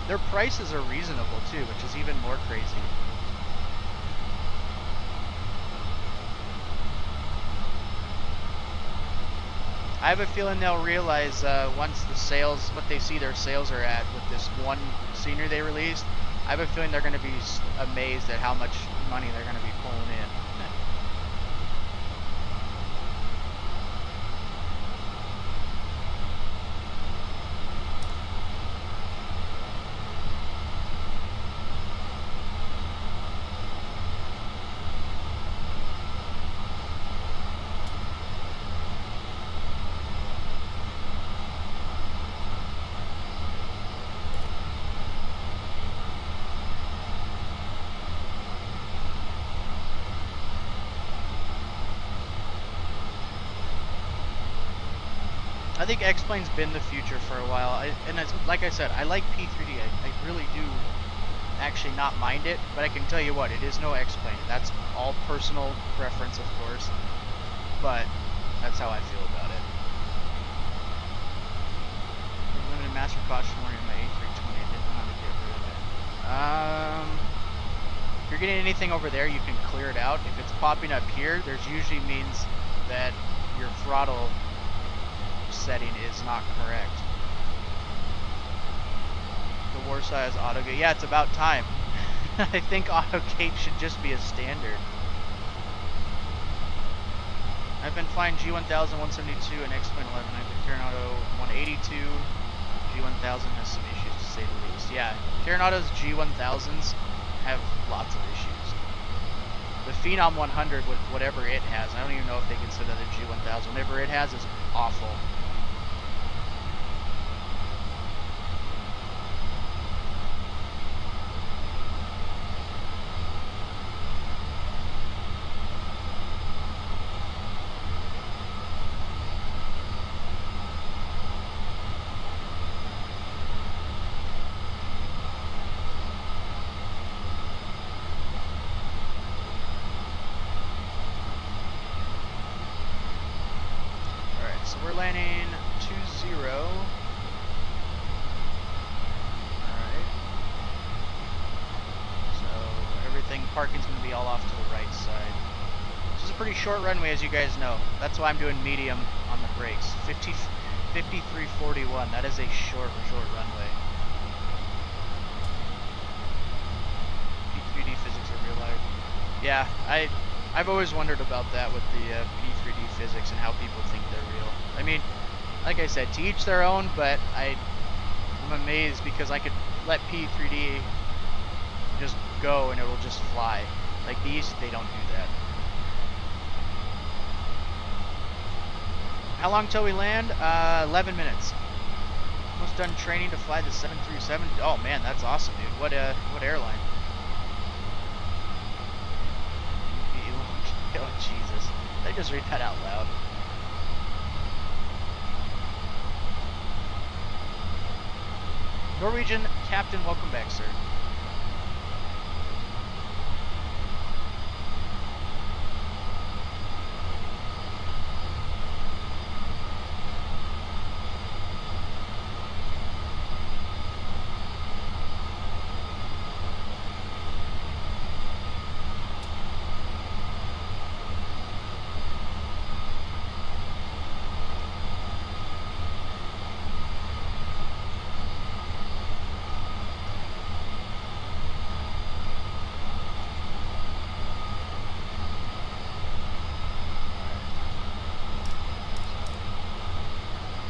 Their prices are reasonable too, which is even more crazy. I have a feeling they'll realize once the sales, what they see their sales are at with this one scenery they released, I have a feeling they're going to be amazed at how much money they're going to be pulling in. I think X-Plane's been the future for a while, and it's, like I said, I like P3D. I really do actually not mind it, but I can tell you what, it is no X-Plane. That's all personal preference, of course, but that's how I feel about it. The limited master caution warning in my A320, I didn't know how to get rid of it. If you're getting anything over there, you can clear it out. If it's popping up here, there's usually means that your throttle setting is not correct. The Warsaw is autogate. Yeah, it's about time. I think autogate should just be a standard. I've been flying G1000 172 and X-Plane 11. I've been CRJ 182. G1000 has some issues to say the least. Yeah, CRJ's G1000s have lots of issues. The Phenom 100 with whatever it has, I don't even know if they consider the G1000. Whatever it has is awful. So we're landing 2-0. Alright. So everything, parking's going to be all off to the right side. This is a pretty short runway, as you guys know. That's why I'm doing medium on the brakes. 53.41. That is a short runway. P3D physics are real life. Yeah, I've always wondered about that with the P3D physics and how people think they're real. I mean, like I said, to each their own, but I'm amazed because I could let P3D just go and it'll just fly. Like these, they don't do that. How long till we land? 11 minutes. Almost done training to fly the 737. Oh man, that's awesome, dude. What airline? Oh Jesus! Did I just read that out loud? Norwegian Captain, welcome back, sir.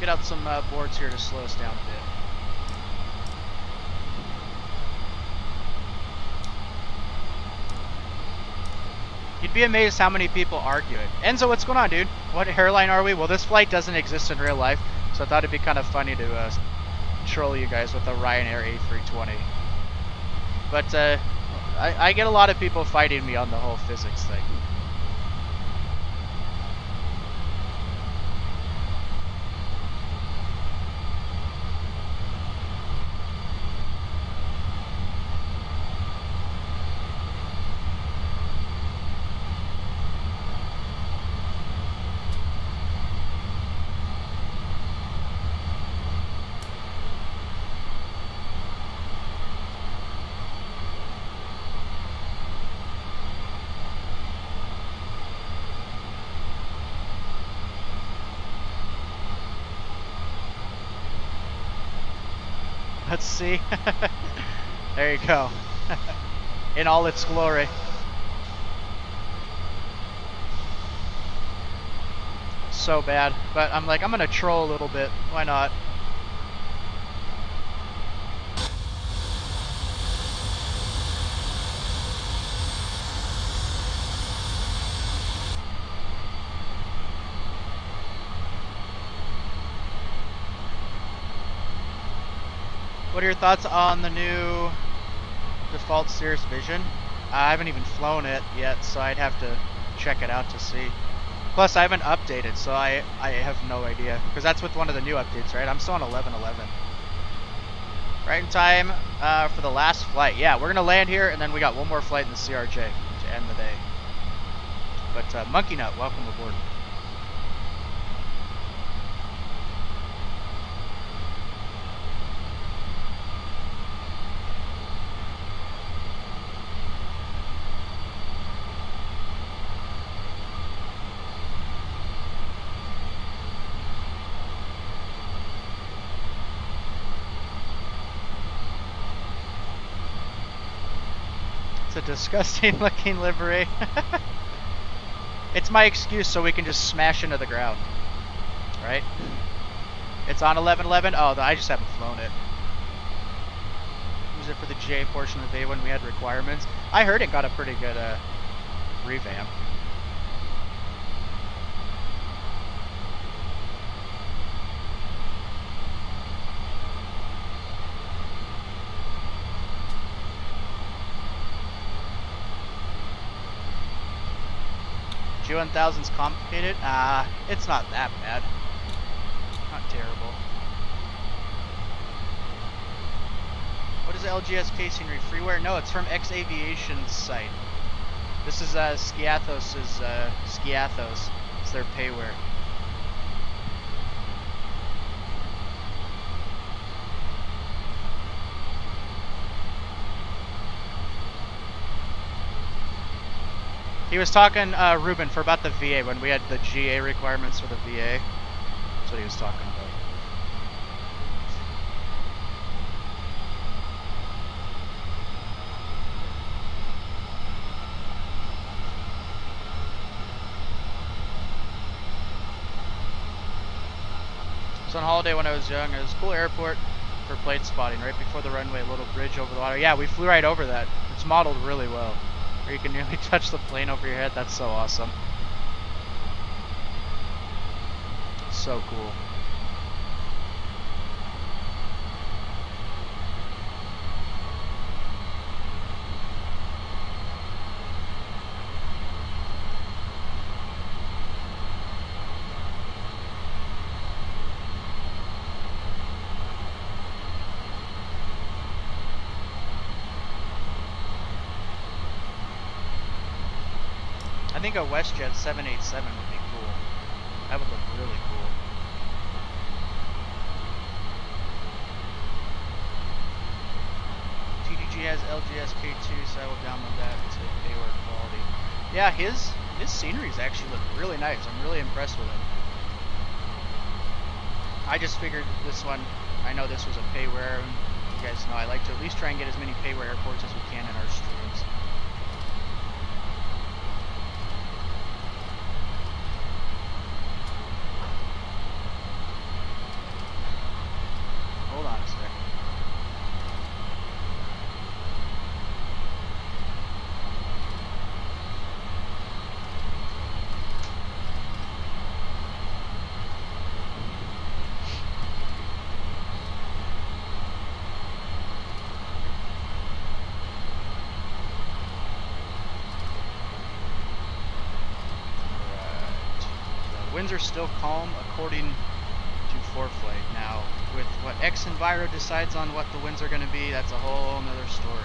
Get out some boards here to slow us down a bit. You'd be amazed how many people argue it. Enzo, what's going on, dude? What airline are we? Well, this flight doesn't exist in real life, so I thought it'd be kind of funny to troll you guys with a Ryanair A320. But I get a lot of people fighting me on the whole physics thing. Let's see. There you go. In all its glory. So bad. But I'm like, I'm gonna troll a little bit. Why not? What are your thoughts on the new default Cirrus Vision? I haven't even flown it yet, so I'd have to check it out to see. Plus, I haven't updated, so I have no idea. Because that's with one of the new updates, right? I'm still on 11.11. Right in time for the last flight. Yeah, we're going to land here, and then we got one more flight in the CRJ to end the day. But Monkey Nut, welcome aboard. It's a disgusting looking livery. It's my excuse so we can just smash into the ground. Right? It's on 11.11. Oh, I just haven't flown it. Use it for the J portion of the day when we had requirements. I heard it got a pretty good revamp. G1000's complicated? It's not that bad. Not terrible. What is LGSK scenery? Freeware? No, it's from Aviation's site. This is Skiathos' Skiathos. It's their payware. He was talking, Ruben, for about the VA, when we had the GA requirements for the VA. That's what he was talking about. So on holiday when I was young, it was a cool airport for plate spotting, right before the runway, a little bridge over the water. Yeah, we flew right over that. It's modeled really well. Where you can nearly touch the plane over your head. That's so awesome. So cool. I think a WestJet 787 would be cool. That would look really cool. TDG has LGSK2, so I will download that to AWAR quality. Yeah, his sceneries actually look really nice. I'm really impressed with him. I just figured this one, I know this was a payware, and you guys know I like to at least try and get as many payware airports as we can in our streams. Hold on a sec. Winds are still calm according to ForeFlight. Now, with what Xenviro decides on what the winds are going to be, that's a whole nother story.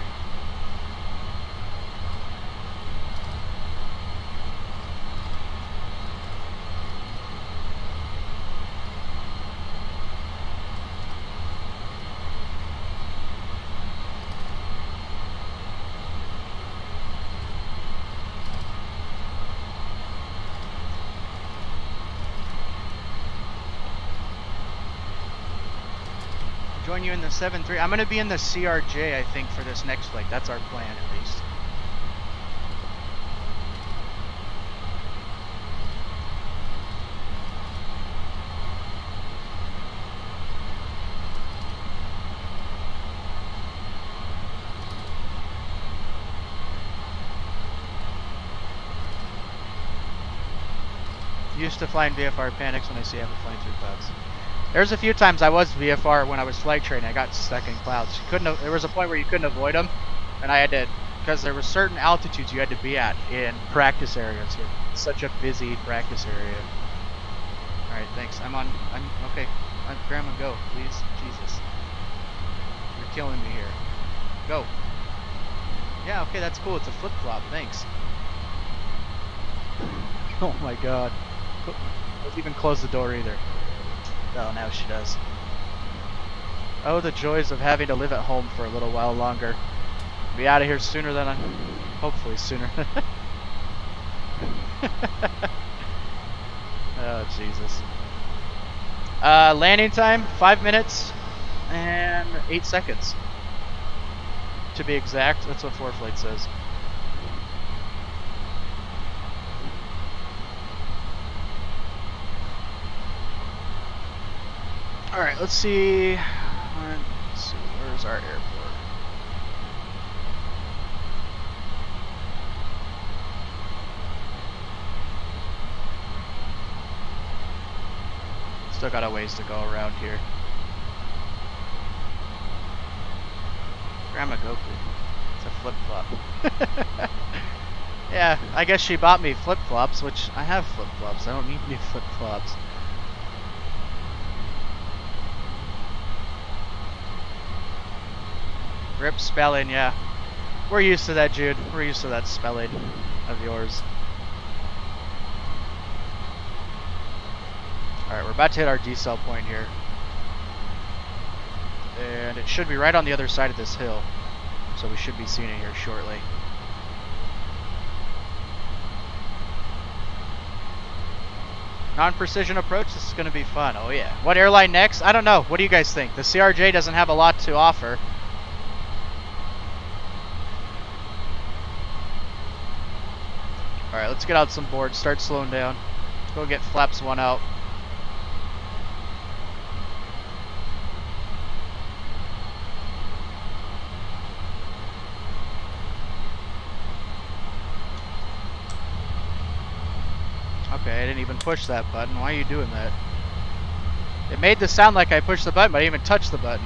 Join you in the 7-3. I'm going to be in the CRJ, I think, for this next flight. That's our plan, at least. Used to flying VFR panics when I see Avid flying through clouds. There's a few times I was VFR when I was flight training. I got stuck in clouds. There was a point where you couldn't avoid them, and I had to, because there were certain altitudes you had to be at in practice areas here. It's such a busy practice area. All right, thanks. I'm okay. Grandma, go, please. Jesus, you're killing me here. Go. Yeah, okay, that's cool. It's a flip flop. Thanks. Oh my God. Let's even close the door either. Oh, now she does. Oh, the joys of having to live at home for a little while longer. Be out of here sooner than I... Hopefully sooner. Oh, Jesus. Landing time, 5 minutes and 8 seconds. To be exact, that's what ForeFlight says. Alright, let's see. Where's our airport? Still got a ways to go around here. Grandma Goku. It's a flip-flop. Yeah, I guess she bought me flip-flops, which I have flip-flops. I don't need new flip-flops. Rip spelling, yeah. We're used to that, Jude. We're used to that spelling of yours. Alright, we're about to hit our decel point here. And it should be right on the other side of this hill. So we should be seeing it here shortly. Non-precision approach, this is going to be fun. Oh yeah. What airline next? I don't know. What do you guys think? The CRJ doesn't have a lot to offer. Alright, let's get out some boards, start slowing down. Go get flaps 1 out. Okay, I didn't even push that button. Why are you doing that? It made this sound like I pushed the button, but I didn't even touch the button.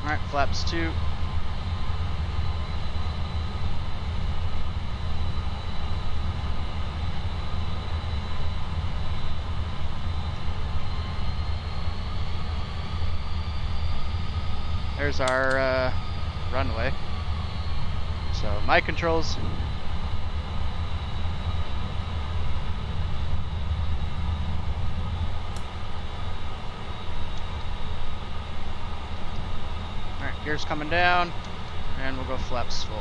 Alright, flaps 2. There's our runway. So my controls. Alright, gears coming down, and we'll go flaps full.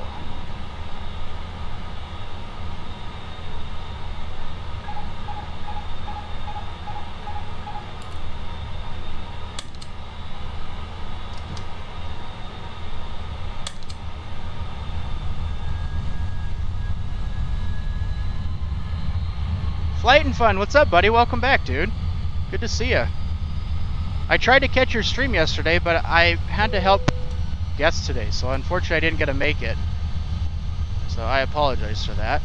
Flight and Fun, what's up, buddy? Welcome back, dude. Good to see ya. I tried to catch your stream yesterday, but I had to help guests today, so unfortunately I didn't get to make it. So I apologize for that.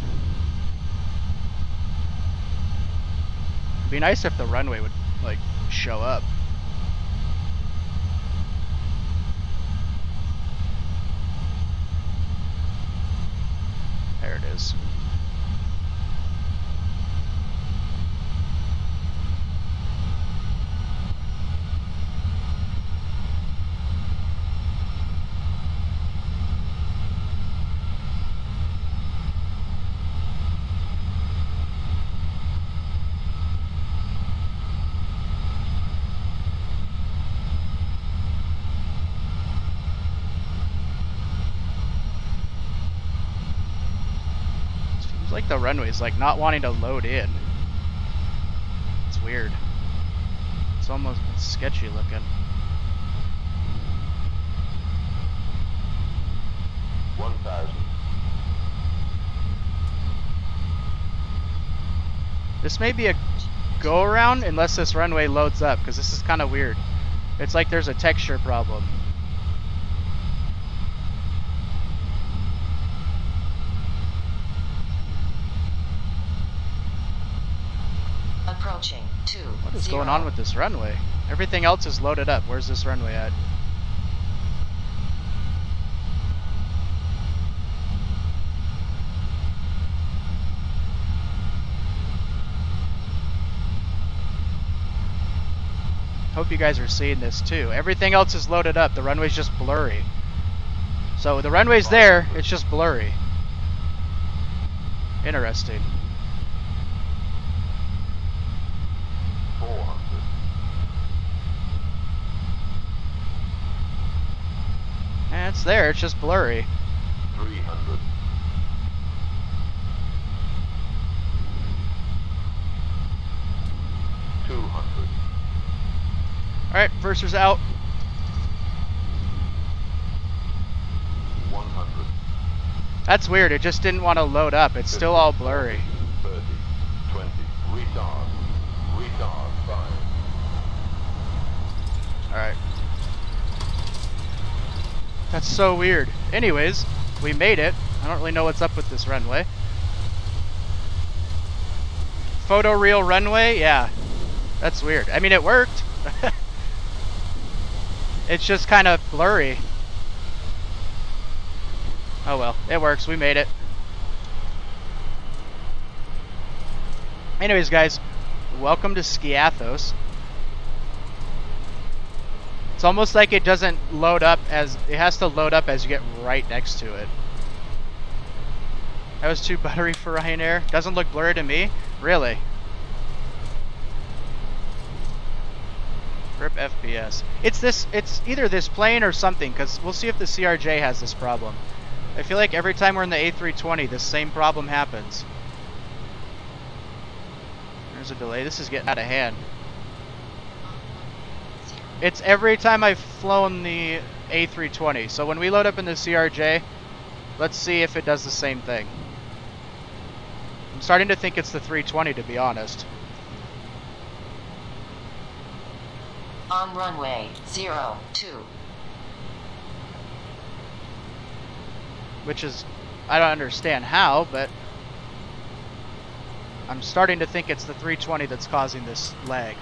It'd be nice if the runway would, like, show up. There it is. Like the runway's like not wanting to load in. It's weird. It's almost sketchy looking. 1,000. This may be a go around unless this runway loads up, because this is kind of weird. It's like there's a texture problem. Approaching 20. What is going on with this runway? Everything else is loaded up. Where's this runway at? Hope you guys are seeing this too. Everything else is loaded up. The runway's just blurry. So the runway's there, it's just blurry. Interesting. 400. And it's there, it's just blurry. 300. 200. Alright, Verser's out. 100. That's weird, it just didn't want to load up. It's still all blurry. 30. 20. Retard. Retard. 5. Alright. That's so weird. Anyways, we made it. I don't really know what's up with this runway. Photoreal runway? Yeah. That's weird. I mean, it worked. It's just kind of blurry. Oh well, it works. We made it. Anyways, guys, welcome to Skiathos. It's almost like it doesn't load up as it has to load up as you get right next to it. That was too buttery for Ryanair. Doesn't look blurry to me. Really? Rip FPS. It's either this plane or something, because we'll see if the CRJ has this problem. I feel like every time we're in the A320, this same problem happens. There's a delay. This is getting out of hand. It's every time I've flown the A320. So when we load up in the CRJ, let's see if it does the same thing. I'm starting to think it's the 320, to be honest. On runway 02. Which is, I don't understand how, but I'm starting to think it's the 320 that's causing this lag.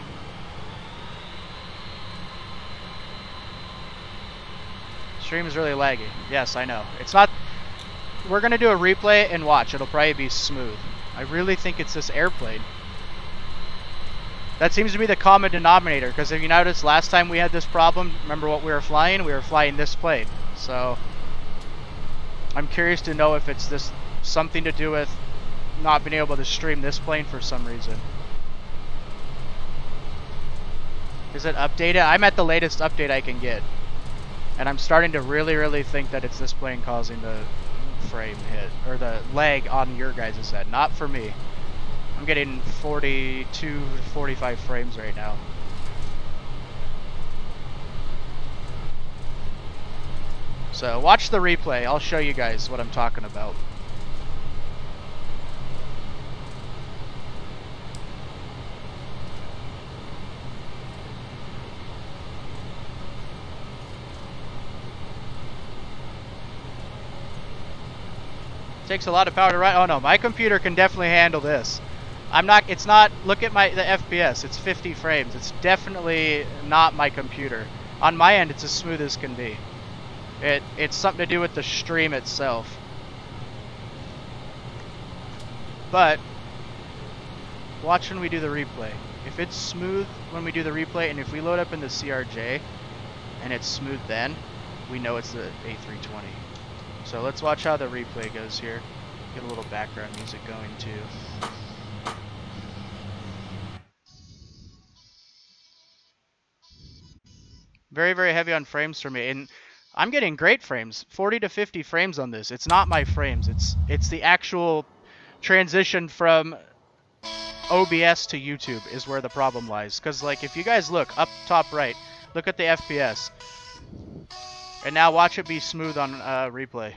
Stream is really laggy. Yes, I know. It's not. We're gonna do a replay and watch. It'll probably be smooth. I really think it's this airplane. That seems to be the common denominator, because if you notice, last time we had this problem, remember what we were flying? We were flying this plane. So I'm curious to know if it's this something to do with not being able to stream this plane for some reason. Is it updated? I'm at the latest update I can get. And I'm starting to really think that it's this plane causing the frame hit, or the lag on your guys' head, not for me. I'm getting 42, 45 frames right now. So watch the replay. I'll show you guys what I'm talking about. Takes a lot of power to run. Oh no, my computer can definitely handle this. It's not, look at the FPS, it's 50 frames. It's definitely not my computer. On my end, it's as smooth as can be. It's something to do with the stream itself. But, watch when we do the replay. If it's smooth when we do the replay, and if we load up in the CRJ, and it's smooth then, we know it's the A320. So let's watch how the replay goes here. Get a little background music going too. Very heavy on frames for me, and I'm getting great frames, 40 to 50 frames on this. It's not my frames, it's the actual transition from OBS to YouTube is where the problem lies. Because like if you guys look up top right, look at the FPS, and now watch it be smooth on replay.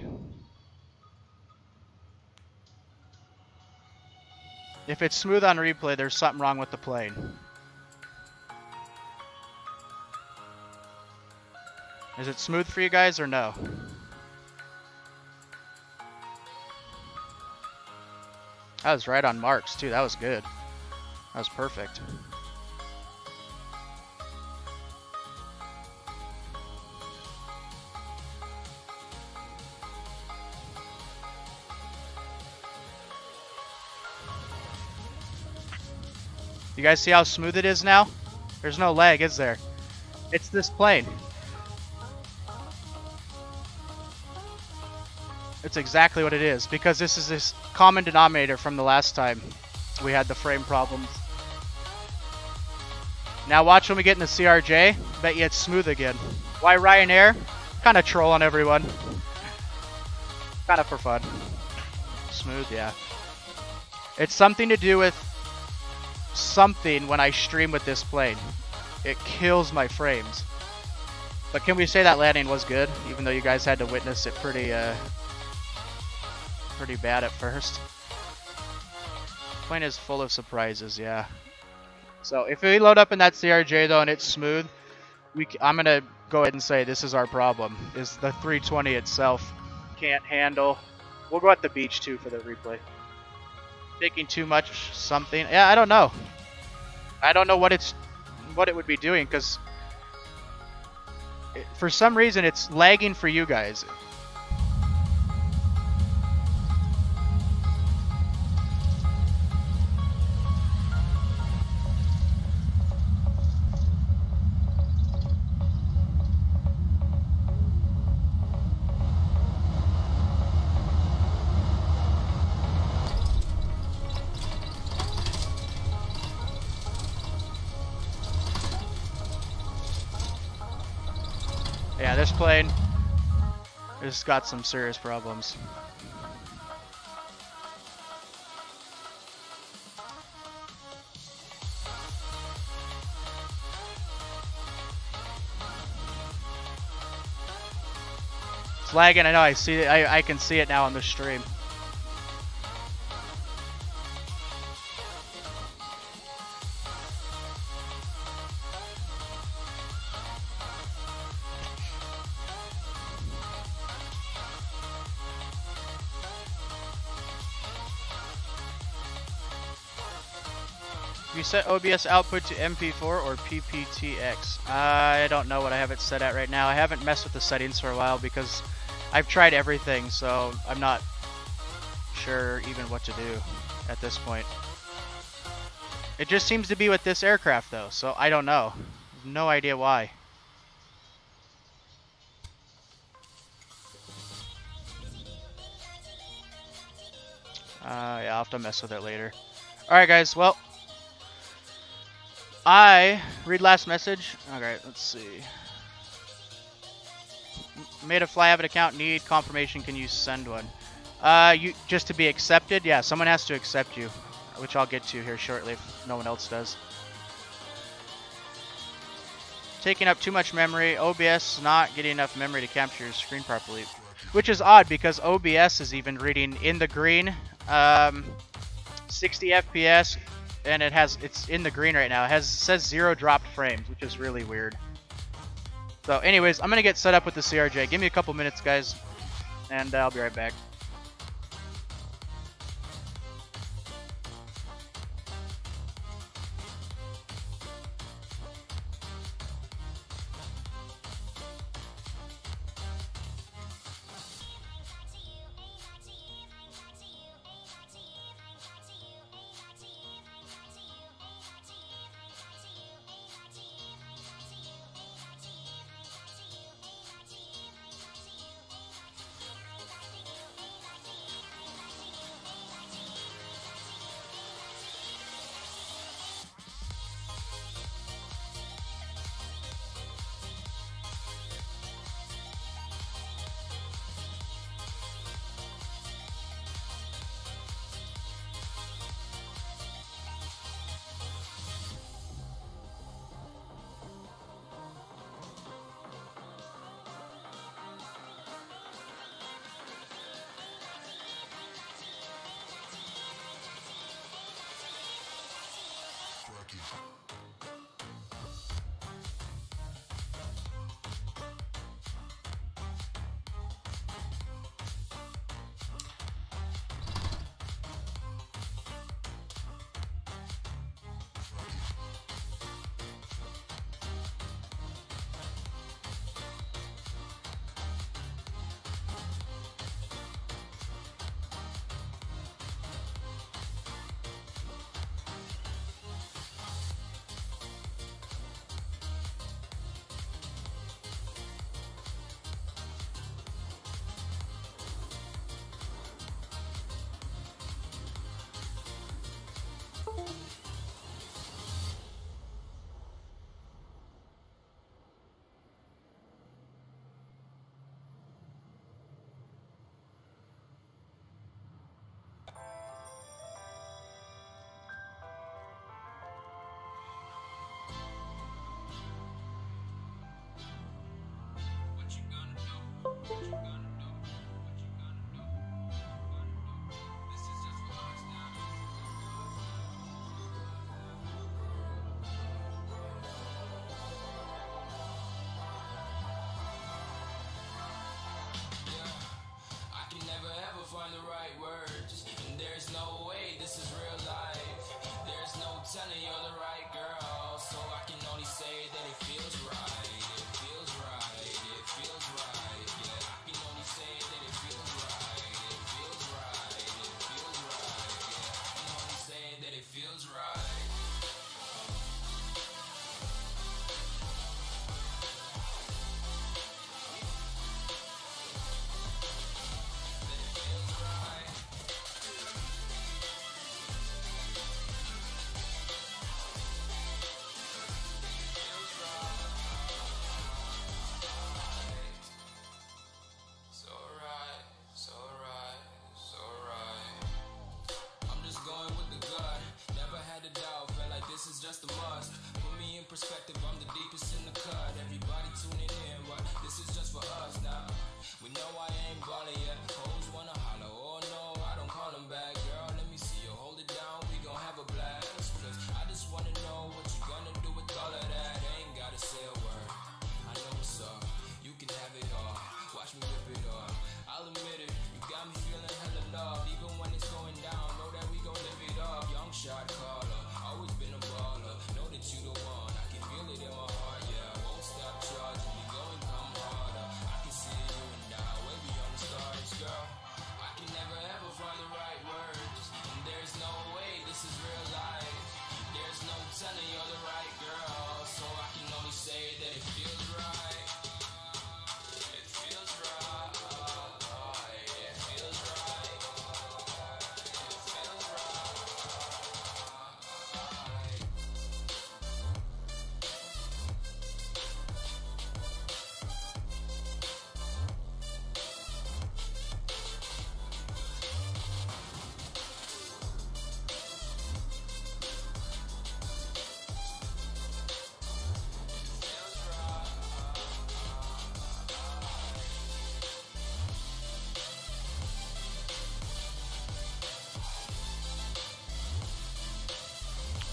If it's smooth on replay, there's something wrong with the plane. Is it smooth for you guys or no? That was right on marks too. That was good. That was perfect. You guys see how smooth it is now? There's no lag, is there? It's this plane. It's exactly what it is, because this is this common denominator from the last time we had the frame problems. Now watch when we get in the CRJ, bet you it's smooth again. Why Ryanair? Kind of troll on everyone. Kind of for fun. Smooth, yeah. It's something to do with something when I stream with this plane. It kills my frames. But can we say that landing was good, even though you guys had to witness it pretty bad at first. Plane is full of surprises, yeah. So if we load up in that CRJ though and it's smooth, I'm gonna go ahead and say this is our problem. Is the 320 itself can't handle. We'll go at the beach too for the replay. Taking too much something. Yeah, I don't know. I don't know what it would be doing, because for some reason it's lagging for you guys. Yeah, this plane has got some serious problems. It's lagging, I know, I see it, I can see it now on the stream. You set OBS output to MP4 or PPTX? I don't know what I have it set at right now. I haven't messed with the settings for a while because I've tried everything, so I'm not sure even what to do at this point. It just seems to be with this aircraft though, so I don't know. No idea why. Yeah, I'll have to mess with it later. Alright guys, well, I read last message. Alright, let's see. Made a fly Avid account, need confirmation, can you send one? You just to be accepted? Yeah, someone has to accept you, which I'll get to here shortly if no one else does. Taking up too much memory. OBS not getting enough memory to capture your screen properly. Which is odd because OBS is even reading in the green. 60 FPS, and it's in the green right now. It says 0 dropped frames, which is really weird. So anyways, I'm gonna get set up with the CRJ. Give me a couple minutes, guys, and I'll be right back. telling you're the right girl, so I can only say that it feels right. It feels right. It feels right. Yeah, I can only say that it feels right. It feels right. It feels right. Yeah, I can only say that it feels right. Just a must. Put me in perspective, I'm the deepest in the cut. Everybody tuning in, but this is just for us now. We know I ain't ballin' yet. Hoes wanna holler, oh no, I don't call them back. Girl, let me see you hold it down, we gon' have a blast. Cause I just wanna know what you gonna do with all of that. Ain't gotta say a word, I know what's up. You can have it all, watch me rip it off. I'll admit it, you got me feeling hella love. Even when it's going down, know that we gon' live it up. Young shot caller, always been a baller. Know that you the one, I can feel it in my heart, yeah. Won't stop charging, we going come harder. I can see you and I, way beyond the stars, girl. I can never ever find the right words, and there's no way this is real life. There's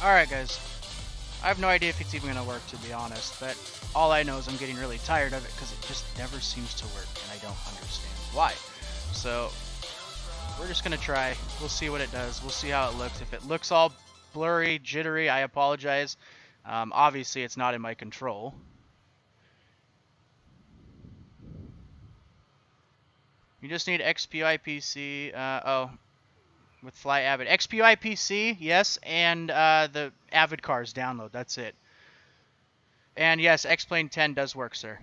Alright guys, I have no idea if it's even going to work, to be honest, but all I know is I'm getting really tired of it because it just never seems to work and I don't understand why. So we're just going to try. We'll see what it does. We'll see how it looks. If it looks all blurry, jittery, I apologize. Obviously it's not in my control. You just need XPIPC, with Fly Avid. XPIPC, yes, and the Avid cars download, that's it. And yes, X-Plane 10 does work, sir.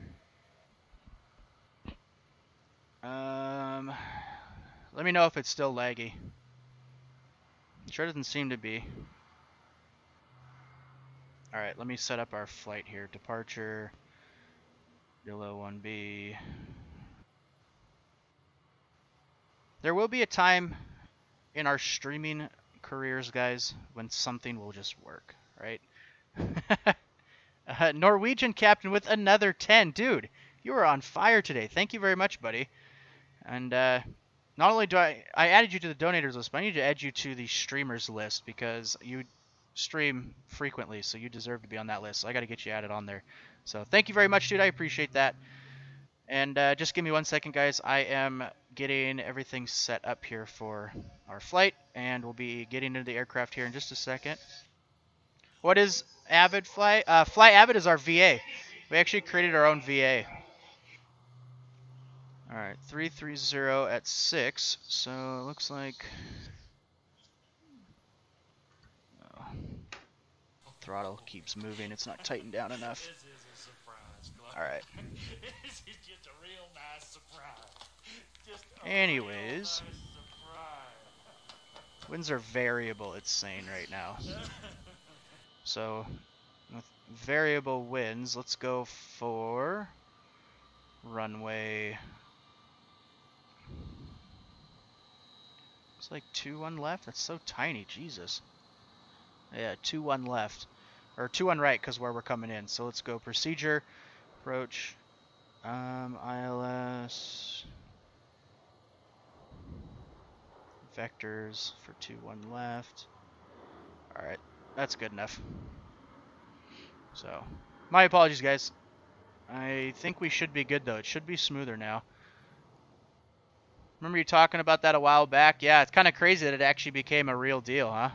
Let me know if it's still laggy. Sure doesn't seem to be. Alright, let me set up our flight here. Departure, Yellow 1B. There will be a time in our streaming careers, guys, when something will just work, right? Norwegian captain with another 10. Dude, you are on fire today. Thank you very much, buddy. And not only do I added you to the donators list, but I need to add you to the streamers list because you stream frequently, so you deserve to be on that list. So I got to get you added on there. So thank you very much, dude. I appreciate that. And just give me 1 second, guys. I am getting everything set up here for our flight, and we'll be getting into the aircraft here in just a second. What is Avid Fly? Fly Avid is our VA. We actually created our own VA. Alright, 330 at 6, so it looks like... Oh. Throttle keeps moving, it's not tightened down enough. This is a surprise, Clark. Alright. This is just a real nice surprise. Just a Anyways, real nice surprise. winds are variable, it's saying right now. So, with variable winds, let's go for runway. It's like 21 left. That's so tiny, Jesus. Yeah, 21 left, or 21 right, because where we're coming in. So let's go procedure, approach, ILS, vectors for 21 left. All right. That's good enough. So, my apologies, guys. I think we should be good, though. It should be smoother now. Remember you talking about that a while back? Yeah, it's kind of crazy that it actually became a real deal, huh?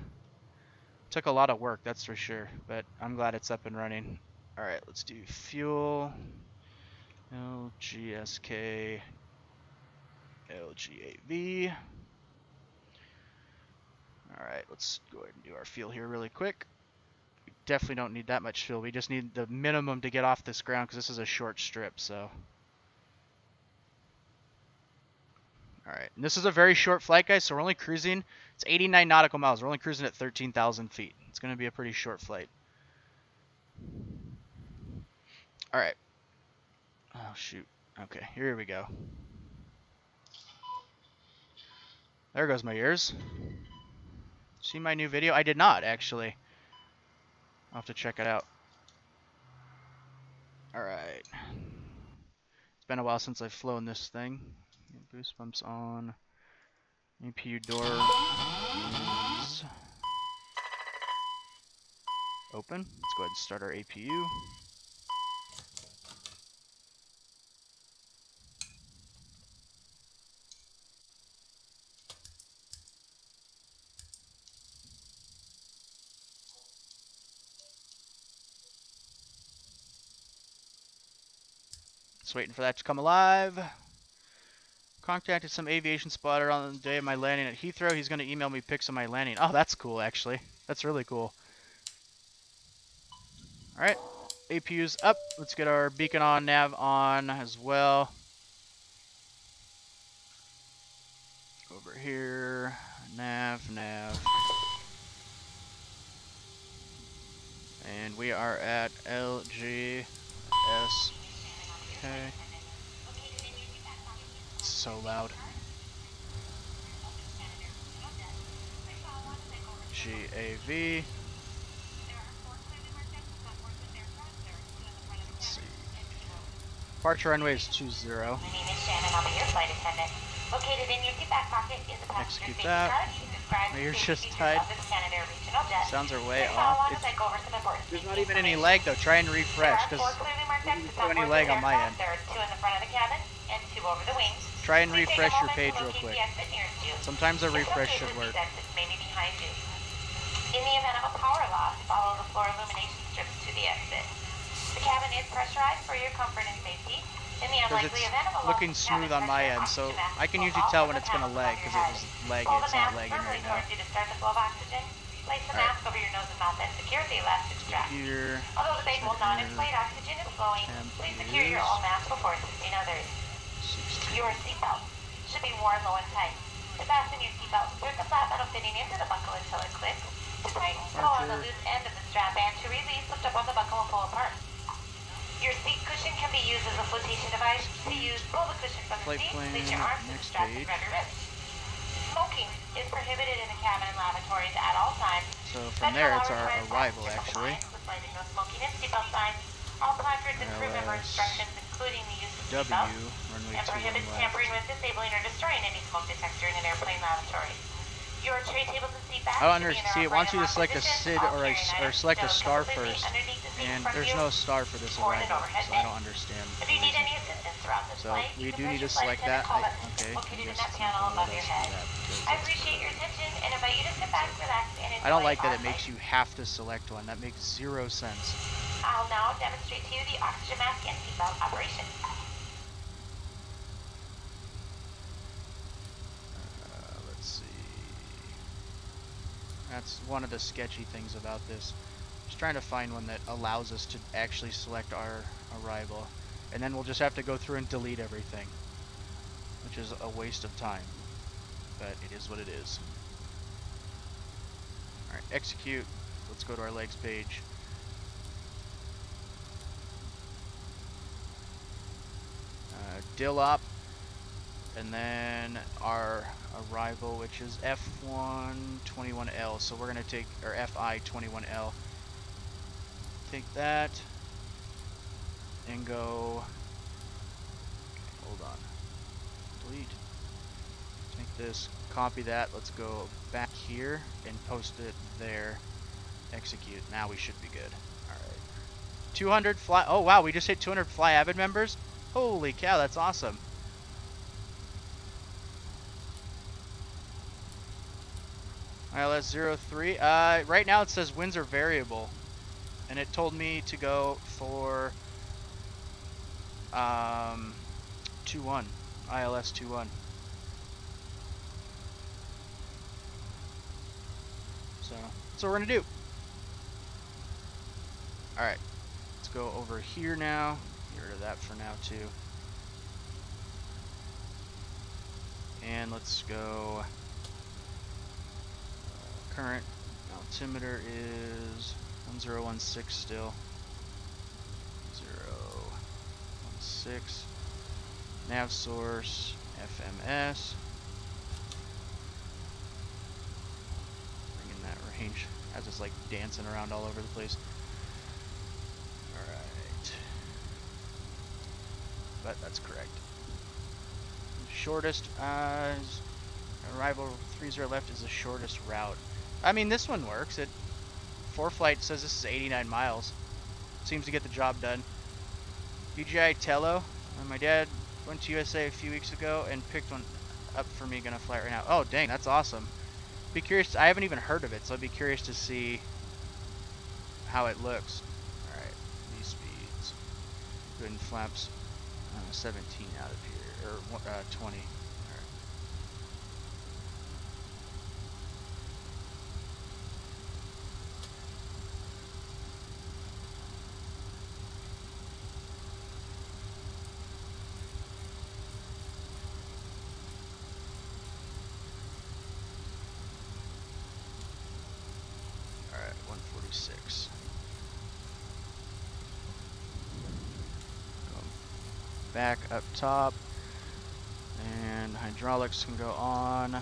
Took a lot of work, that's for sure. But I'm glad it's up and running. Alright, let's do fuel. LGSK-LGAV. Alright, let's go ahead and do our fuel here really quick. We definitely don't need that much fuel. We just need the minimum to get off this ground because this is a short strip, so. Alright, and this is a very short flight, guys, so we're only cruising. It's 89 nautical miles. We're only cruising at 13,000 feet. It's going to be a pretty short flight. Alright. Oh, shoot. Okay, here we go. There goes my ears. See my new video? I did not, actually. I'll have to check it out. Alright. It's been a while since I've flown this thing. Boost pumps on. APU door is open. Let's go ahead and start our APU. Just waiting for that to come alive. Contacted some aviation spotter on the day of my landing at Heathrow. He's going to email me pics of my landing. Oh, that's cool, actually. That's really cool. Alright, APU's up. Let's get our beacon on, nav on as well. Over here, nav. And we are at LGSK. It's so loud. GAV. Let's see. Departure runway is 20. My name is Shannon. I'll be your flight attendant. Located in your seat back pocket is a passenger Execute safety that. card. Describes My ear's the just safety tied. features of this Canadair regional jet. Sounds are way First of all, I off. want to take over some important There's not safety even any information. lag though. Try and There refresh, are because 4 clearly marked doesn't exits show on any board lag this on my aircraft. end. There are 2 in the front of the cabin and 2 over the wings. Try and Please take a refresh your moment to page real locate quick. the exit nearest you. Sometimes a In some refresh cases, should work. these exits may be behind you. In the event of a power loss, follow the floor illumination strips to the exit. The cabin is pressurized for your comfort and safety. In the Because unlikely it's event of a loss looking of cabin smooth on my pressure, end, so oxygen mask I can will usually fall tell from when the it's going to panel lag, above because your it head. was lagging. Pull It's the not mask lagging firmly right now. towards you to start the flow of oxygen. Place the Alright. mask over your nose and mouth and secure the elastic strap. Here. Although the bag will not Here. inflate, oxygen is flowing. And Please secure your is own mask before assisting others. 16. Your seatbelt should be worn low and tight. To fasten your seatbelt, insert the flat metal fitting into the buckle until it clicks. To tighten, pull on the Archer. loose end of the strap, and to release, lift up on the buckle and pull apart. Your seat cushion can be used as a flotation device. To use, pull the cushion from the Flight seat, plan, place your arms to the next strap and page. grab your wrist. Smoking is prohibited in the cabin and lavatories at all times. So from there, it's our Federal arrival, passenger actually. compliance with lighting, no smoking and seatbelt signs. All placards and crew member instructions, including the use of W, seatbelts, runway and 21 prohibits left. tampering with, disabling, or destroying any smoke detector in an airplane lavatory. Your tray tables and seat backs I don't should be in understand. See, it their wants you to upright select and a wrong SID position. or All carrying items select a stowed star completely first. underneath the seat in And front of there's you. no star for this Or in an arrival, overhead so bin. I don't understand. If you need any assistance throughout this So flight, we you do can need to press your select flight that. attendant call button Okay. located in Guess that it's panel not above gonna your let us head. do that because I it's appreciate your attention and invite you to sit back, relax, and enjoy I don't like that our it makes flight. you have to select one. That makes zero sense. I'll now demonstrate to you the oxygen mask and seatbelt operation. Let's see. That's one of the sketchy things about this. Just trying to find one that allows us to actually select our arrival. And then we'll just have to go through and delete everything, which is a waste of time. But it is what it is. Alright, execute. Let's go to our legs page. Dill up. And then our arrival, which is F121L. So we're going to take, or FI21L. Take that. And go, hold on. Delete. Take this, copy that. Let's go back here and post it there. Execute. Now we should be good. Alright. 200 fly, oh wow, we just hit 200 Fly Avid members? Holy cow, that's awesome. ILS-03. Right now it says winds are variable, and it told me to go for 2-1, ILS 2-1. So that's what we're gonna do. All right, let's go over here now. Get rid of that for now too. And let's go. Current altimeter is 1016 still. 016. Nav source FMS. Bringing that range as it's like dancing around all over the place. Alright. But that's correct. Shortest arrival 30 left is the shortest route. I mean, this one works. It 4Flight says this is 89 miles. Seems to get the job done. DJI Tello. My dad went to USA a few weeks ago and picked one up for me. Gonna fly it right now. Oh, dang, that's awesome. Be curious. I haven't even heard of it, so I'd be curious to see how it looks. All right, these speeds. Good and flaps. 17 out of here, or 20. Alright, 146. Go back up top. And hydraulics can go on.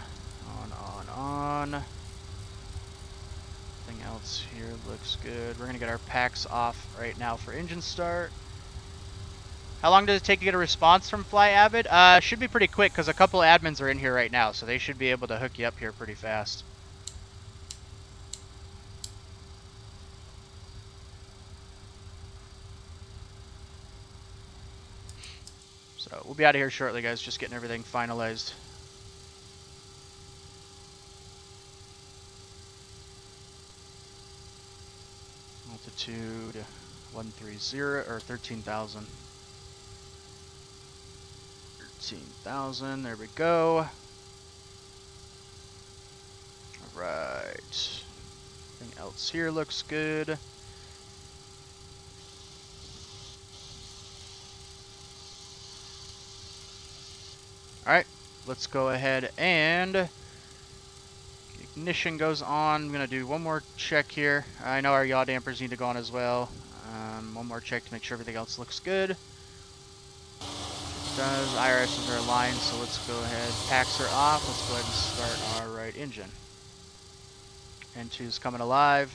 Everything else here looks good. We're gonna get our packs off right now for engine start. How long does it take to get a response from Fly Avid? Should be pretty quick because a couple admins are in here right now, so they should be able to hook you up here pretty fast. So we'll be out of here shortly, guys. Just getting everything finalized. Altitude 130 or 13,000. 13,000. There we go. All right. Everything else here looks good. All right. Let's go ahead and ignition goes on. I'm gonna do one more check here. I know our yaw dampers need to go on as well. One more check to make sure everything else looks good. It does. IRSs are aligned, so let's go ahead. Packs are off. Let's go ahead and start our right engine. N2's coming alive.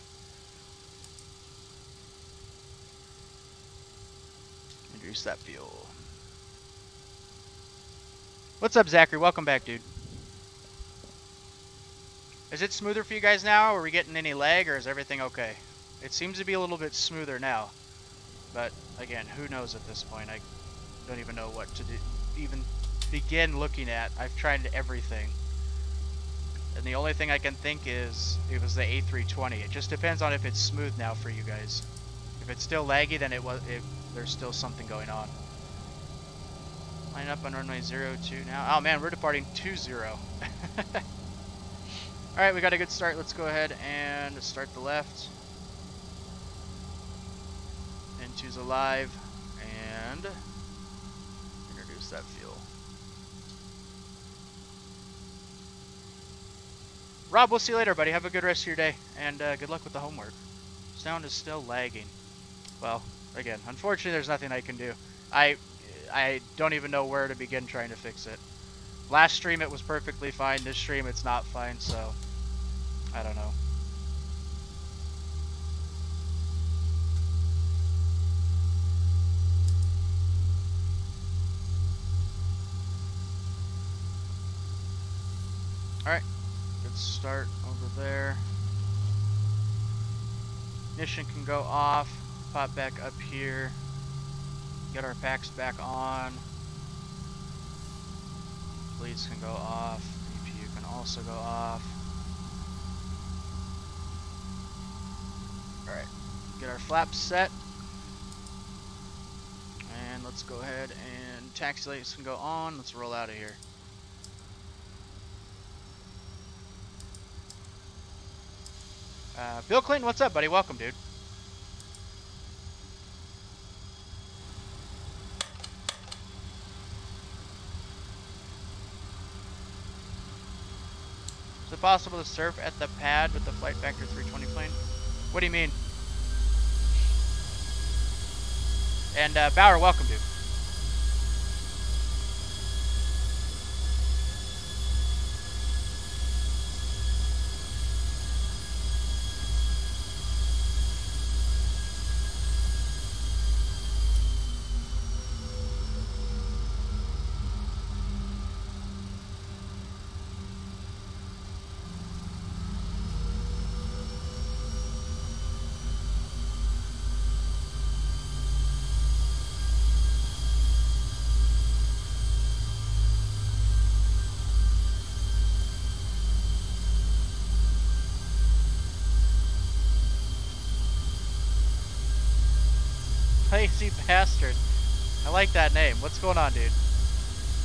Introduce that fuel. What's up, Zachary? Welcome back, dude. Is it smoother for you guys now? Are we getting any lag, or is everything okay? It seems to be a little bit smoother now. But, again, who knows at this point? I don't even know what to do, even begin looking at. I've tried everything. And the only thing I can think is it was the A320. It just depends on if it's smooth now for you guys. If it's still laggy, then there's still something going on. Line up on runway 02 now. Oh man, we're departing 20. Alright, we got a good start. Let's go ahead and start the left. N2's alive. And introduce that fuel. Rob, we'll see you later, buddy. Have a good rest of your day. And good luck with the homework. Sound is still lagging. Well, again, unfortunately there's nothing I can do. I don't even know where to begin trying to fix it. Last stream it was perfectly fine. This stream it's not fine, so I don't know. Alright, good start over there. Ignition can go off, pop back up here. Get our packs back on. Bleeds can go off. EPU can also go off. Alright, get our flaps set. And let's go ahead and taxi lights can go on. Let's roll out of here. Bill Clinton, what's up, buddy? Welcome, dude. Is it possible to surf at the pad with the Flight Factor 320 plane? What do you mean? And Bauer, welcome, dude. Lazy bastard. I like that name. What's going on, dude?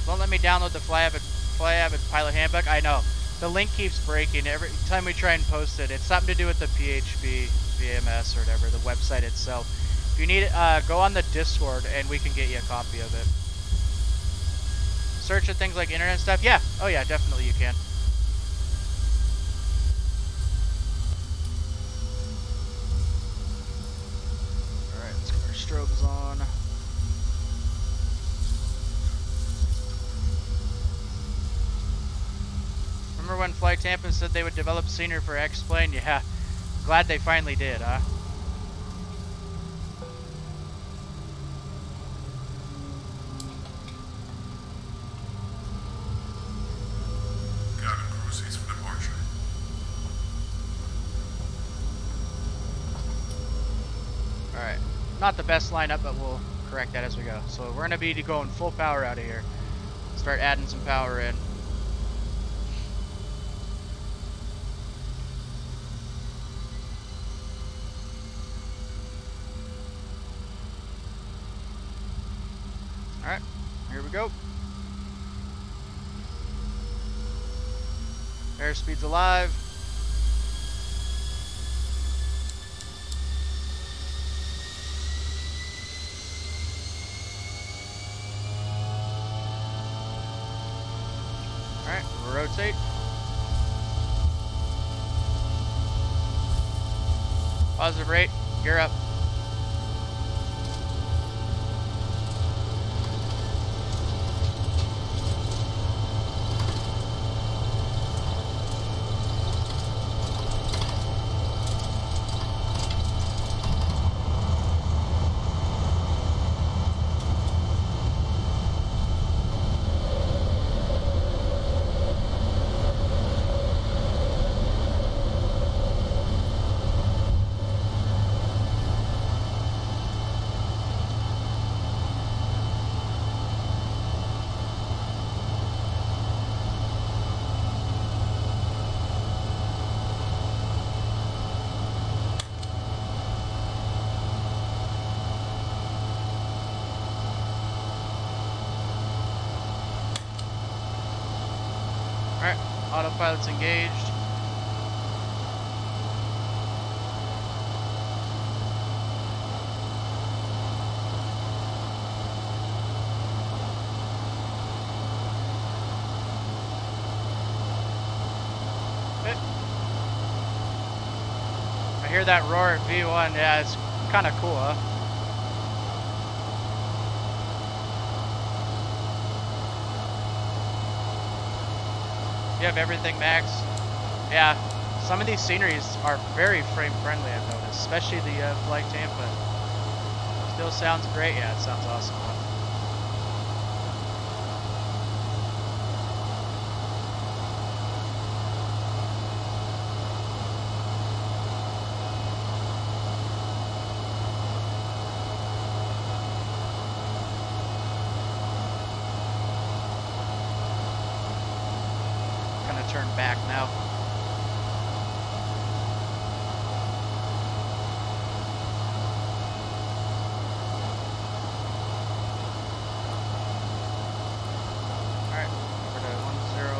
Won't let me download the Fly Avid Pilot Handbook. I know. The link keeps breaking every time we try and post it. It's something to do with the PHP, VMS, or whatever, the website itself. If you need it, go on the Discord and we can get you a copy of it. Search at things like internet stuff. Yeah. Oh yeah, definitely you can. Strobes on. Remember when Flight Tampa said they would develop scenery for X-Plane? Yeah, glad they finally did, huh? not the best lineup, but we'll correct that as we go. So we're gonna be going full power out of here. Start adding some power in. All right, here we go. Airspeed's alive. Alright, we'll rotate. Positive rate, gear up. Alright, autopilot's engaged. Okay. I hear that roar at V1, yeah, it's kind of cool, huh? You have everything max. Yeah, some of these sceneries are very frame friendly, I've noticed, especially the Flight Tampa. Still sounds great. Yeah, it sounds awesome. Turn back now. Alright, over to 1013.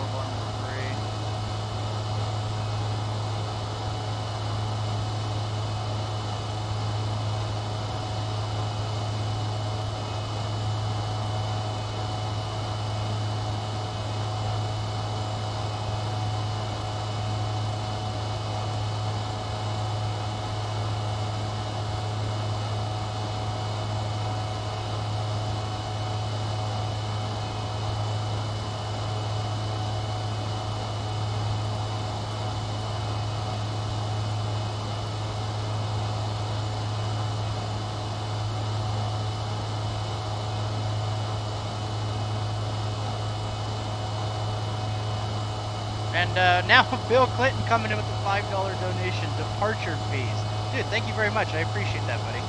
And now Bill Clinton coming in with a $5 donation, departure fees. Dude, thank you very much. I appreciate that, buddy.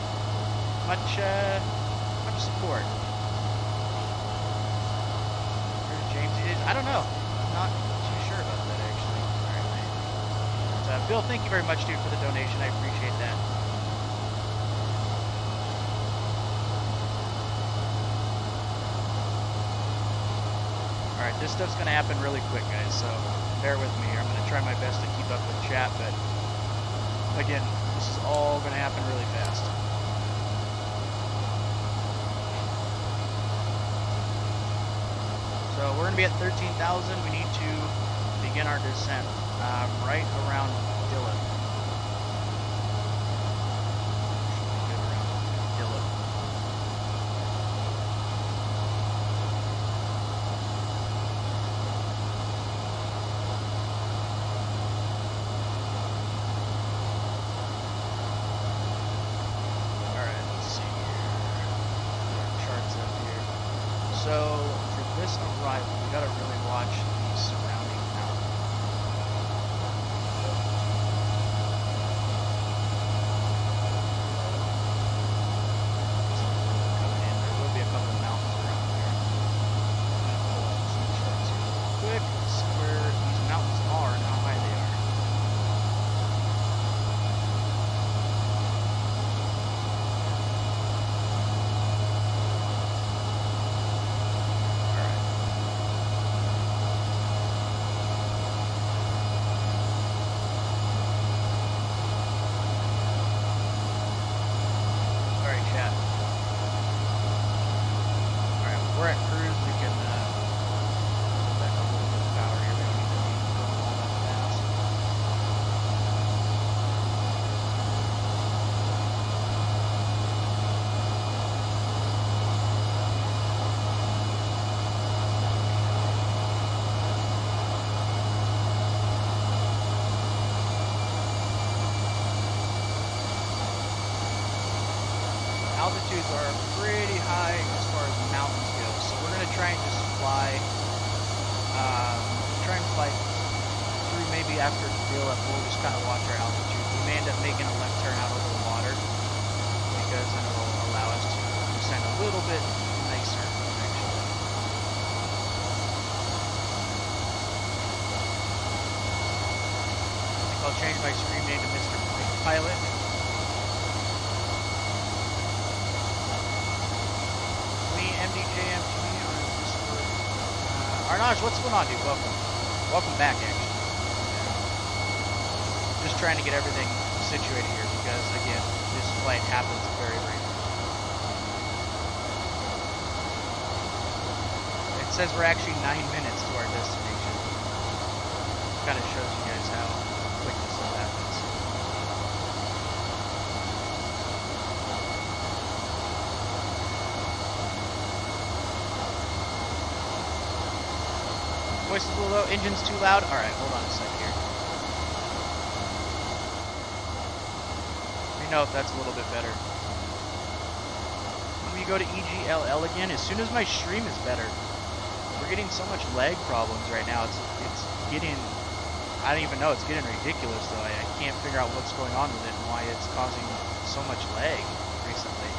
Much support. Where's James? I don't know. I'm not too sure about that, actually. All right, man. But, Bill, thank you very much, dude, for the donation. I appreciate that. Alright, this stuff's going to happen really quick, guys, so bear with me here. I'm going to try my best to keep up with chat, but again, this is all going to happen really fast. So we're going to be at 13,000. We need to begin our descent right around Dillon. So for this arrival, we gotta really watch the surrounding mountains. altitudes are pretty high as far as mountains go, so we're going to try and just fly, through maybe after the deal up, we'll just kind of watch our altitude. We may end up making a left turn out over the water, because then it'll allow us to descend a little bit nicer, actually. I think I'll change my screen name to Mr. Pilot. MDJMTV on Discord. Arnaj, what's going on, dude? Welcome back, actually. Just trying to get everything situated here because, again, this flight happens very briefly. It says we're actually 9 minutes to our destination. Kind of shows you guys how quick this all happens. Voice is a little low, engine's too loud. Alright, hold on a sec here. Let me know if that's a little bit better. When we go to EGLL again, as soon as my stream is better, we're getting so much lag problems right now. It's getting, I don't even know, it's getting ridiculous though. I can't figure out what's going on with it and why it's causing so much lag recently.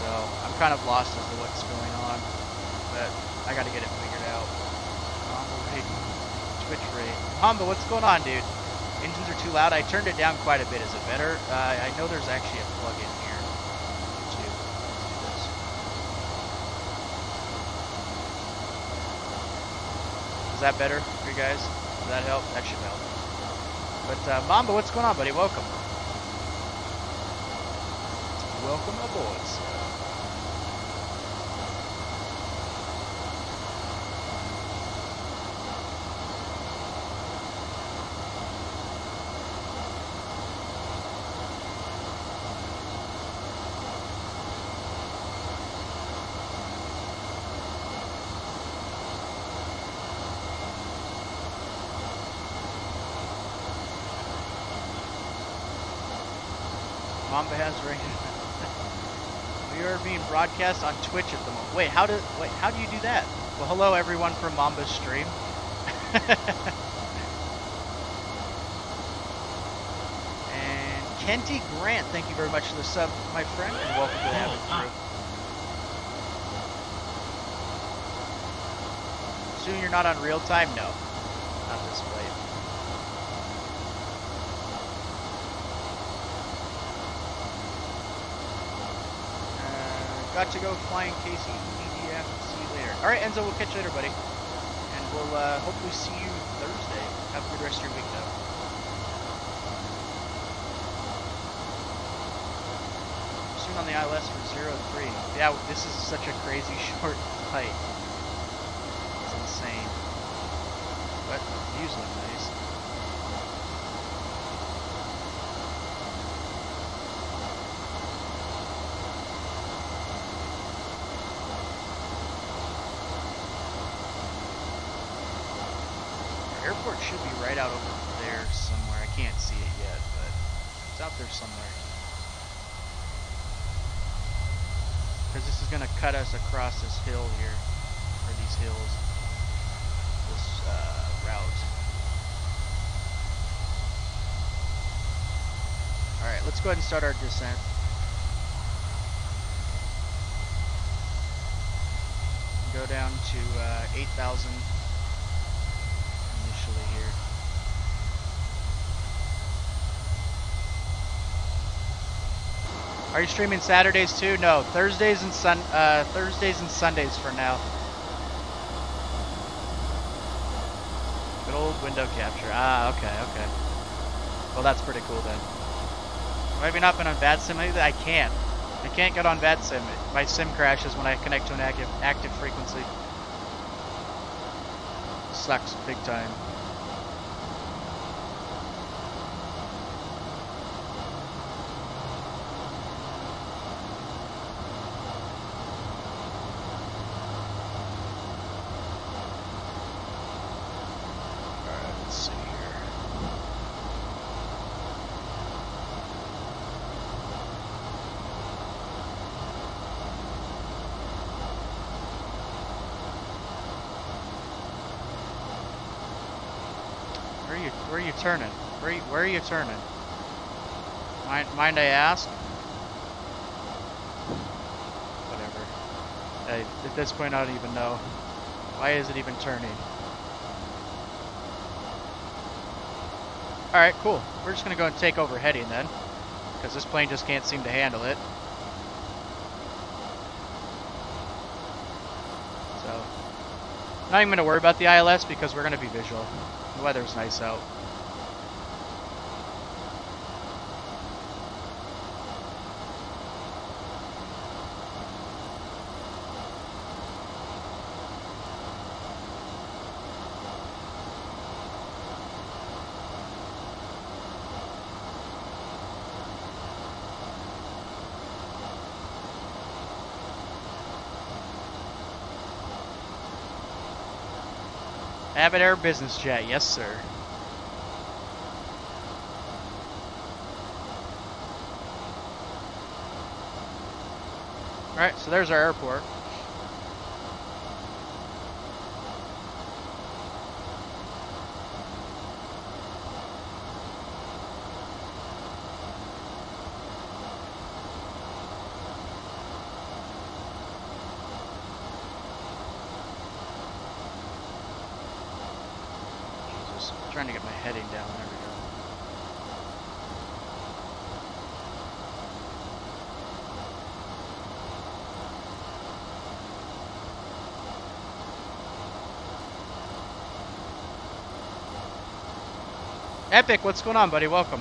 So I'm kind of lost as to what's going on. But I gotta get it figured out. Mamba rate, Twitch rate. Mamba, what's going on, dude? Engines are too loud. I turned it down quite a bit. Is it better? I know there's actually a plug-in here too. Let's do this. Is that better for you guys? Does that help? That should help. But Mamba, what's going on, buddy? Welcome. Welcome aboard, sir. Mamba has rain. We are being broadcast on Twitch at the moment. Wait, how do you do that? Well, hello everyone from Mamba's stream. And Kenty Grant, thank you very much for the sub, my friend, and welcome to the Avid Crew. Soon you're not on real time? No, not this flight. Got to go flying Casey, EDF. See you later. Alright, Enzo, we'll catch you later, buddy. And we'll hopefully see you Thursday. Have a good rest of your week, though. Soon on the ILS for 03. Yeah, this is such a crazy short flight. It's insane. But the views look nice. Airport should be right out over there somewhere. I can't see it yet, but it's out there somewhere. Because this is going to cut us across this hill here, or these hills, this route. Alright, let's go ahead and start our descent. Go down to 8,000. Here. Are you streaming Saturdays too? No, Thursdays and Sundays for now. Good old window capture. Ah, okay. Well, that's pretty cool then. Have I not been on bad sim? I can't get on bad sim. My sim crashes when I connect to an active frequency. Sucks big time. Where are you turning? Where are you turning? Mind I ask? Whatever. At this point, I don't even know. Why is it even turning? Alright, cool. We're just gonna go and take over heading then, because this plane just can't seem to handle it. So, not even gonna worry about the ILS because we're gonna be visual. The weather's nice out. Avid Air business jet, yes sir. Alright, so there's our airport. Trying to get my heading down. There we go. Epic, what's going on, buddy? Welcome.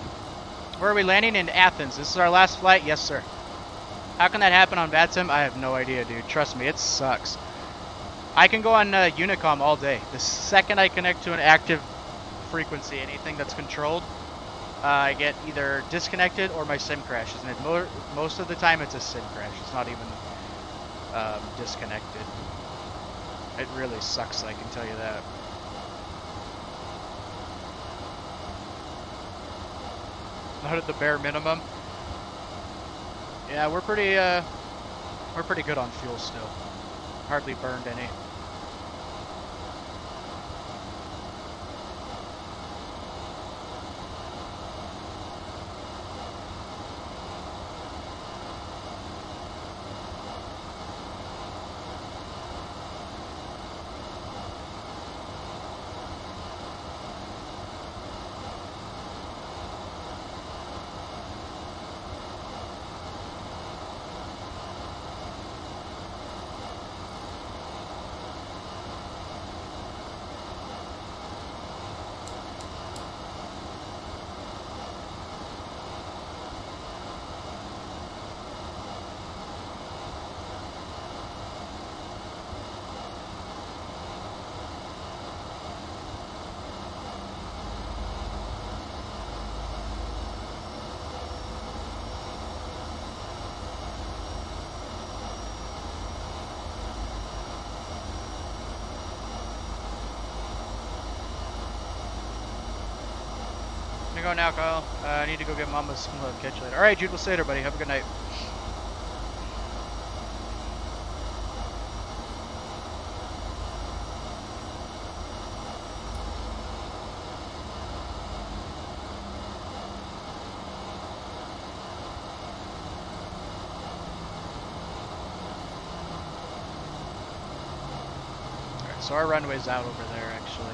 Where are we landing? In Athens. This is our last flight? Yes, sir. How can that happen on VATSIM? I have no idea, dude. Trust me, it sucks. I can go on Unicom all day. The second I connect to an active frequency, anything that's controlled, I get either disconnected or my SIM crashes, and most of the time it's a SIM crash. It's not even disconnected. It really sucks, I can tell you that. Not at the bare minimum. Yeah, we're pretty good on fuel still. Hardly burned any. Go now, Kyle. I need to go get Mama's catch you later. Alright, Jude, we'll see you later, buddy. Have a good night. Alright, so our runway's out over there, actually.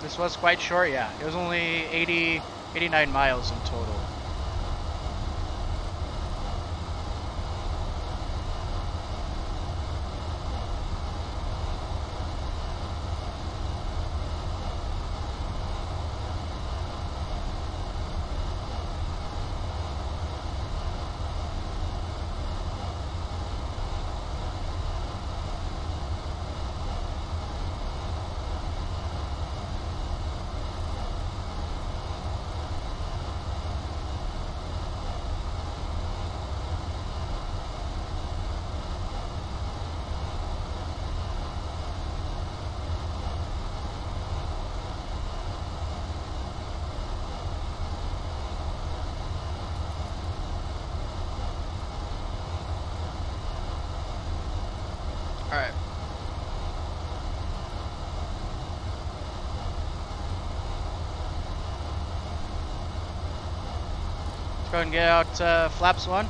This was quite short, yeah. It was only 89 miles in total. Go ahead and get out flaps 1.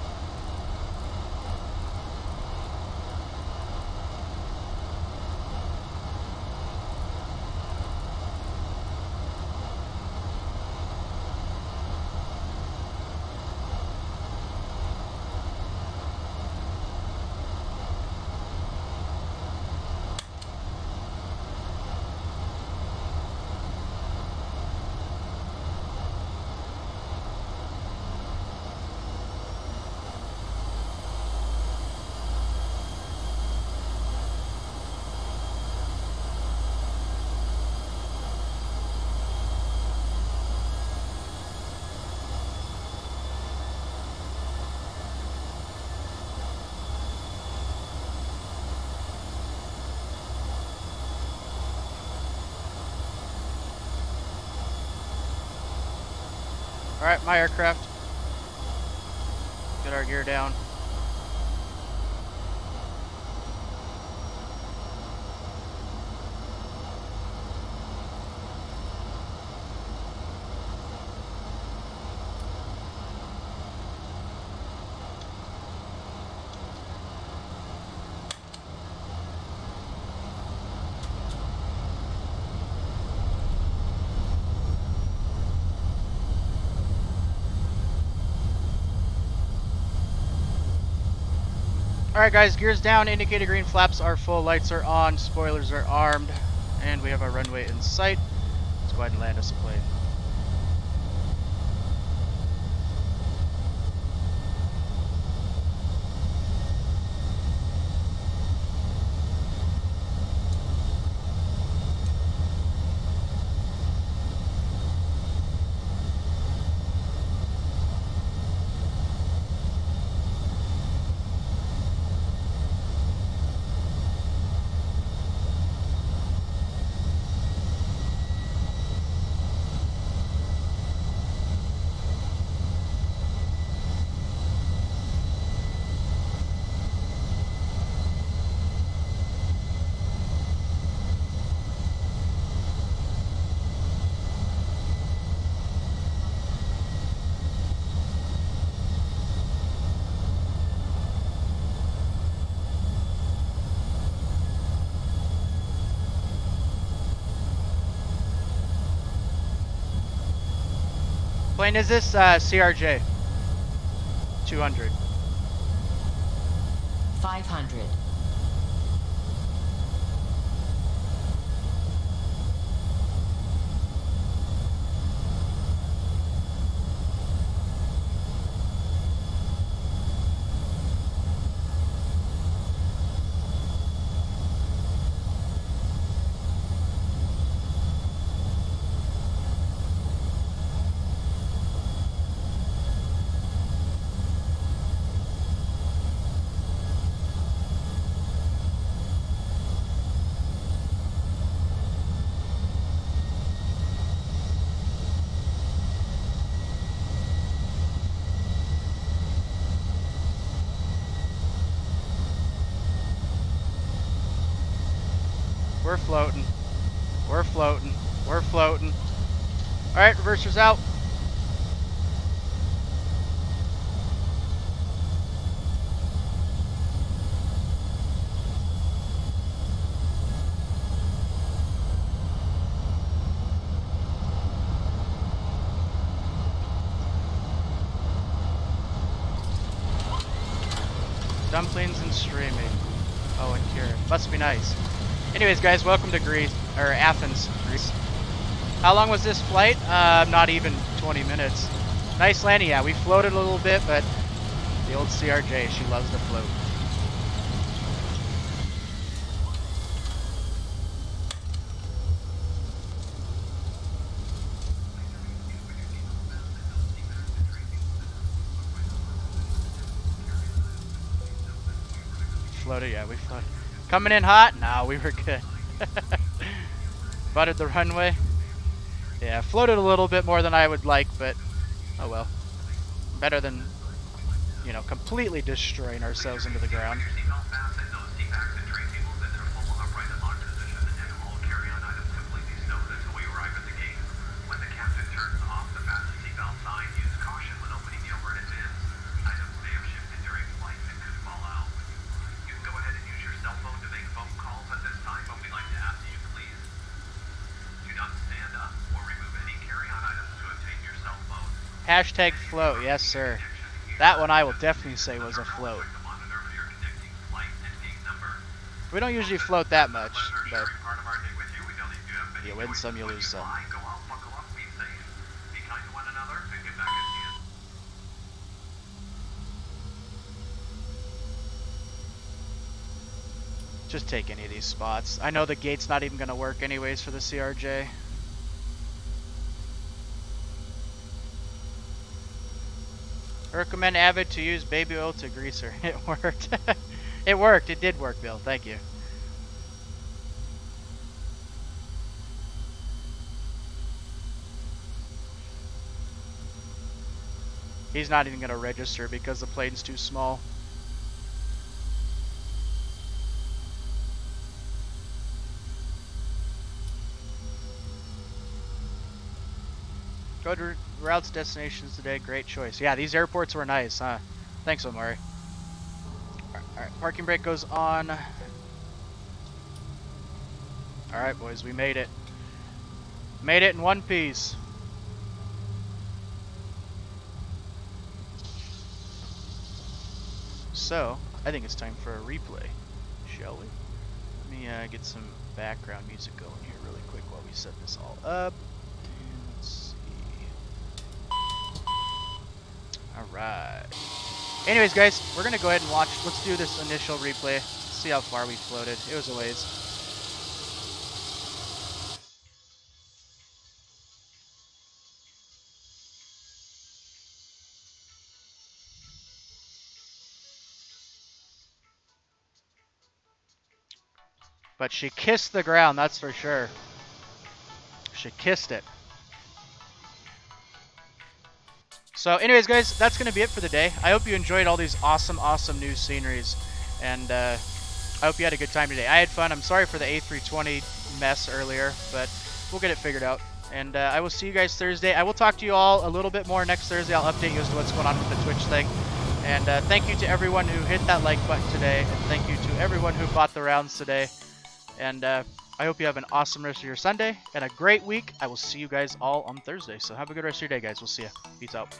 Alright, my aircraft. Get our gear down. Alright guys, gears down, indicator green, flaps are full, lights are on, spoilers are armed, and we have our runway in sight. Let's go ahead and land us a plane. Plane is this? CRJ. 200. 500. We're floating. We're floating. We're floating. Alright, reversers out. Dumplings and streaming. Oh, and Kieran. Must be nice. Anyways, guys, welcome to Athens, Greece. How long was this flight? Not even 20 minutes. Nice landing. Yeah, we floated a little bit, but the old CRJ, she loves to float. Floated, yeah, we floated. Coming in hot? No, we were good. Butted the runway. Yeah, floated a little bit more than I would like, but oh well. Better than, you know, completely destroying ourselves into the ground. When the captain turns off the fasten seatbelt sign, use caution when opening the overhead Hashtag float. Yes, sir. That one I will definitely say was a float. We don't usually float that much, but you win some, you lose some. Just take any of these spots. I know the gate's not even going to work anyways for the CRJ. I recommend Avid to use baby oil to greaser. It worked. It worked. It did work, Bill. Thank you. He's not even going to register because the plane's too small. Go to routes, destinations today. Great choice. Yeah, these airports were nice, huh? Thanks, Omari. Alright, parking brake goes on. Alright, boys, we made it. Made it in one piece. So, I think it's time for a replay, shall we? Let me get some background music going here really quick while we set this all up. And let's see. Alright. Anyways, guys, we're going to go ahead and watch. Let's do this initial replay. See how far we floated. It was a ways. But she kissed the ground, that's for sure. She kissed it. So anyways, guys, that's going to be it for the day. I hope you enjoyed all these awesome new sceneries. And I hope you had a good time today. I had fun. I'm sorry for the A320 mess earlier, but we'll get it figured out. And I will see you guys Thursday. I will talk to you all a little bit more next Thursday. I'll update you as to what's going on with the Twitch thing. And thank you to everyone who hit that like button today. And thank you to everyone who bought the rounds today. And I hope you have an awesome rest of your Sunday and a great week. I will see you guys all on Thursday. So have a good rest of your day, guys. We'll see you. Peace out.